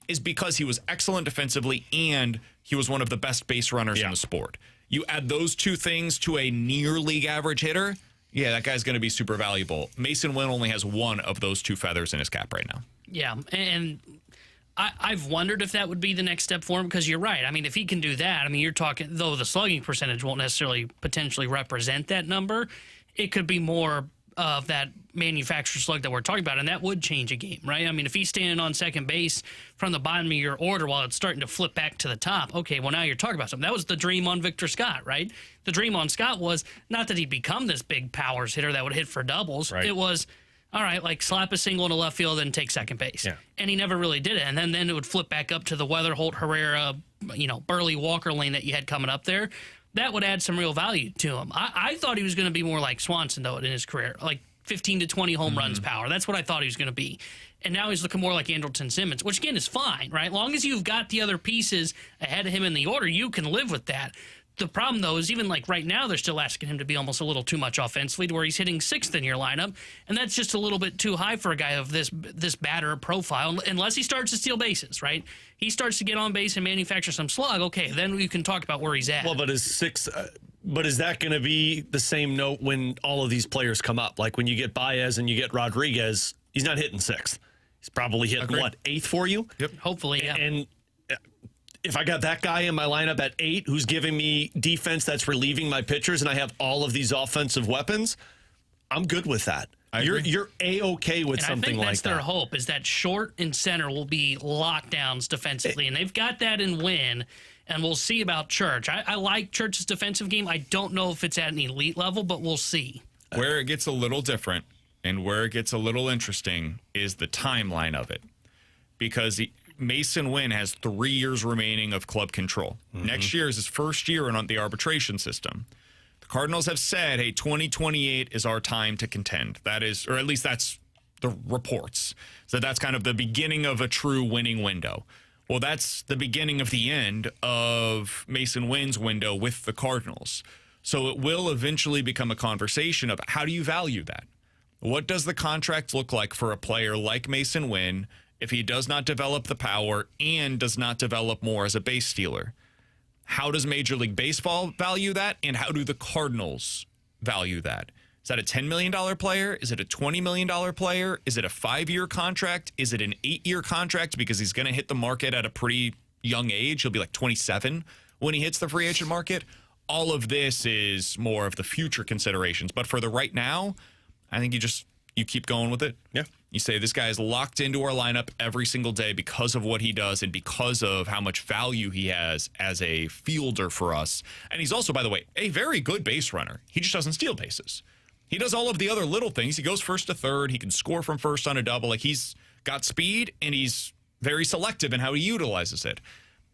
is because he was excellent defensively and he was one of the best base runners in the sport. You add those two things to a near league average hitter, yeah, that guy's going to be super valuable. Mason Winn only has one of those two feathers in his cap right now. Yeah, and I've wondered if that would be the next step for him, because you're right. I mean, if he can do that, I mean, you're talking, though the slugging percentage won't necessarily potentially represent that number, it could be more of that manufacturer slug that we're talking about, and that would change a game, right? I mean, if he's standing on second base from the bottom of your order while it's starting to flip back to the top, okay, well, now you're talking about something. That was the dream on Victor Scott, right? The dream on Scott was not that he'd become this big powers hitter that would hit for doubles. Right. It was, all right, like slap a single into left field and take second base. Yeah. And he never really did it. And then it would flip back up to the Weatherholt, Herrera, Burley, Walker lane that you had coming up there. That would add some real value to him. I thought he was going to be more like Swanson, though, in his career, like 15 to 20 home runs power. That's what I thought he was going to be. And now he's looking more like Andrelton Simmons, which, again, is fine, right? As long as you've got the other pieces ahead of him in the order, you can live with that. The problem, though, is even like right now, they're still asking him to be almost a little too much offensively, to where he's hitting 6th in your lineup, and that's just a little bit too high for a guy of this batter profile, unless he starts to steal bases, right? He starts to get on base and manufacture some slug, okay, then we can talk about where he's at. Well, but is that going to be the same note when all of these players come up? Like when you get Baez and you get Rodriguez, he's not hitting 6th. He's probably hitting, 8th for you? Yep. Hopefully, yeah. And if I got that guy in my lineup at 8 who's giving me defense that's relieving my pitchers, and I have all of these offensive weapons, I'm good with that. You're A-okay with something like that. I think that's their hope, is that short and center will be lockdowns defensively, and they've got that in Winn, and we'll see about Church. I like Church's defensive game. I don't know if it's at an elite level, but we'll see. Where it gets a little different and where it gets a little interesting is the timeline of it, because Mason Winn has 3 years remaining of club control. Next year is his first year on the arbitration system. The Cardinals have said, hey, 2028 is our time to contend. That is, or at least that's the reports. So that's kind of the beginning of a true winning window. Well, that's the beginning of the end of Mason Winn's window with the Cardinals. So it will eventually become a conversation of how do you value that? What does the contract look like for a player like Mason Winn if he does not develop the power and does not develop more as a base stealer? How does Major League Baseball value that, and how do the Cardinals value that? Is that a $10 million player? Is it a $20 million player? Is it a 5-year contract? Is it an 8-year contract because he's going to hit the market at a pretty young age? He'll be like 27 when he hits the free agent market. All of this is more of the future considerations. But for the right now, I think you keep going with it. Yeah. You say this guy is locked into our lineup every single day because of what he does and because of how much value he has as a fielder for us. And he's also, by the way, a very good base runner. He just doesn't steal bases. He does all of the other little things. He goes first to third. He can score from first on a double. Like, he's got speed, and he's very selective in how he utilizes it.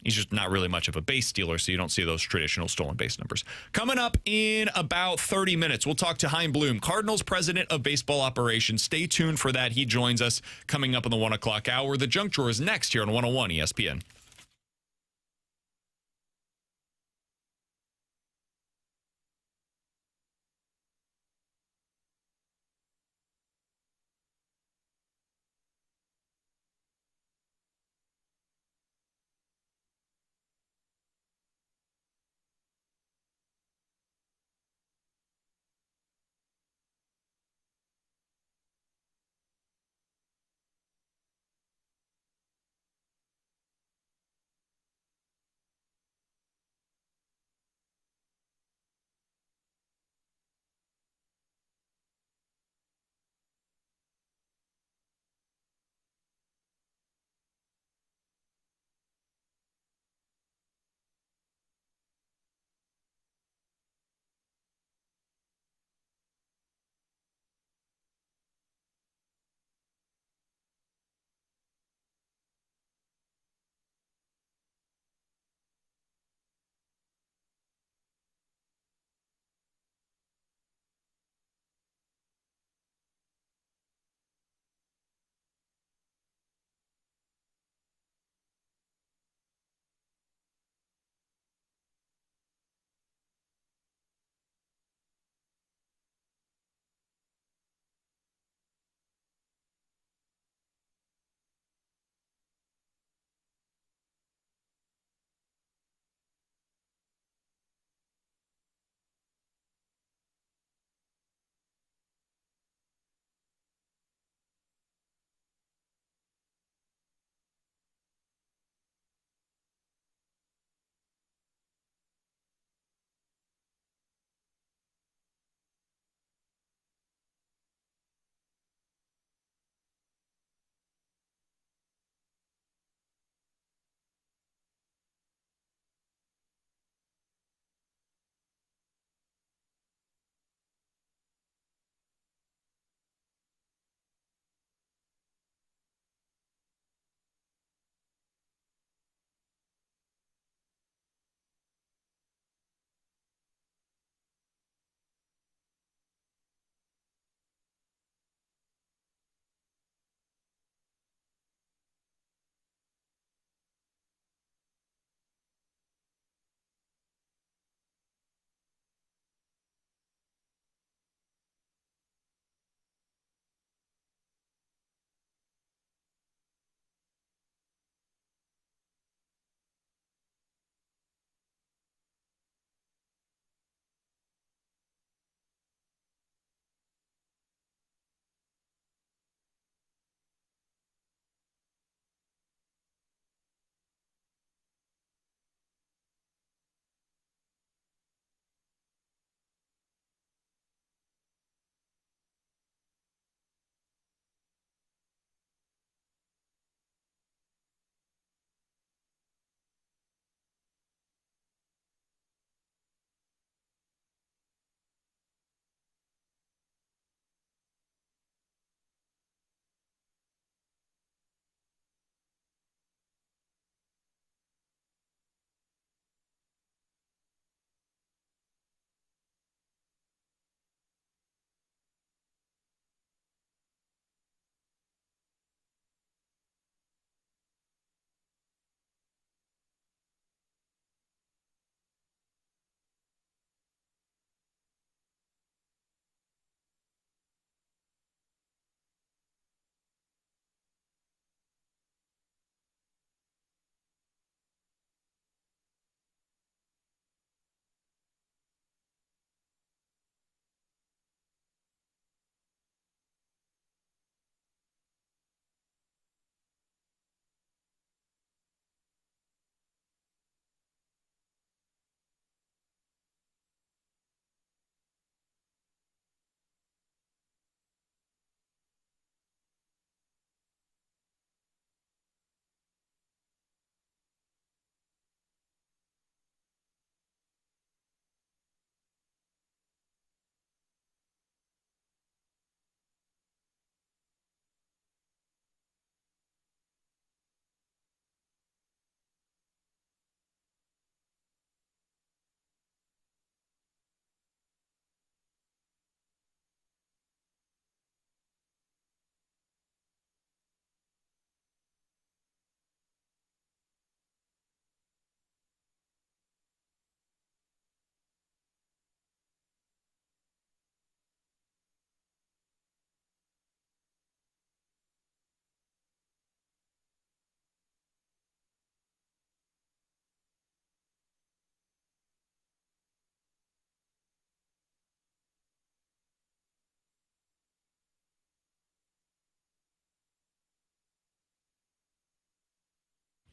He's just not really much of a base stealer, so you don't see those traditional stolen base numbers. Coming up in about 30 minutes, we'll talk to Chaim Bloom, Cardinals president of baseball operations. Stay tuned for that. He joins us coming up in the 1 o'clock hour. The Junk Drawer is next here on 101 ESPN.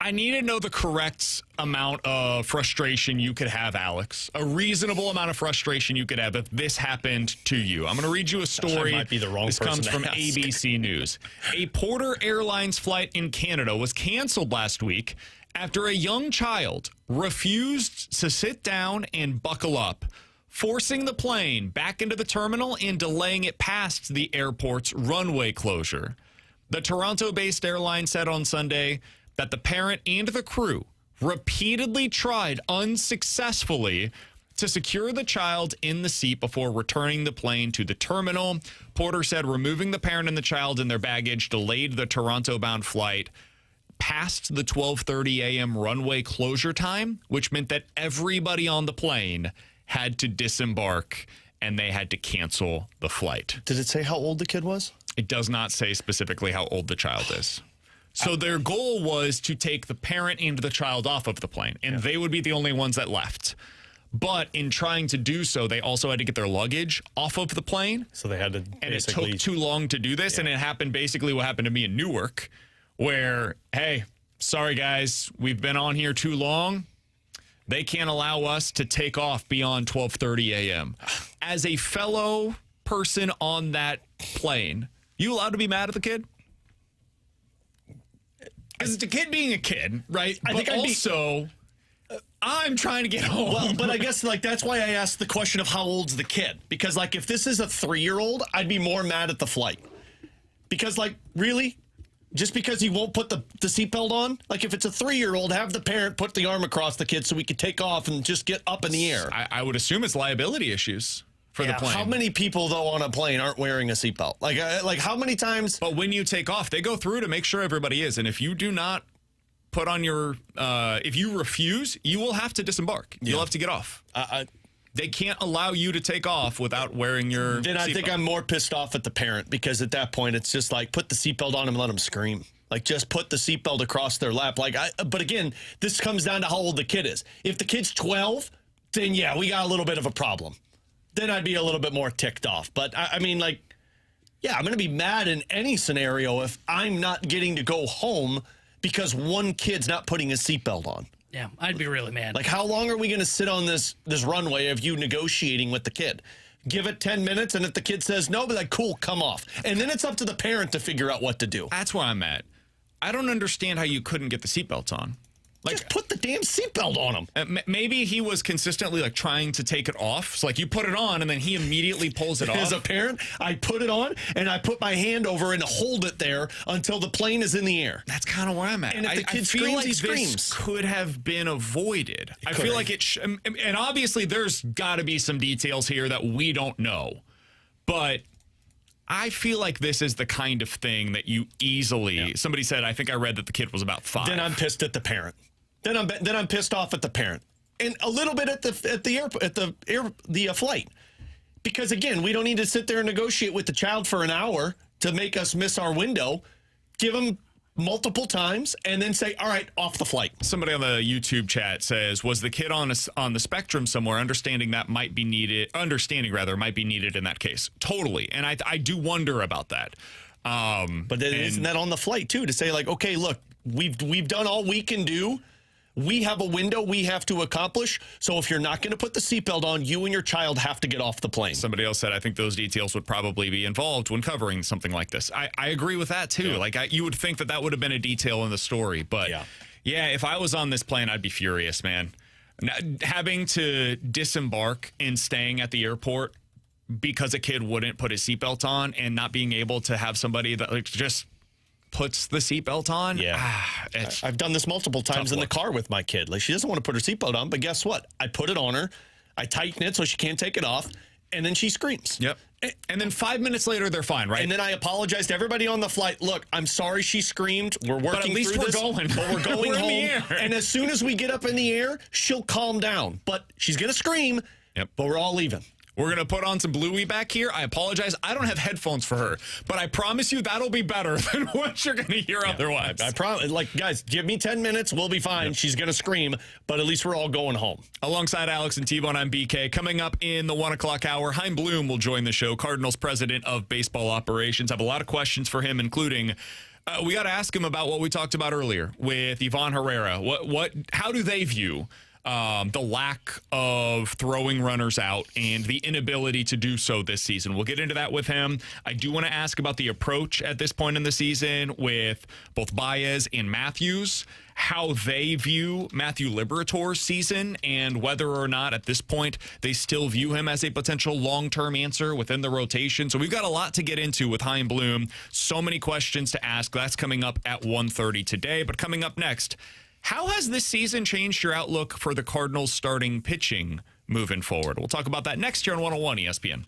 I need to know the correct amount of frustration you could have, Alex. A reasonable amount of frustration you could have if this happened to you. I'm going to read you a story. I might be the wrong This person comes to from ask. ABC News. A Porter Airlines flight in Canada was canceled last week after a young child refused to sit down and buckle up, forcing the plane back into the terminal and delaying it past the airport's runway closure. The Toronto-based airline said on Sunday that the parent and the crew repeatedly tried unsuccessfully to secure the child in the seat before returning the plane to the terminal. Porter said removing the parent and the child and their baggage delayed the Toronto-bound flight past the 12:30 a.m. runway closure time, which meant that everybody on the plane had to disembark and they had to cancel the flight. Did it say how old the kid was? It does not say specifically how old the child is. So their goal was to take the parent and the child off of the plane, and they would be the only ones that left. But in trying to do so, they also had to get their luggage off of the plane. So they had to And it took too long to do this, and it happened basically what happened to me in Newark, where, hey, sorry guys, we've been on here too long. They can't allow us to take off beyond 12:30 a.m. As a fellow person on that plane, you allowed to be mad at the kid? Because it's a kid being a kid, right? I think I'm trying to get home. Well, but I guess like that's why I asked the question of how old's the kid, because like if this is a 3-year-old, I'd be more mad at the flight, because like really, just because he won't put the seatbelt on, like if it's a 3-year-old, have the parent put the arm across the kid so we could take off and just get up in the air. I would assume it's liability issues for the plane. How many people though on a plane aren't wearing a seatbelt? Like how many times? But when you take off, they go through to make sure everybody is. And if you do not put on your, if you refuse, you will have to disembark. You'll have to get off. They can't allow you to take off without wearing your Then I think I'm more pissed off at the parent, because at that point it's just like put the seatbelt on and let them scream. Like just put the seatbelt across their lap. But again, this comes down to how old the kid is. If the kid's 12, then yeah, we got a little bit of a problem. Then I'd be a little bit more ticked off. But I mean, like, yeah, I'm going to be mad in any scenario if I'm not getting to go home because one kid's not putting his seatbelt on. Yeah, I'd be really mad. Like, how long are we going to sit on this runway of you negotiating with the kid? Give it 10 minutes, and if the kid says no, be like, cool, come off. And then it's up to the parent to figure out what to do. That's where I'm at. I don't understand how you couldn't get the seatbelts on. Like, just put the damn seatbelt on him. Maybe he was consistently like trying to take it off. So like you put it on and then he immediately pulls it off. As a parent, I put it on and I put my hand over and hold it there until the plane is in the air. That's kind of where I'm at. And if the kid screams, like he screams. This could have been avoided. I feel like it, and obviously there's got to be some details here that we don't know, but I feel like this is the kind of thing that you easily. Somebody said, I think I read that the kid was about 5. Then I'm pissed at the parent. Then I'm pissed off at the parent, and a little bit at the flight, because again, we don't need to sit there and negotiate with the child for an hour to make us miss our window. Give them multiple times and then say, all right, off the flight. Somebody on the YouTube chat says, was the kid on the spectrum somewhere? Understanding might be needed in that case. Totally, and I do wonder about that. But then isn't that on the flight too, to say like, okay, look, we've done all we can do. We have a window we have to accomplish. So if you're not going to put the seatbelt on, you and your child have to get off the plane. Somebody else said, I think those details would probably be involved when covering something like this. I agree with that, too. Yeah. Like, you would think that would have been a detail in the story. But, yeah, if I was on this plane, I'd be furious, man. Having to disembark and staying at the airport because a kid wouldn't put his seatbelt on and not being able to have somebody that like just puts the seatbelt on. Yeah. I've done this multiple times in the car with my kid. Like, she doesn't want to put her seatbelt on, but guess what? I put it on her. I tighten it so she can't take it off, and then she screams. Yep. And then 5 minutes later, they're fine, right? And then I apologize to everybody on the flight. Look, I'm sorry she screamed. We're working but at least through we're this, going. But we're going we're home. in the air. And as soon as we get up in the air, she'll calm down. But she's going to scream, but we're all leaving. We're going to put on some Bluey back here. I apologize. I don't have headphones for her, but I promise you that'll be better than what you're going to hear otherwise. I promise. Like, guys, give me 10 minutes. We'll be fine. She's going to scream, but at least we're all going home. Alongside Alex and T-Bone, I'm BK. Coming up in the 1 o'clock hour, Chaim Bloom will join the show, Cardinals president of baseball operations. I have a lot of questions for him, including We got to ask him about what we talked about earlier with Ivan Herrera. How do they view the lack of throwing runners out and the inability to do so this season? We'll get into that with him. I do want to ask about the approach at this point in the season with both Baez and Matthews, how they view Matthew Liberator's season and whether or not at this point they still view him as a potential long-term answer within the rotation. So we've got a lot to get into with Chaim Bloom. So many questions to ask. That's coming up at 1:30 today. But coming up next, how has this season changed your outlook for the Cardinals starting pitching moving forward? We'll talk about that next year on 101 ESPN.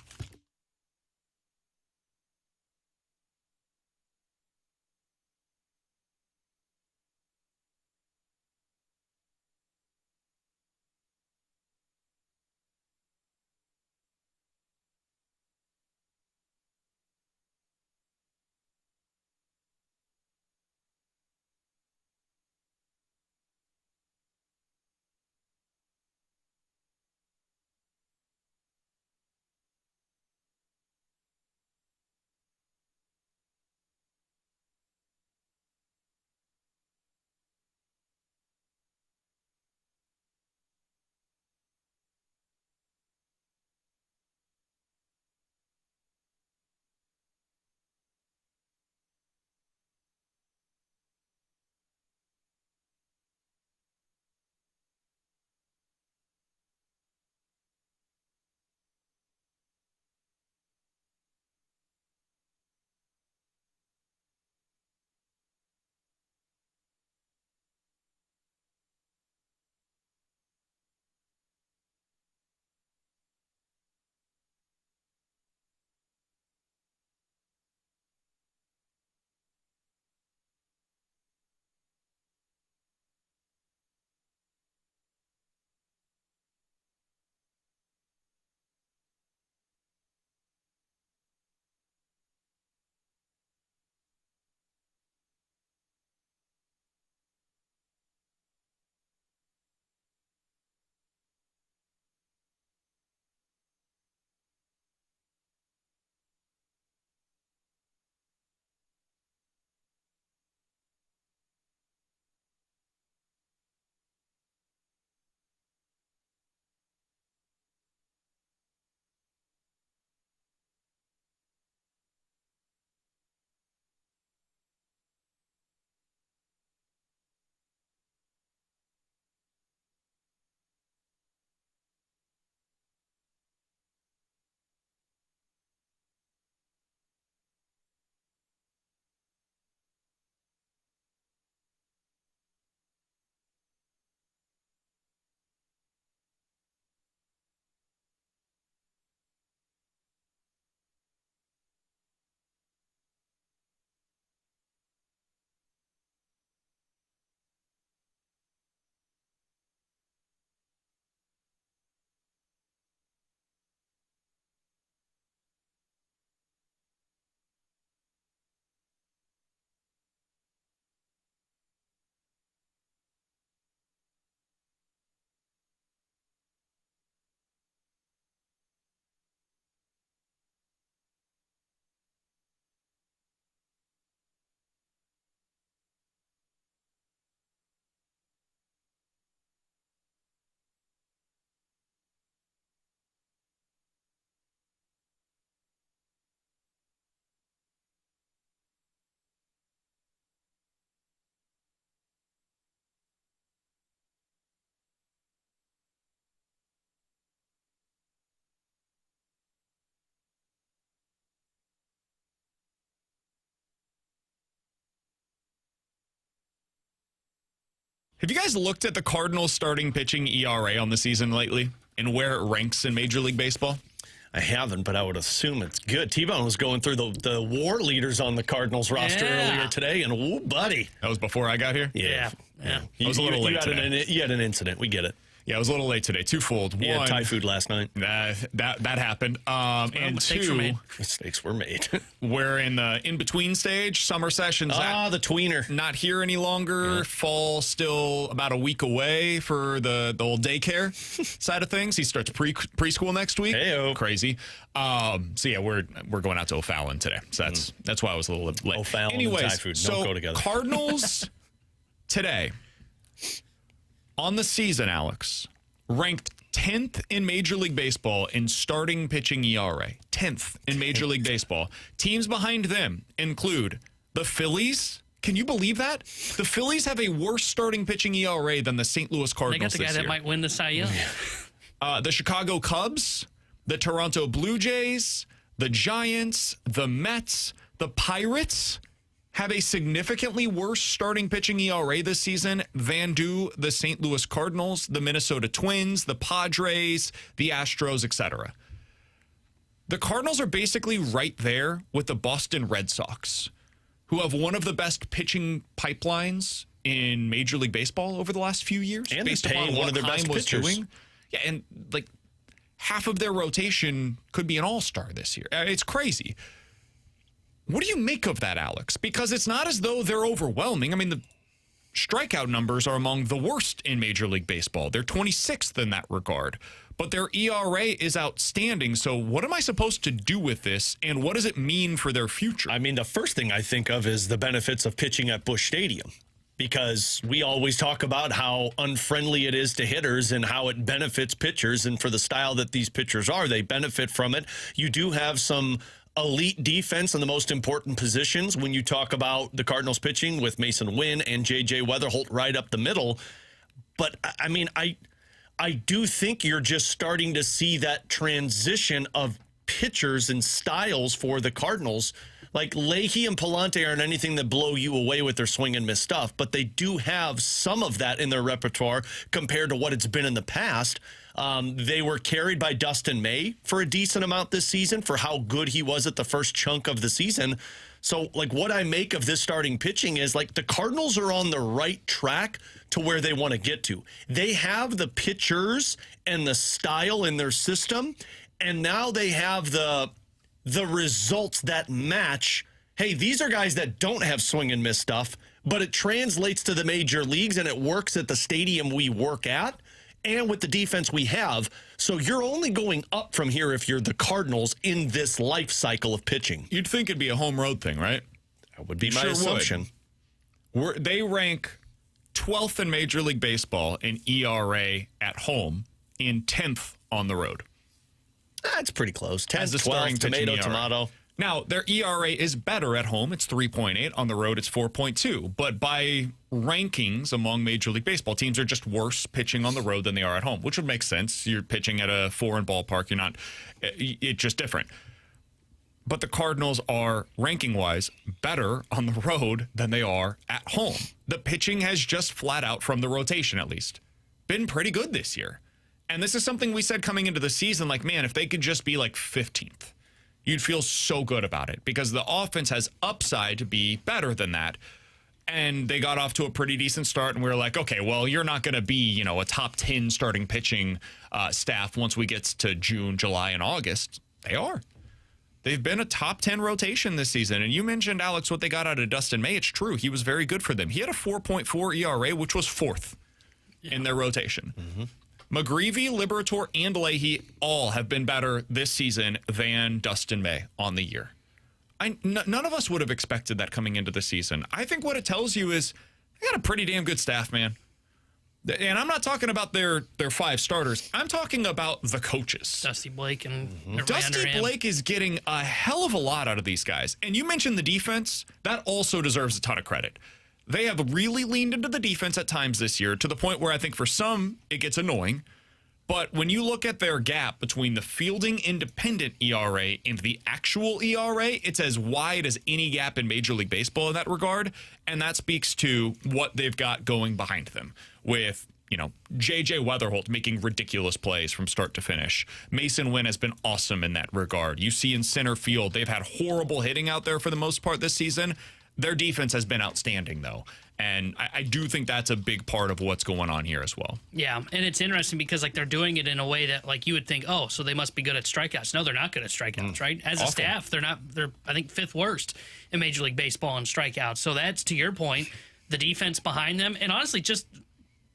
Have you guys looked at the Cardinals starting pitching ERA on the season lately and where it ranks in Major League Baseball? I haven't, but I would assume it's good. T-Bone was going through the war leaders on the Cardinals roster earlier today, and woo, buddy. That was before I got here? Yeah. I was a little late today. You had an incident. We get it. Yeah, it was a little late today. Twofold. He had Thai food last night. That happened. And mistakes two, were made. Mistakes were made. we're in the in-between stage. Summer sessions. The tweener. Not here any longer. Yeah. Fall still about a week away for the old daycare side of things. He starts preschool next week. Hey-o. Crazy. So yeah, we're going out to O'Fallon today. So that's why I was a little late. O'Fallon Anyways, and Thai food don't go together. Cardinals today on the season, Alex, ranked 10th in Major League Baseball in starting pitching ERA. 10th in Major League Baseball. Teams behind them include the Phillies. Can you believe that? The Phillies have a worse starting pitching ERA than the St. Louis Cardinals They got the guy that might win the Cy Young. The Chicago Cubs, the Toronto Blue Jays, the Giants, the Mets, the Pirates have a significantly worse starting pitching ERA this season than do the St. Louis Cardinals, the Minnesota Twins, the Padres, the Astros, etc. The Cardinals are basically right there with the Boston Red Sox, who have one of the best pitching pipelines in Major League Baseball over the last few years. And based upon one of their best pitchers. Doing. Yeah, and like half of their rotation could be an all-star this year. It's crazy. What do you make of that, Alex? Because it's not as though they're overwhelming. I mean, the strikeout numbers are among the worst in Major League Baseball. They're 26th in that regard. But their ERA is outstanding. So what am I supposed to do with this, and what does it mean for their future? I mean, the first thing I think of is the benefits of pitching at Busch Stadium, because we always talk about how unfriendly it is to hitters and how it benefits pitchers. And for the style that these pitchers are, they benefit from it. You do have some elite defense in the most important positions when you talk about the Cardinals pitching with Mason Winn and J.J. Weatherholt right up the middle. But, I mean, I do think you're just starting to see that transition of pitchers and styles for the Cardinals. Like, Leahy and Palante aren't anything that blow you away with their swing and miss stuff, but they do have some of that in their repertoire compared to what it's been in the past. They were carried by Dustin May for a decent amount this season for how good he was at the first chunk of the season. So, like, what I make of this starting pitching is, like, the Cardinals are on the right track to where they want to get to. They have the pitchers and the style in their system, and now they have the results that match. Hey, these are guys that don't have swing and miss stuff, but it translates to the major leagues, and it works at the stadium we work at and with the defense we have. So you're only going up from here if you're the Cardinals in this life cycle of pitching. You'd think it'd be a home road thing, right? That would be my assumption. They rank 12th in Major League Baseball in ERA at home and 10th on the road. That's pretty close. 10th, 12th, tomato. Now, their ERA is better at home. It's 3.8. On the road, it's 4.2. But by rankings among Major League Baseball, teams are just worse pitching on the road than they are at home, which would make sense. You're pitching at a foreign ballpark. You're not, it's just different. But the Cardinals are, ranking-wise, better on the road than they are at home. The pitching has just flat out, from the rotation at least, been pretty good this year. And this is something we said coming into the season, like, man, if they could just be like 15th, you'd feel so good about it because the offense has upside to be better than that. And they got off to a pretty decent start, and we were like, okay, well, you're not going to be, a top 10 starting pitching staff once we get to June, July, and August. They are. They've been a top 10 rotation this season. And you mentioned, Alex, what they got out of Dustin May. It's true. He was very good for them. He had a 4.4 ERA, which was fourth in their rotation. Mm-hmm. McGreevy, Liberator, and Leahy all have been better this season than Dustin May on the year. None of us would have expected that coming into the season. I think what it tells you is they got a pretty damn good staff, man. And I'm not talking about their five starters. I'm talking about the coaches. Dusty Blake and Dusty Blake is getting a hell of a lot out of these guys. And you mentioned the defense. That also deserves a ton of credit. They have really leaned into the defense at times this year to the point where I think for some it gets annoying. But when you look at their gap between the fielding independent ERA and the actual ERA, it's as wide as any gap in Major League Baseball in that regard. And that speaks to what they've got going behind them with, J.J. Weatherholt making ridiculous plays from start to finish. Mason Winn has been awesome in that regard. You see in center field, they've had horrible hitting out there for the most part this season. Their defense has been outstanding, though. And I do think that's a big part of what's going on here as well. Yeah, and it's interesting because like they're doing it in a way that like you would think, oh, so they must be good at strikeouts. No, they're not good at strikeouts, right? As a staff, they're not. They're I think 5th worst in Major League Baseball in strikeouts. So that's, to your point, the defense behind them, and honestly, just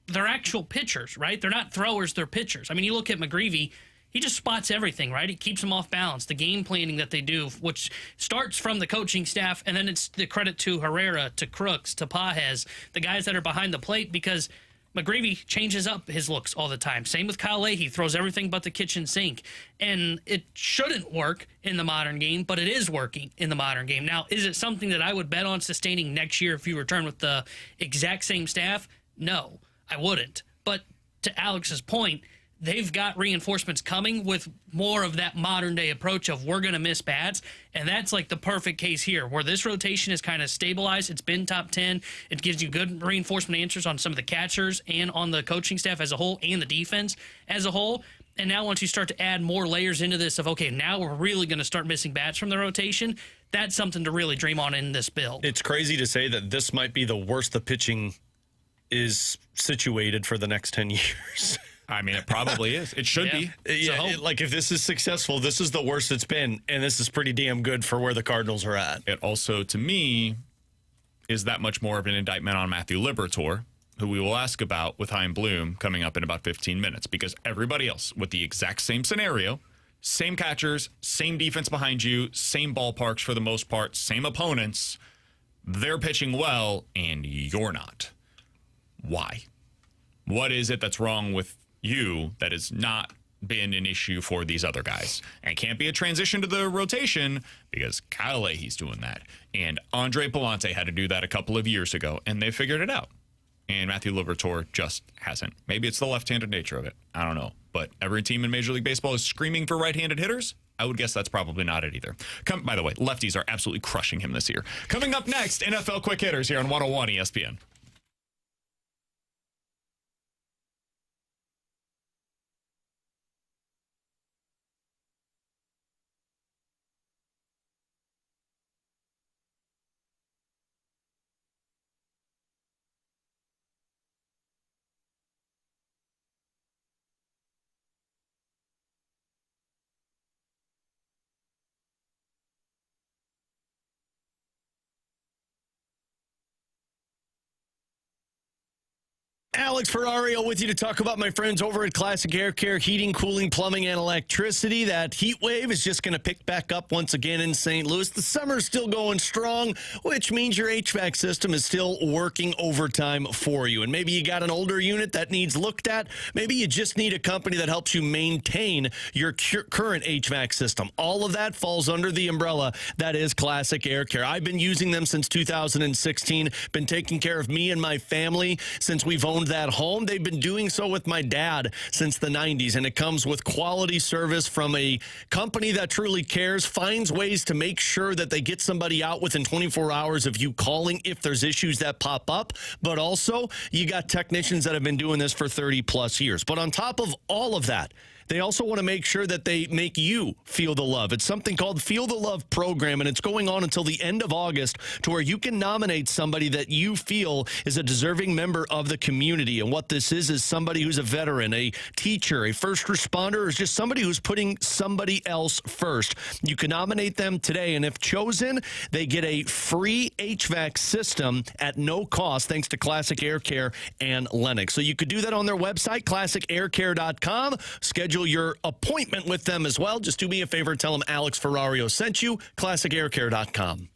they're actual pitchers, right? They're not throwers, they're pitchers. I mean, you look at McGreevy. He just spots everything, right? He keeps them off balance. The game planning that they do, which starts from the coaching staff, and then it's the credit to Herrera, to Crooks, to Pajes, the guys that are behind the plate, because McGreevy changes up his looks all the time. Same with Kiley. He throws everything but the kitchen sink. And it shouldn't work in the modern game, but it is working in the modern game. Now, is it something that I would bet on sustaining next year if you return with the exact same staff? No, I wouldn't. But to Alex's point, they've got reinforcements coming with more of that modern day approach of we're going to miss bats. And that's like the perfect case here where this rotation is kind of stabilized. It's been top 10. It gives you good reinforcement answers on some of the catchers and on the coaching staff as a whole and the defense as a whole. And now once you start to add more layers into this of, okay, now we're really going to start missing bats from the rotation, that's something to really dream on in this build. It's crazy to say that this might be the worst the pitching is situated for the next 10 years. I mean, it probably is. It should be. Yeah, like if this is successful, this is the worst it's been, and this is pretty damn good for where the Cardinals are at. It also, to me, is that much more of an indictment on Matthew Liberatore, who we will ask about with Chaim Bloom coming up in about 15 minutes, because everybody else with the exact same scenario, same catchers, same defense behind you, same ballparks for the most part, same opponents, they're pitching well, and you're not. Why? What is it that's wrong with you that has not been an issue for these other guys? And can't be a transition to the rotation because Kiley, he's doing that. And Andre Palante had to do that a couple of years ago, and they figured it out. And Matthew Liberatore just hasn't. Maybe it's the left-handed nature of it. I don't know. But every team in Major League Baseball is screaming for right-handed hitters. I would guess that's probably not it either. By the way, lefties are absolutely crushing him this year. Coming up next, NFL Quick Hitters here on 101 ESPN. Alex Ferrario with you to talk about my friends over at Classic Air Care, heating, cooling, plumbing, and electricity. That heat wave is just going to pick back up once again in St. Louis. The summer's still going strong, which means your HVAC system is still working overtime for you. And maybe you got an older unit that needs looked at. Maybe you just need a company that helps you maintain your current HVAC system. All of that falls under the umbrella that is Classic Air Care. I've been using them since 2016, been taking care of me and my family since we've owned that home. They've been doing so with my dad since the 90s, and it comes with quality service from a company that truly cares, finds ways to make sure that they get somebody out within 24 hours of you calling if there's issues that pop up. But also, you got technicians that have been doing this for 30 plus years. But on top of all of that, they also want to make sure that they make you feel the love. It's something called Feel the Love program, and it's going on until the end of August to where you can nominate somebody that you feel is a deserving member of the community. And what this is somebody who's a veteran, a teacher, a first responder, or just somebody who's putting somebody else first. You can nominate them today, and if chosen, they get a free HVAC system at no cost thanks to Classic Air Care and Lennox. So you could do that on their website, classicaircare.com. Schedule your appointment with them as well. Just do me a favor, tell them Alex Ferrario sent you, classicaircare.com.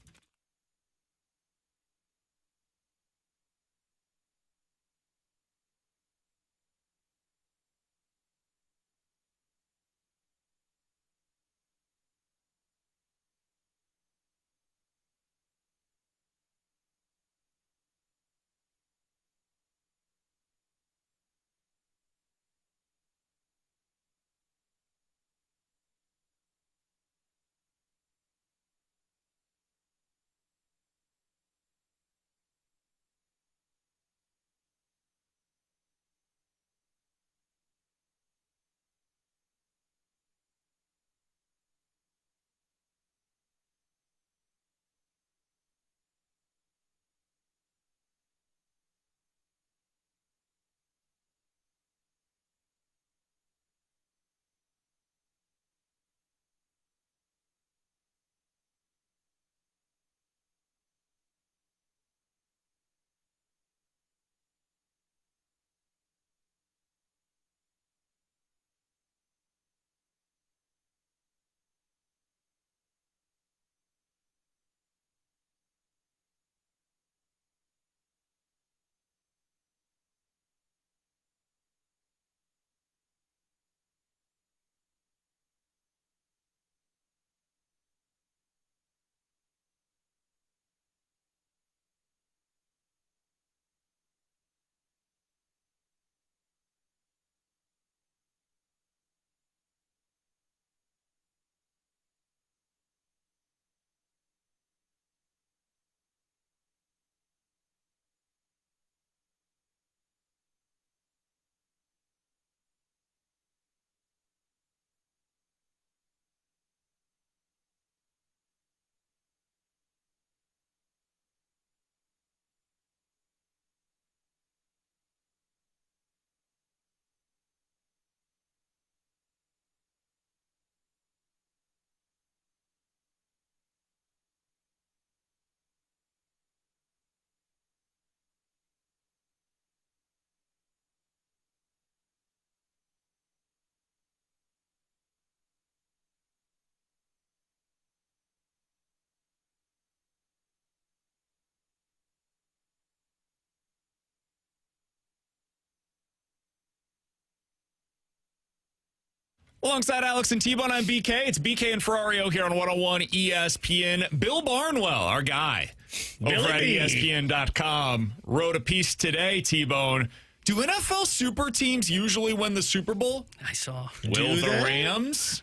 Alongside Alex and T-Bone, I'm BK. It's BK and Ferrario here on 101 ESPN. Bill Barnwell, our guy, over at ESPN.com, wrote a piece today, T-Bone. Do NFL super teams usually win the Super Bowl? I saw. Will the Rams?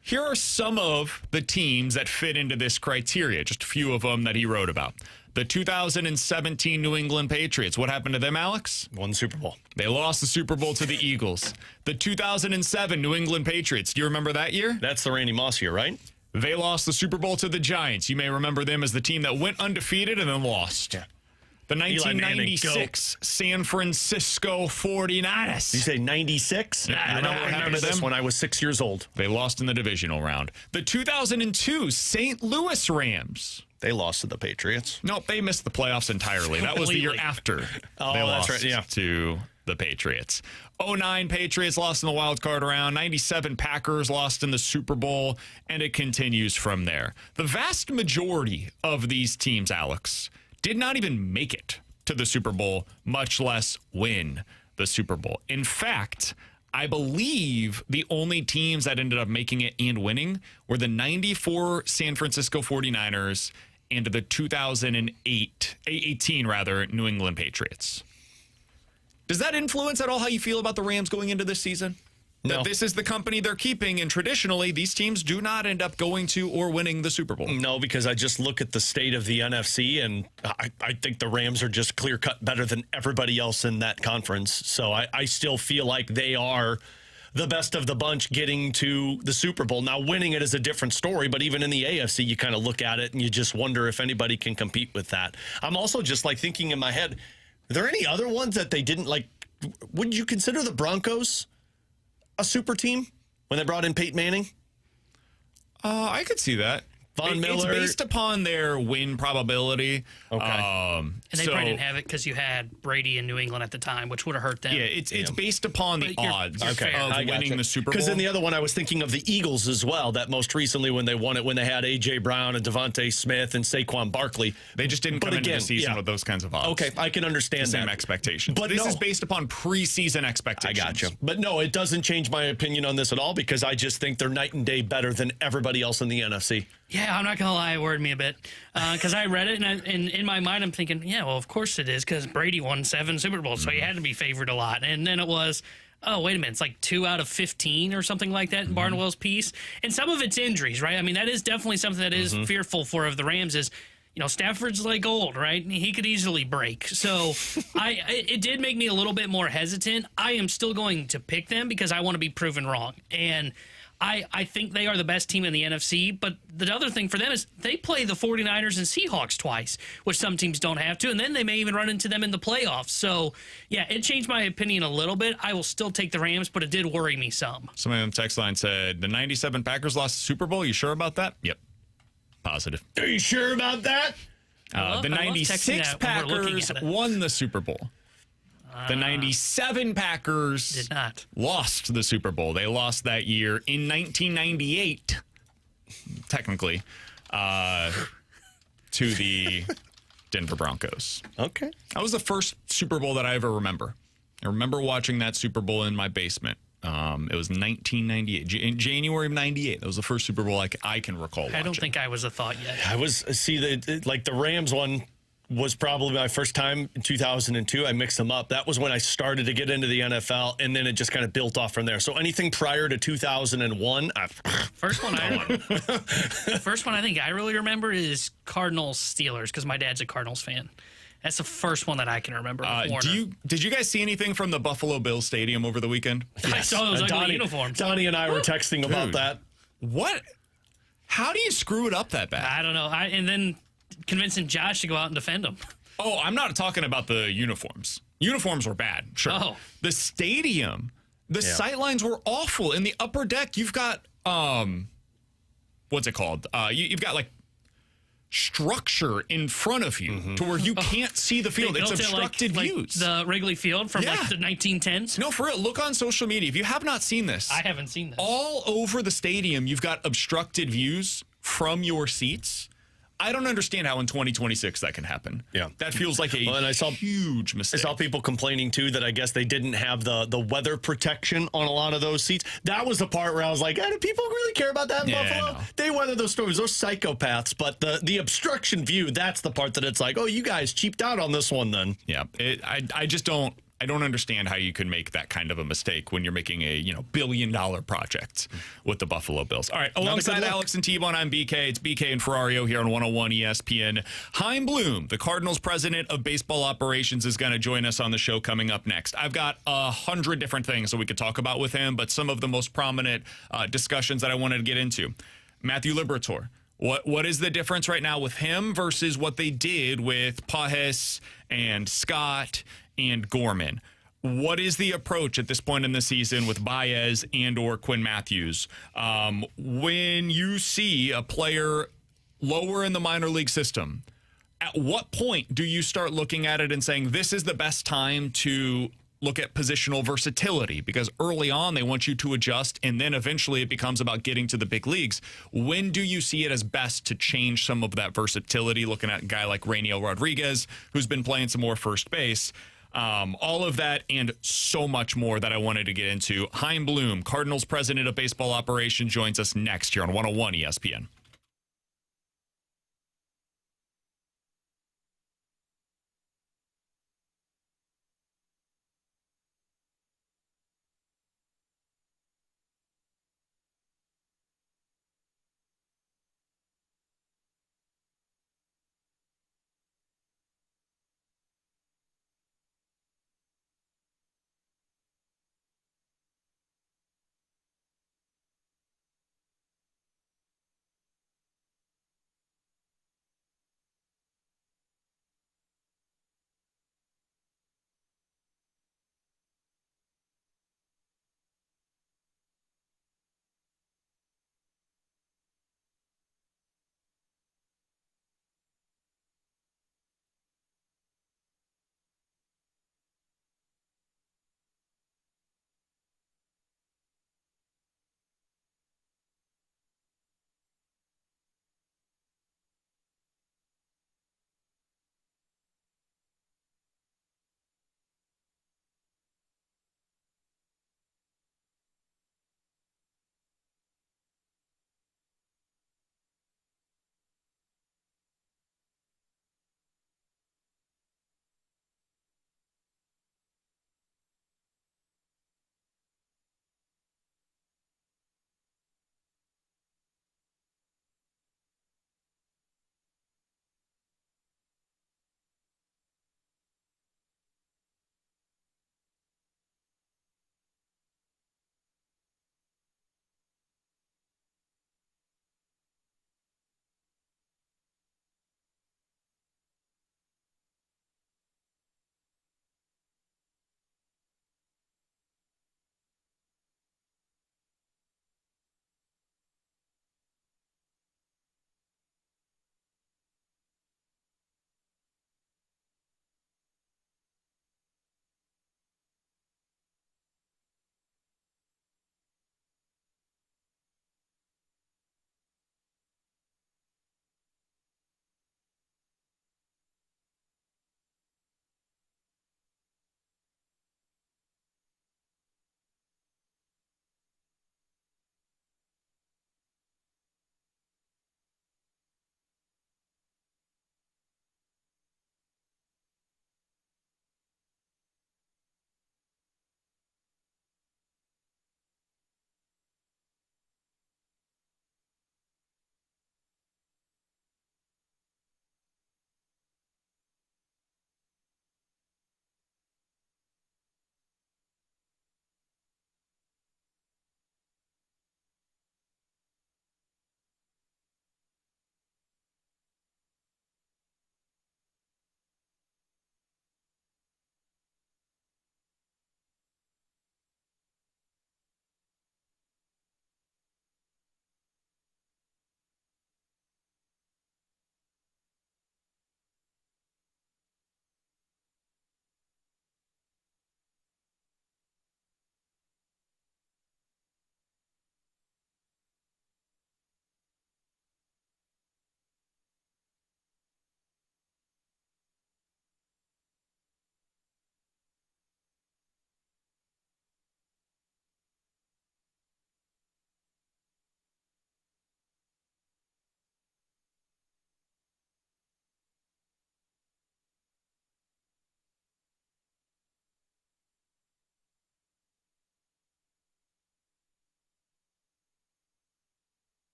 Here are some of the teams that fit into this criteria, just a few of them that he wrote about. The 2017 New England Patriots. What happened to them, Alex? Won the Super Bowl. They lost the Super Bowl to the Eagles. The 2007 New England Patriots. Do you remember that year? That's the Randy Moss year, right? They lost the Super Bowl to the Giants. You may remember them as the team that went undefeated and then lost. Yeah. The 1996 San Francisco 49ers. Did you say 96? Yeah, I remember this when I was 6 years old. They lost in the divisional round. The 2002 St. Louis Rams. They lost to the Patriots. Nope, they missed the playoffs entirely. That was the year after they lost to the Patriots. 09 Patriots lost in the wild card round. 97 Packers lost in the Super Bowl, and it continues from there. The vast majority of these teams, Alex, did not even make it to the Super Bowl, much less win the Super Bowl. In fact, I believe the only teams that ended up making it and winning were the 94 San Francisco 49ers and the 2018 New England Patriots. Does that influence at all how you feel about the Rams going into this season? No. That this is the company they're keeping, and traditionally, these teams do not end up going to or winning the Super Bowl. No, because I just look at the state of the NFC, and I think the Rams are just clear-cut better than everybody else in that conference. So I still feel like they are the best of the bunch getting to the Super Bowl. Now, winning it is a different story, but even in the AFC, you kind of look at it, and you just wonder if anybody can compete with that. I'm also just, like, thinking in my head, are there any other ones that they didn't, like, would you consider the Broncos a super team when they brought in Peyton Manning? I could see that. Von Miller. It's based upon their win probability. Okay. And they probably didn't have it because you had Brady in New England at the time, which would have hurt them. Yeah, it's based upon the odds of winning the Super Bowl. Because in the other one, I was thinking of the Eagles as well, that most recently when they won it, when they had A.J. Brown and Devontae Smith and Saquon Barkley. They just didn't come into the season with those kinds of odds. Okay, I can understand Same expectations. But this is based upon preseason expectations. I gotcha. But no, it doesn't change my opinion on this at all because I just think they're night and day better than everybody else in the NFC. Yeah, I'm not going to lie, it worried me a bit. Because I read it, and in my mind, I'm thinking, yeah, well, of course it is, because Brady won 7 Super Bowls, so he had to be favored a lot. And then it was, oh, wait a minute, it's like 2 out of 15 or something like that in Barnwell's piece. And some of it's injuries, right? I mean, that is definitely something that is fearful for of the Rams is, you know, Stafford's like old, right? He could easily break. So it did make me a little bit more hesitant. I am still going to pick them because I want to be proven wrong. And I think they are the best team in the NFC, but the other thing for them is they play the 49ers and Seahawks twice, which some teams don't have to, and then they may even run into them in the playoffs. So, yeah, it changed my opinion a little bit. I will still take the Rams, but it did worry me some. Somebody on the text line said, the 97 Packers lost the Super Bowl. You sure about that? Yep. Positive. Are you sure about that? The 96 Packers won the Super Bowl. The 97 Packers did not lost the Super Bowl. They lost that year in 1998, technically, to the Denver Broncos. Okay. That was the first Super Bowl that I ever remember. I remember watching that Super Bowl in my basement. It was 1998, in January of 98. That was the first Super Bowl I can recall watching. I don't think I was a thought yet. I was, the Rams one was probably my first time in 2002. I mixed them up. That was when I started to get into the NFL, and then it just kind of built off from there. So anything prior to 2001, first one I think I really remember is Cardinals Steelers because my dad's a Cardinals fan. That's the first one that I can remember. Did you guys see anything from the Buffalo Bills Stadium over the weekend? Yes. I saw those ugly uniforms. Donnie and I were texting about that. What? How do you screw it up that bad? I don't know. And then convincing Josh to go out and defend them. Oh, I'm not talking about the uniforms. Uniforms were bad, sure. Oh. The stadium, the sightlines were awful. In the upper deck, you've got, what's it called? You've got, like, structure in front of you to where you can't see the field. It's obstructed views. Like the Wrigley Field from like the 1910s? No, for real. Look on social media. If you have not seen this. I haven't seen this. All over the stadium, you've got obstructed views from your seats. I don't understand how in 2026 that can happen. Yeah. That feels like a huge mistake. I saw people complaining, too, that I guess they didn't have the weather protection on a lot of those seats. That was the part where I was like, do people really care about that in Buffalo? They weather those storms. Those psychopaths. But the obstruction view, that's the part that it's like, oh, you guys cheaped out on this one then. Yeah. I just don't. I don't understand how you can make that kind of a mistake when you're making a $1 billion project with the Buffalo Bills. All right, alongside Alex and T-Bone, I'm BK. It's BK and Ferrario here on 101 ESPN. Chaim Bloom, the Cardinals president of baseball operations, is going to join us on the show coming up next. I've got 100 different things that we could talk about with him, but some of the most prominent discussions that I wanted to get into. Matthew Liberatore. What is the difference right now with him versus what they did with Pajes and Scott and Gorman? What is the approach at this point in the season with Baez and or Quinn Matthews? When you see a player lower in the minor league system, at what point do you start looking at it and saying this is the best time to look at positional versatility? Because early on they want you to adjust, and then eventually it becomes about getting to the big leagues. When do you see it as best to change some of that versatility, looking at a guy like Rainiel Rodriguez, who's been playing some more first base? All of that and so much more that I wanted to get into. Chaim Bloom, Cardinals president of baseball operations, joins us next here on 101 ESPN.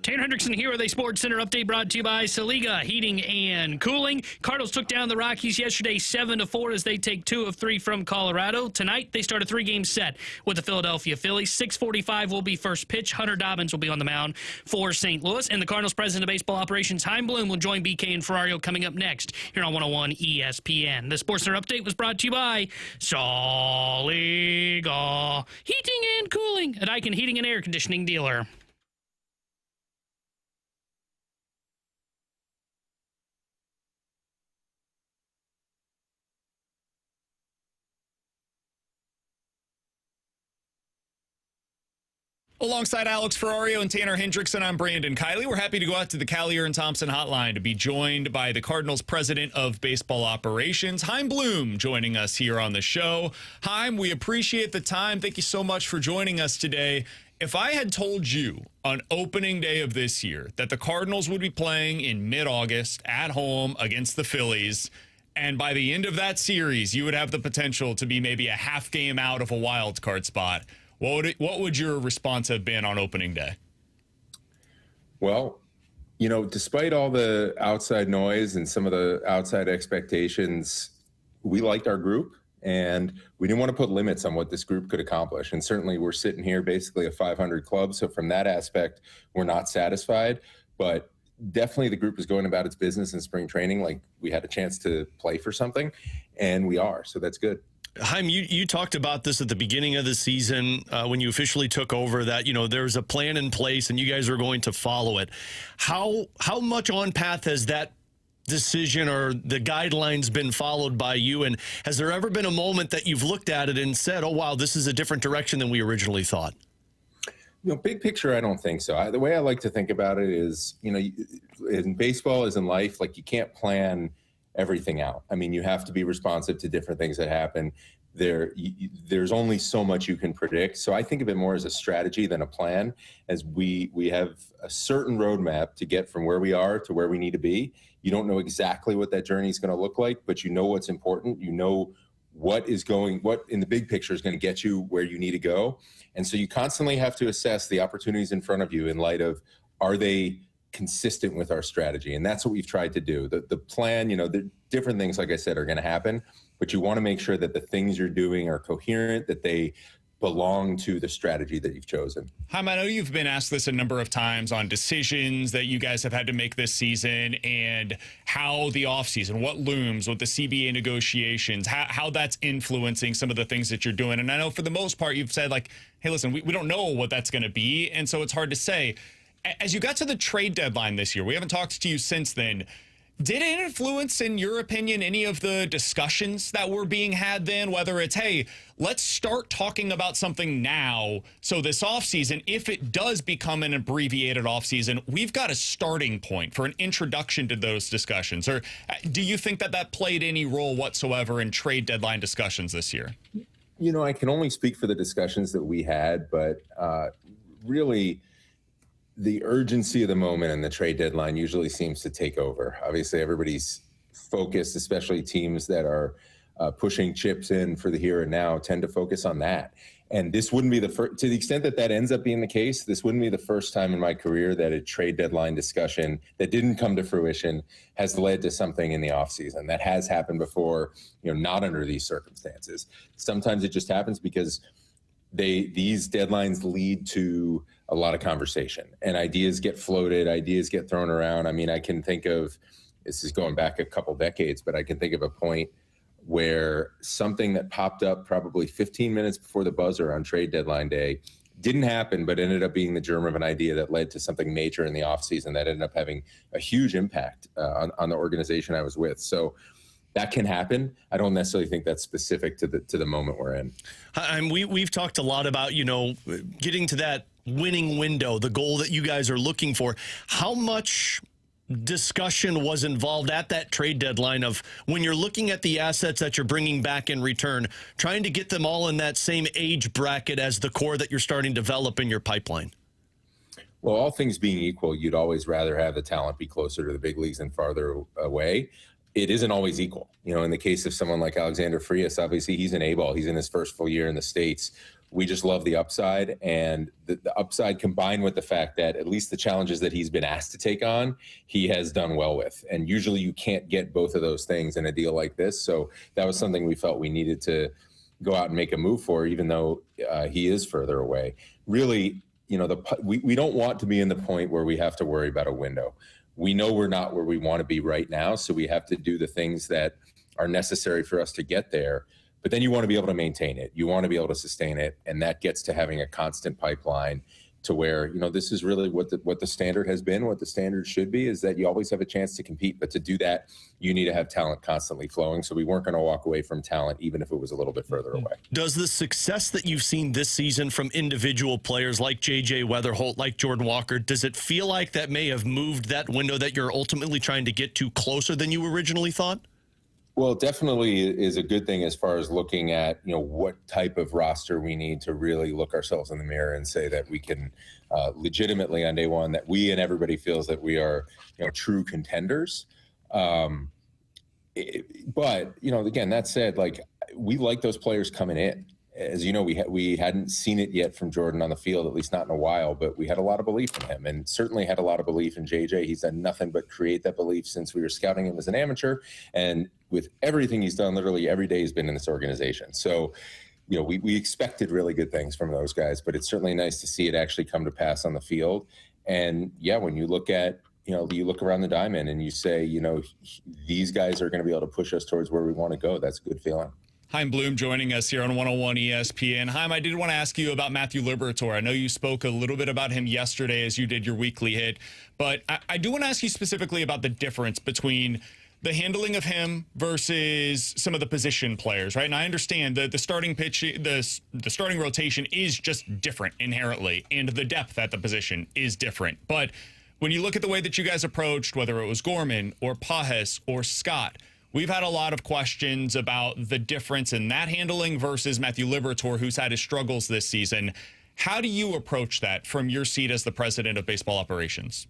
Tanner Hendrickson here with a Sports Center update brought to you by Saliga Heating and Cooling. Cardinals took down the Rockies yesterday 7-4 as they take 2 of 3 from Colorado. Tonight, they start a 3-game set with the Philadelphia Phillies. 6:45 will be first pitch. Hunter Dobbins will be on the mound for St. Louis. And the Cardinals president of baseball operations, Chaim will join BK and Ferrario coming up next here on 101 ESPN. The Sports Center update was brought to you by Saliga Heating and Cooling, a Daikin Heating and Air Conditioning dealer. Alongside Alex Ferrario and Tanner Hendrickson, I'm Brandon Kiley. We're happy to go out to the Collier and Thompson hotline to be joined by the Cardinals president of baseball operations, Chaim Bloom, joining us here on the show. Chaim, we appreciate the time. Thank you so much for joining us today. If I had told you on opening day of this year that the Cardinals would be playing in mid-August at home against the Phillies, and by the end of that series, you would have the potential to be maybe a half game out of a wild card spot, what would your response have been on opening day? Well, despite all the outside noise and some of the outside expectations, we liked our group and we didn't want to put limits on what this group could accomplish. And certainly we're sitting here basically a 500 club. So from that aspect, we're not satisfied, but definitely the group is going about its business in spring training. Like we had a chance to play for something and we are, so that's good. Chaim, you talked about this at the beginning of the season when you officially took over, that there's a plan in place and you guys are going to follow it. How much on path has that decision or the guidelines been followed by you? And has there ever been a moment that you've looked at it and said, oh, wow, this is a different direction than we originally thought? Big picture, I don't think so. The way I like to think about it is, in baseball as in life, like you can't plan everything out. I mean, you have to be responsive to different things that happen. There's only so much you can predict. So I think of it more as a strategy than a plan, as we have a certain roadmap to get from where we are to where we need to be. You don't know exactly what that journey is going to look like, but you know what's important. You know what in the big picture is going to get you where you need to go. And so you constantly have to assess the opportunities in front of you in light of, are they consistent with our strategy? And that's what we've tried to do. The plan, the different things, like I said, are going to happen, but you want to make sure that the things you're doing are coherent, that they belong to the strategy that you've chosen. Chaim, I know you've been asked this a number of times on decisions that you guys have had to make this season and how the offseason, what looms with the CBA negotiations, how that's influencing some of the things that you're doing. And I know for the most part, you've said like, hey, listen, we don't know what that's going to be. And so it's hard to say. As you got to the trade deadline this year, we haven't talked to you since then. Did it influence, in your opinion, any of the discussions that were being had then? Whether it's, hey, let's start talking about something now, so this offseason, if it does become an abbreviated offseason, we've got a starting point for an introduction to those discussions. Or do you think that played any role whatsoever in trade deadline discussions this year? I can only speak for the discussions that we had, but really, the urgency of the moment and the trade deadline usually seems to take over. Obviously, everybody's focused, especially teams that are pushing chips in for the here and now, tend to focus on that. And this wouldn't be the first, to the extent that that ends up being the case, this wouldn't be the first time in my career that a trade deadline discussion that didn't come to fruition has led to something in the offseason. That has happened before, not under these circumstances. Sometimes it just happens because these deadlines lead to a lot of conversation and ideas get floated, ideas get thrown around. I mean, I can think of, this is going back a couple decades, but I can think of a point where something that popped up probably 15 minutes before the buzzer on trade deadline day didn't happen, but ended up being the germ of an idea that led to something major in the offseason that ended up having a huge impact on the organization I was with. So that can happen. I don't necessarily think that's specific to the moment we're in. We've talked a lot about, getting to that winning window, the goal that you guys are looking for. How much discussion was involved at that trade deadline of when you're looking at the assets that you're bringing back in return, trying to get them all in that same age bracket as the core that you're starting to develop in your pipeline? Well, all things being equal, you'd always rather have the talent be closer to the big leagues than farther away. It isn't always equal. In the case of someone like Alexander Frias, obviously he's an A-ball. He's in his first full year in the States. We just love the upside, and the upside combined with the fact that at least the challenges that he's been asked to take on, he has done well with. And usually you can't get both of those things in a deal like this. So that was something we felt we needed to go out and make a move for, even though he is further away. Really, we don't want to be in the point where we have to worry about a window. We know we're not where we want to be right now, so we have to do the things that are necessary for us to get there. But then you want to be able to maintain it. You want to be able to sustain it. And that gets to having a constant pipeline to where, this is really what the standard has been, what the standard should be, is that you always have a chance to compete. But to do that, you need to have talent constantly flowing. So we weren't going to walk away from talent, even if it was a little bit further away. Does the success that you've seen this season from individual players like J.J. Weatherholt, like Jordan Walker, does it feel like that may have moved that window that you're ultimately trying to get to closer than you originally thought? Well, it definitely is a good thing as far as looking at, what type of roster we need to really look ourselves in the mirror and say that we can legitimately on day one, that we and everybody feels that we are, true contenders. But, again, that said, we like those players coming in. As you know, we hadn't seen it yet from Jordan on the field, at least not in a while, but we had a lot of belief in him, and certainly had a lot of belief in JJ. He's done nothing but create that belief since we were scouting him as an amateur. And with everything he's done, literally every day he's been in this organization. So, we expected really good things from those guys, but it's certainly nice to see it actually come to pass on the field. And yeah, when you look at, you look around the diamond and you say, these guys are going to be able to push us towards where we want to go. That's a good feeling. Chaim Bloom joining us here on 101 ESPN. Chaim, I did want to ask you about Matthew Liberatore. I know you spoke a little bit about him yesterday as you did your weekly hit, but I do want to ask you specifically about the difference between the handling of him versus some of the position players, right? And I understand that the starting pitch, the starting rotation is just different inherently, and the depth at the position is different. But when you look at the way that you guys approached, whether it was Gorman or Pajes or Scott, we've had a lot of questions about the difference in that handling versus Matthew Liberatore, who's had his struggles this season. How do you approach that from your seat as the president of baseball operations?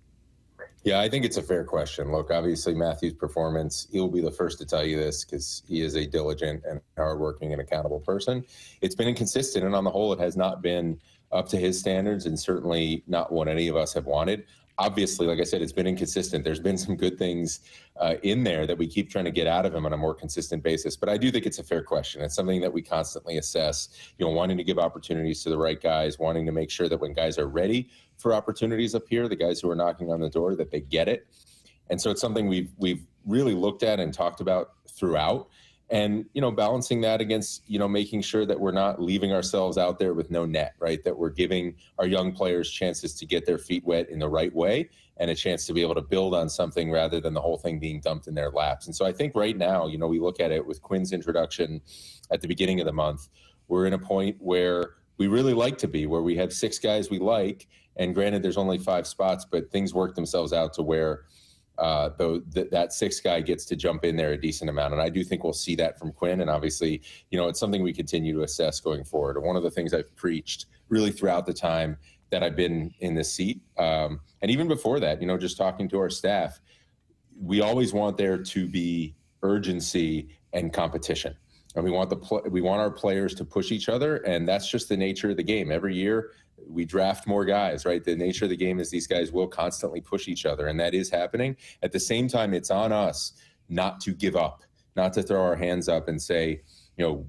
Yeah, I think it's a fair question. Look, obviously Matthew's performance, he'll be the first to tell you this because he is a diligent and hardworking and accountable person. It's been inconsistent, and on the whole, it has not been up to his standards and certainly not what any of us have wanted. Obviously, like I said, it's been inconsistent. There's been some good things in there that we keep trying to get out of him on a more consistent basis. But I do think it's a fair question. It's something that we constantly assess, wanting to give opportunities to the right guys, wanting to make sure that when guys are ready for opportunities up here, the guys who are knocking on the door, that they get it. And so it's something we've really looked at and talked about throughout. And, balancing that against, making sure that we're not leaving ourselves out there with no net, right? That we're giving our young players chances to get their feet wet in the right way and a chance to be able to build on something rather than the whole thing being dumped in their laps. And so I think right now, we look at it with Quinn's introduction at the beginning of the month, we're in a point where we really like to be, where we have 6 guys we like. And granted, there's only 5 spots, but things work themselves out to where that 6th guy gets to jump in there a decent amount. And I do think we'll see that from Quinn. And obviously, it's something we continue to assess going forward. And one of the things I've preached really throughout the time that I've been in this seat, and even before that, just talking to our staff, we always want there to be urgency and competition. And we want our players to push each other. And that's just the nature of the game. Every year, we draft more guys, right? The nature of the game is these guys will constantly push each other, and that is happening. At the same time, it's on us not to give up, not to throw our hands up and say,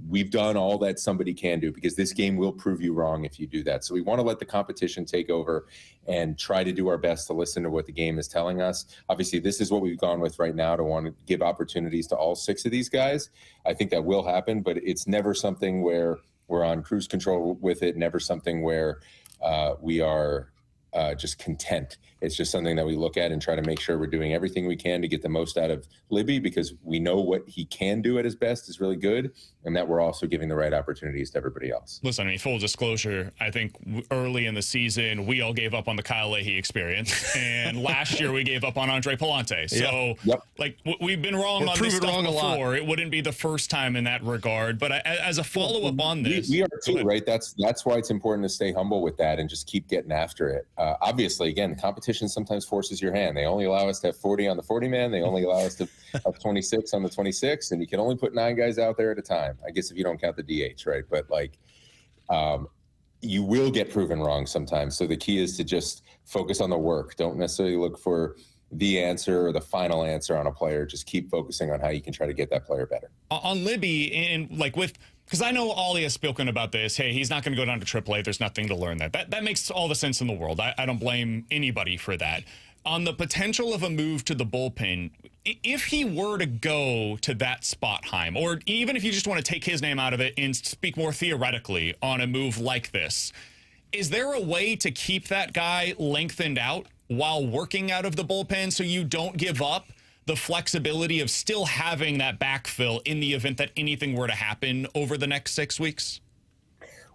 we've done all that somebody can do, because this game will prove you wrong if you do that. So we want to let the competition take over and try to do our best to listen to what the game is telling us. Obviously, this is what we've gone with right now, to want to give opportunities to all 6 of these guys. I think that will happen, but it's never something where we're on cruise control with it, never something where we are just content. It's just something that we look at and try to make sure we're doing everything we can to get the most out of Libby, because we know what he can do at his best is really good, and that we're also giving the right opportunities to everybody else. Listen, full disclosure, I think early in the season, we all gave up on the Kyle Leahy experience, and last year we gave up on Andre Palante. So, we've been wrong on this stuff before. It wouldn't be the first time in that regard, but as a follow-up on this... We are too, right? That's why it's important to stay humble with that and just keep getting after it. Obviously, again, the competition sometimes forces your hand. They only allow us to have 40 on the 40-man. They only allow us to have 26 on the 26, and you can only put 9 guys out there at a time. I guess if you don't count the DH, right? But you will get proven wrong sometimes. So the key is to just focus on the work. Don't necessarily look for the answer or the final answer on a player. Just keep focusing on how you can try to get that player better. On Libby, and like because I know Ollie has spoken about this. Hey, he's not going to go down to AAA. There's nothing to learn there. That makes all the sense in the world. I don't blame anybody for that. On the potential of a move to the bullpen, if he were to go to that spot, Chaim, or even if you just want to take his name out of it and speak more theoretically on a move like this, is there a way to keep that guy lengthened out while working out of the bullpen so you don't give up the flexibility of still having that backfill in the event that anything were to happen over the next 6 weeks?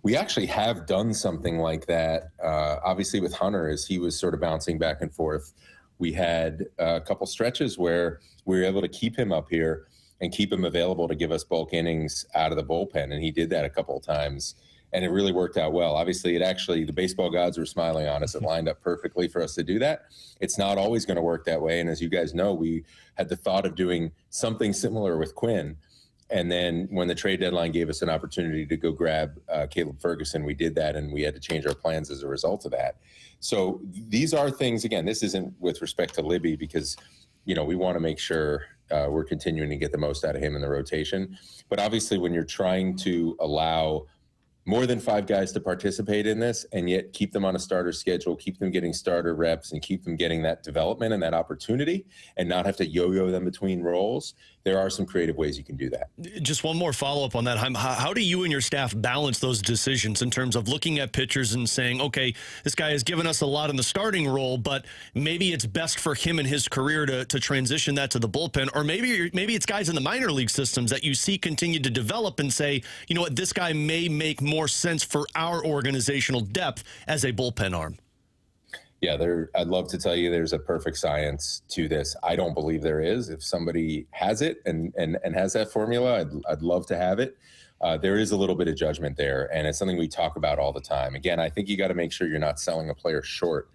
We actually have done something like that, obviously with Hunter, as he was sort of bouncing back and forth. We had a couple stretches where we were able to keep him up here and keep him available to give us bulk innings out of the bullpen, and he did that a couple of times, and it really worked out well. Obviously, the baseball gods were smiling on us. It lined up perfectly for us to do that. It's not always going to work that way, and as you guys know, we had the thought of doing something similar with Quinn. And then when the trade deadline gave us an opportunity to go grab Caleb Ferguson, we did that, and we had to change our plans as a result of that. So these are things, again, this isn't with respect to Libby because, we want to make sure we're continuing to get the most out of him in the rotation. But obviously when you're trying to allow more than 5 guys to participate in this and yet keep them on a starter schedule, keep them getting starter reps, and keep them getting that development and that opportunity and not have to yo-yo them between roles, there are some creative ways you can do that. Just one more follow-up on that. How do you and your staff balance those decisions in terms of looking at pitchers and saying, okay, this guy has given us a lot in the starting role, but maybe it's best for him in his career to transition that to the bullpen, or maybe it's guys in the minor league systems that you see continue to develop and say, you know what, this guy may make more sense for our organizational depth as a bullpen arm? Yeah, I'd love to tell you there's a perfect science to this. I don't believe there is. If somebody has it and has that formula, I'd love to have it. There is a little bit of judgment there, and it's something we talk about all the time. Again, I think you got to make sure you're not selling a player short,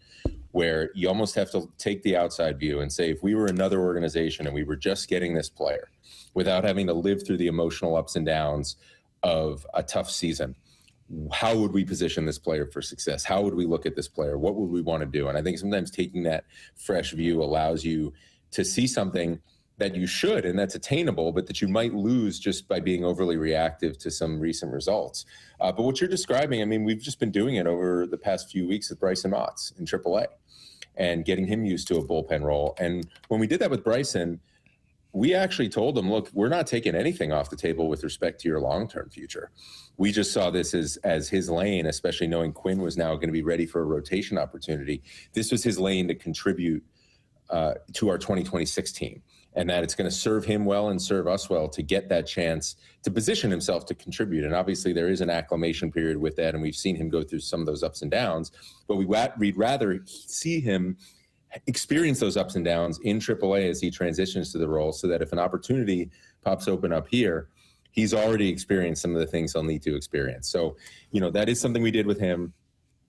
where you almost have to take the outside view and say, if we were another organization and we were just getting this player without having to live through the emotional ups and downs of a tough season, how would we position this player for success? How would we look at this player? What would we want to do? And I think sometimes taking that fresh view allows you to see something that you should and that's attainable, but that you might lose just by being overly reactive to some recent results. But what you're describing, I mean, we've just been doing it over the past few weeks with Bryson Motts in AAA and getting him used to a bullpen role. And when we did that with Bryson, we actually told him, look, we're not taking anything off the table with respect to your long-term future. We just saw this as his lane, especially knowing Quinn was now going to be ready for a rotation opportunity. This was his lane to contribute to our 2026 team, and that it's going to serve him well and serve us well to get that chance to position himself to contribute. And obviously there is an acclimation period with that, and we've seen him go through some of those ups and downs, but we'd rather see him experience those ups and downs in AAA as he transitions to the role, so that if an opportunity pops open up here, he's already experienced some of the things he'll need to experience. So, that is something we did with him.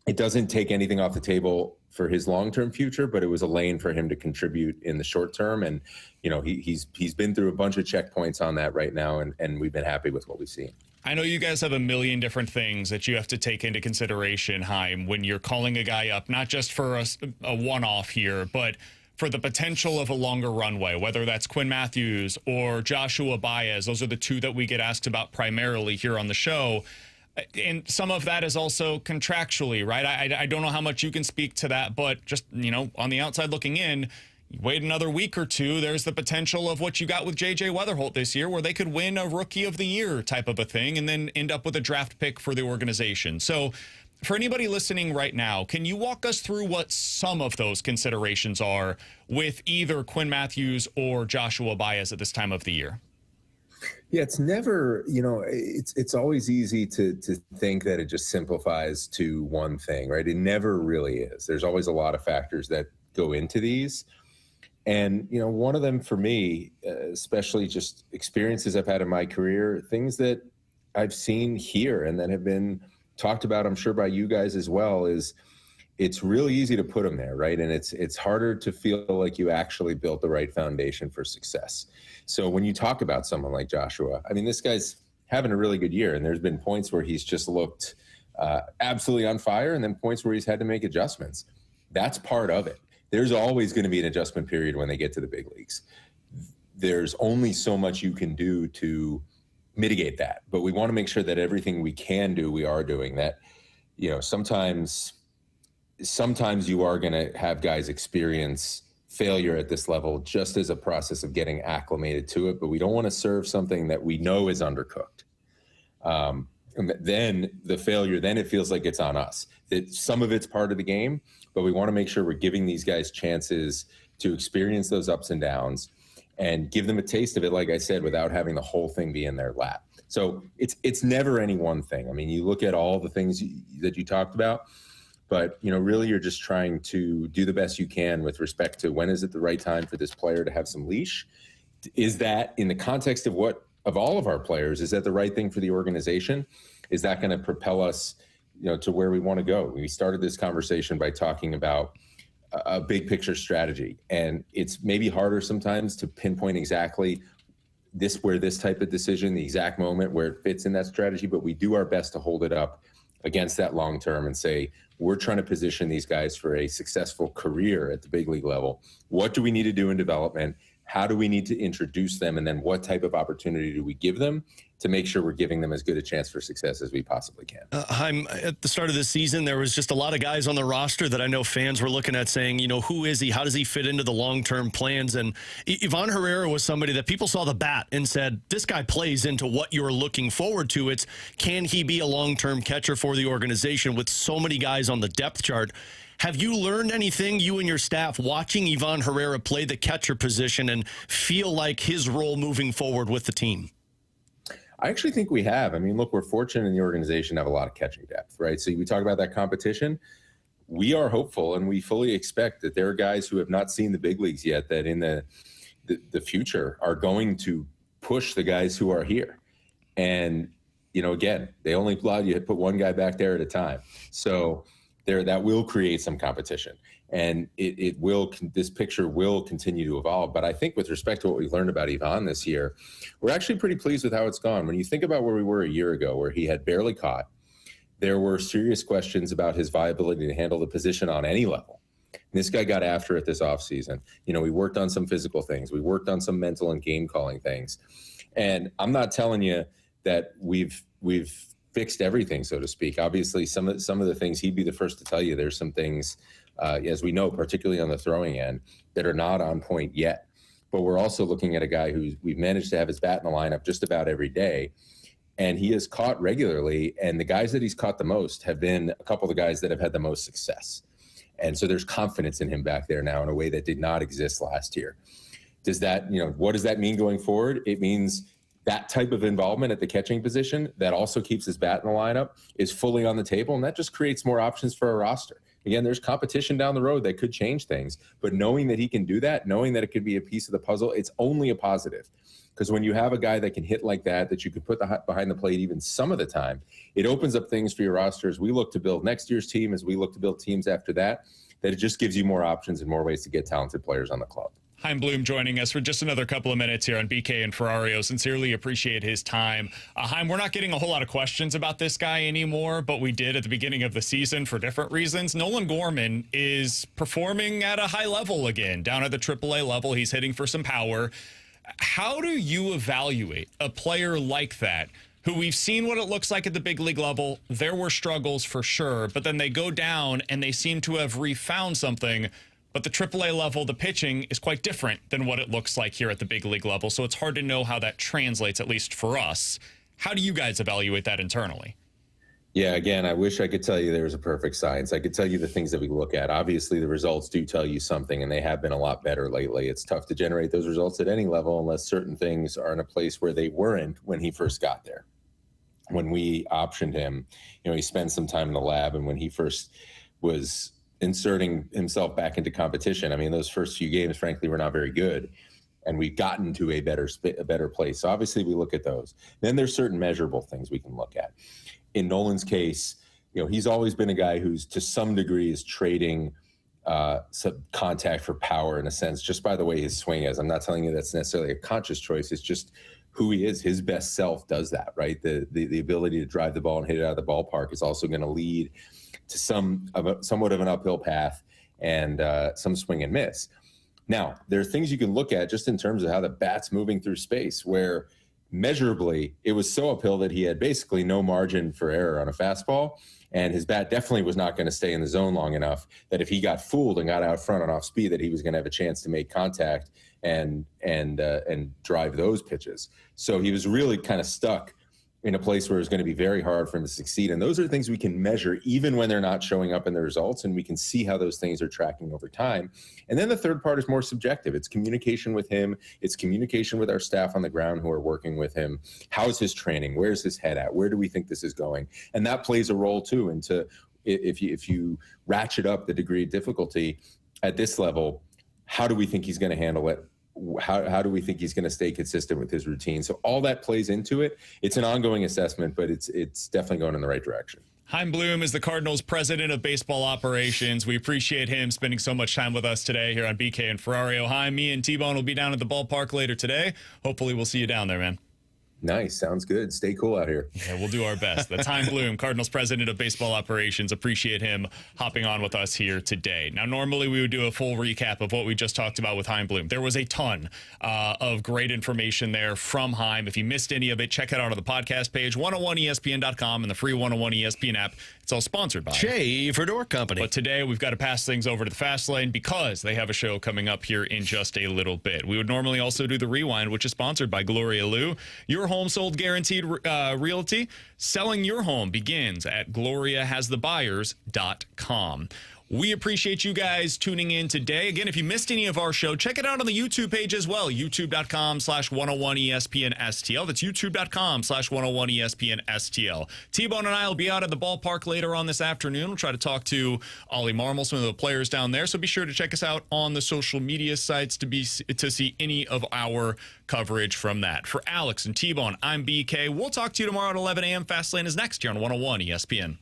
It doesn't take anything off the table for his long-term future, but it was a lane for him to contribute in the short term. And, he's been through a bunch of checkpoints on that right now, and we've been happy with what we've seen. I know you guys have a million different things that you have to take into consideration, Chaim, when you're calling a guy up, not just for a one-off here, but for the potential of a longer runway, whether that's Quinn Matthews or Joshua Baez. Those are the two that we get asked about primarily here on the show. And some of that is also contractually, right? I don't know how much you can speak to that, but just, on the outside looking in, wait another week or two, there's the potential of what you got with J.J. Weatherholt this year, where they could win a Rookie of the Year type of a thing and then end up with a draft pick for the organization. So for anybody listening right now, can you walk us through what some of those considerations are with either Quinn Matthews or Joshua Baez at this time of the year? Yeah, it's never, it's always easy to think that it just simplifies to one thing, right? It never really is. There's always a lot of factors that go into these. And, one of them for me, especially just experiences I've had in my career, things that I've seen here and that have been talked about, I'm sure by you guys as well, is it's really easy to put them there, right? And it's harder to feel like you actually built the right foundation for success. So when you talk about someone like Joshua, I mean, this guy's having a really good year, and there's been points where he's just looked absolutely on fire, and then points where he's had to make adjustments. That's part of it. There's always going to be an adjustment period when they get to the big leagues. There's only so much you can do to mitigate that, but we want to make sure that everything we can do, we are doing that. Sometimes you are going to have guys experience failure at this level just as a process of getting acclimated to it, but we don't want to serve something that we know is undercooked. And then the failure, then it feels like it's on us. That some of it's part of the game, but we want to make sure we're giving these guys chances to experience those ups and downs and give them a taste of it, like I said, without having the whole thing be in their lap. So it's never any one thing. I mean, you look at all the things that you talked about, but really you're just trying to do the best you can with respect to when is it the right time for this player to have some leash? Is that in the context of all of our players, is that the right thing for the organization? Is that going to propel us, to where we want to go? We started this conversation by talking about a big picture strategy, and it's maybe harder sometimes to pinpoint exactly where this type of decision, the exact moment where it fits in that strategy, but we do our best to hold it up against that long term and say, we're trying to position these guys for a successful career at the big league level. What do we need to do in development? How do we need to introduce them? And then what type of opportunity do we give them to make sure we're giving them as good a chance for success as we possibly can? At the start of the season, there was just a lot of guys on the roster that I know fans were looking at saying, who is he? How does he fit into the long-term plans? And Ivan Herrera was somebody that people saw the bat and said, this guy plays into what you're looking forward to. It's, can he be a long-term catcher for the organization with so many guys on the depth chart? Have you learned anything, you and your staff, watching Ivan Herrera play the catcher position and feel like his role moving forward with the team? I actually think we have. I mean, look, we're fortunate in the organization to have a lot of catching depth, right? So we talk about that competition. We are hopeful, and we fully expect that there are guys who have not seen the big leagues yet that in the future are going to push the guys who are here. And, again, they only allow you to put one guy back there at a time. So that will create some competition, and this picture will continue to evolve. But I think with respect to what we've learned about Ivan this year, we're actually pretty pleased with how it's gone. When you think about where we were a year ago, where he had barely caught, there were serious questions about his viability to handle the position on any level. And this guy got after it this offseason. We worked on some physical things. We worked on some mental and game calling things. And I'm not telling you that we've fixed everything, so to speak. Obviously, some of the things he'd be the first to tell you. There's some things, as we know, particularly on the throwing end, that are not on point yet. But we're also looking at a guy who we've managed to have his bat in the lineup just about every day, and he has caught regularly. And the guys that he's caught the most have been a couple of the guys that have had the most success. And so there's confidence in him back there now in a way that did not exist last year. What does that mean going forward? It means that type of involvement at the catching position that also keeps his bat in the lineup is fully on the table, and that just creates more options for a roster. Again, there's competition down the road that could change things, but knowing that he can do that, knowing that it could be a piece of the puzzle, it's only a positive. Because when you have a guy that can hit like that you could put behind the plate even some of the time, it opens up things for your roster as we look to build next year's team, as we look to build teams after that it just gives you more options and more ways to get talented players on the club. Chaim Bloom joining us for just another couple of minutes here on BK and Ferrario. Sincerely appreciate his time. Chaim, we're not getting a whole lot of questions about this guy anymore, but we did at the beginning of the season for different reasons. Nolan Gorman is performing at a high level again, down at the AAA level. He's hitting for some power. How do you evaluate a player like that, who we've seen what it looks like at the big league level? There were struggles for sure, but then they go down and they seem to have refound something. But the AAA level, the pitching is quite different than what it looks like here at the big league level. So it's hard to know how that translates, at least for us. How do you guys evaluate that internally? Yeah, again, I wish I could tell you there was a perfect science. I could tell you the things that we look at. Obviously, the results do tell you something, and they have been a lot better lately. It's tough to generate those results at any level unless certain things are in a place where they weren't when he first got there. When we optioned him, he spent some time in the lab, and when he first was inserting himself back into competition, I mean, those first few games, frankly, were not very good, and we've gotten to a better place. So obviously we look at those. Then there's certain measurable things we can look at. In Nolan's case, he's always been a guy who's to some degree is trading some contact for power in a sense, just by the way his swing is. I'm not telling you that's necessarily a conscious choice. It's just who he is. His best self does that, right? The ability to drive the ball and hit it out of the ballpark is also going to lead to somewhat of an uphill path and some swing and miss. Now, there are things you can look at just in terms of how the bat's moving through space, where measurably it was so uphill that he had basically no margin for error on a fastball, and his bat definitely was not going to stay in the zone long enough that if he got fooled and got out front on off speed, that he was going to have a chance to make contact and drive those pitches. So he was really kind of stuck in a place where it's going to be very hard for him to succeed. And those are things we can measure even when they're not showing up in the results, and we can see how those things are tracking over time. And then the third part is more subjective. It's communication with him. It's communication with our staff on the ground who are working with him. How's his training? Where's his head at? Where do we think this is going? And that plays a role too into if you ratchet up the degree of difficulty at this level, how do we think he's going to handle it? How do we think he's going to stay consistent with his routine? So all that plays into it. It's an ongoing assessment, but it's definitely going in the right direction. Chaim Bloom is the Cardinals president of baseball operations. We appreciate him spending so much time with us today here on BK and Ferrario. Chaim, me and T-Bone will be down at the ballpark later today. Hopefully we'll see you down there, man. Nice. Sounds good. Stay cool out here. Yeah, we'll do our best. That's Chaim Bloom, Cardinals president of baseball operations. Appreciate him hopping on with us here today. Now, normally we would do a full recap of what we just talked about with Chaim Bloom. There was a ton of great information there from Chaim. If you missed any of it, check it out on the podcast page, 101ESPN.com, and the free 101 ESPN app. It's all sponsored by Schaefer Door Company. But today we've got to pass things over to the Fast Lane because they have a show coming up here in just a little bit. We would normally also do the Rewind, which is sponsored by Gloria Lou. Your home sold guaranteed realty. Selling your home begins at gloriahasthebuyers.com. We appreciate you guys tuning in today. Again, if you missed any of our show, check it out on the YouTube page as well, youtube.com/101ESPN-STL. That's youtube.com/101ESPN-STL. T-Bone and I will be out at the ballpark later on this afternoon. We'll try to talk to Ollie Marmol, some of the players down there. So be sure to check us out on the social media sites to see any of our coverage from that. For Alex and T-Bone, I'm BK. We'll talk to you tomorrow at 11 a.m. Fastlane is next here on 101 ESPN.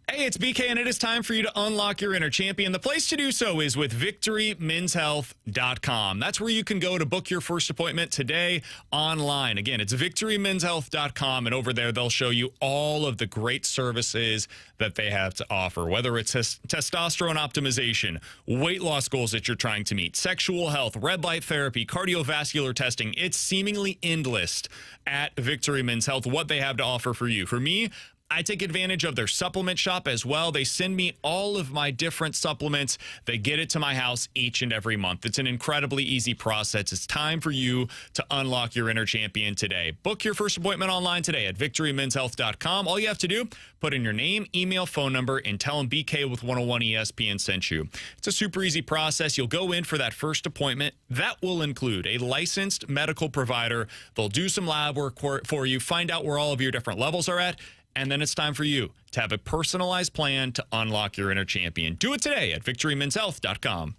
Hey, it's BK, and it is time for you to unlock your inner champion. The place to do so is with VictoryMen'sHealth.com. That's where you can go to book your first appointment today online. Again, it's VictoryMen'sHealth.com, and over there they'll show you all of the great services that they have to offer, whether it's testosterone optimization, weight loss goals that you're trying to meet, sexual health, red light therapy, cardiovascular testing. It's seemingly endless at Victory Men's Health, what they have to offer for you. For me, I take advantage of their supplement shop as well. They send me all of my different supplements. They get it to my house each and every month. It's an incredibly easy process. It's time for you to unlock your inner champion today. Book your first appointment online today at VictoryMen'sHealth.com. All you have to do, put in your name, email, phone number, and tell them BK with 101 ESPN sent you. It's a super easy process. You'll go in for that first appointment. That will include a licensed medical provider. They'll do some lab work for you, find out where all of your different levels are at, and then it's time for you to have a personalized plan to unlock your inner champion. Do it today at VictoryMen'sHealth.com.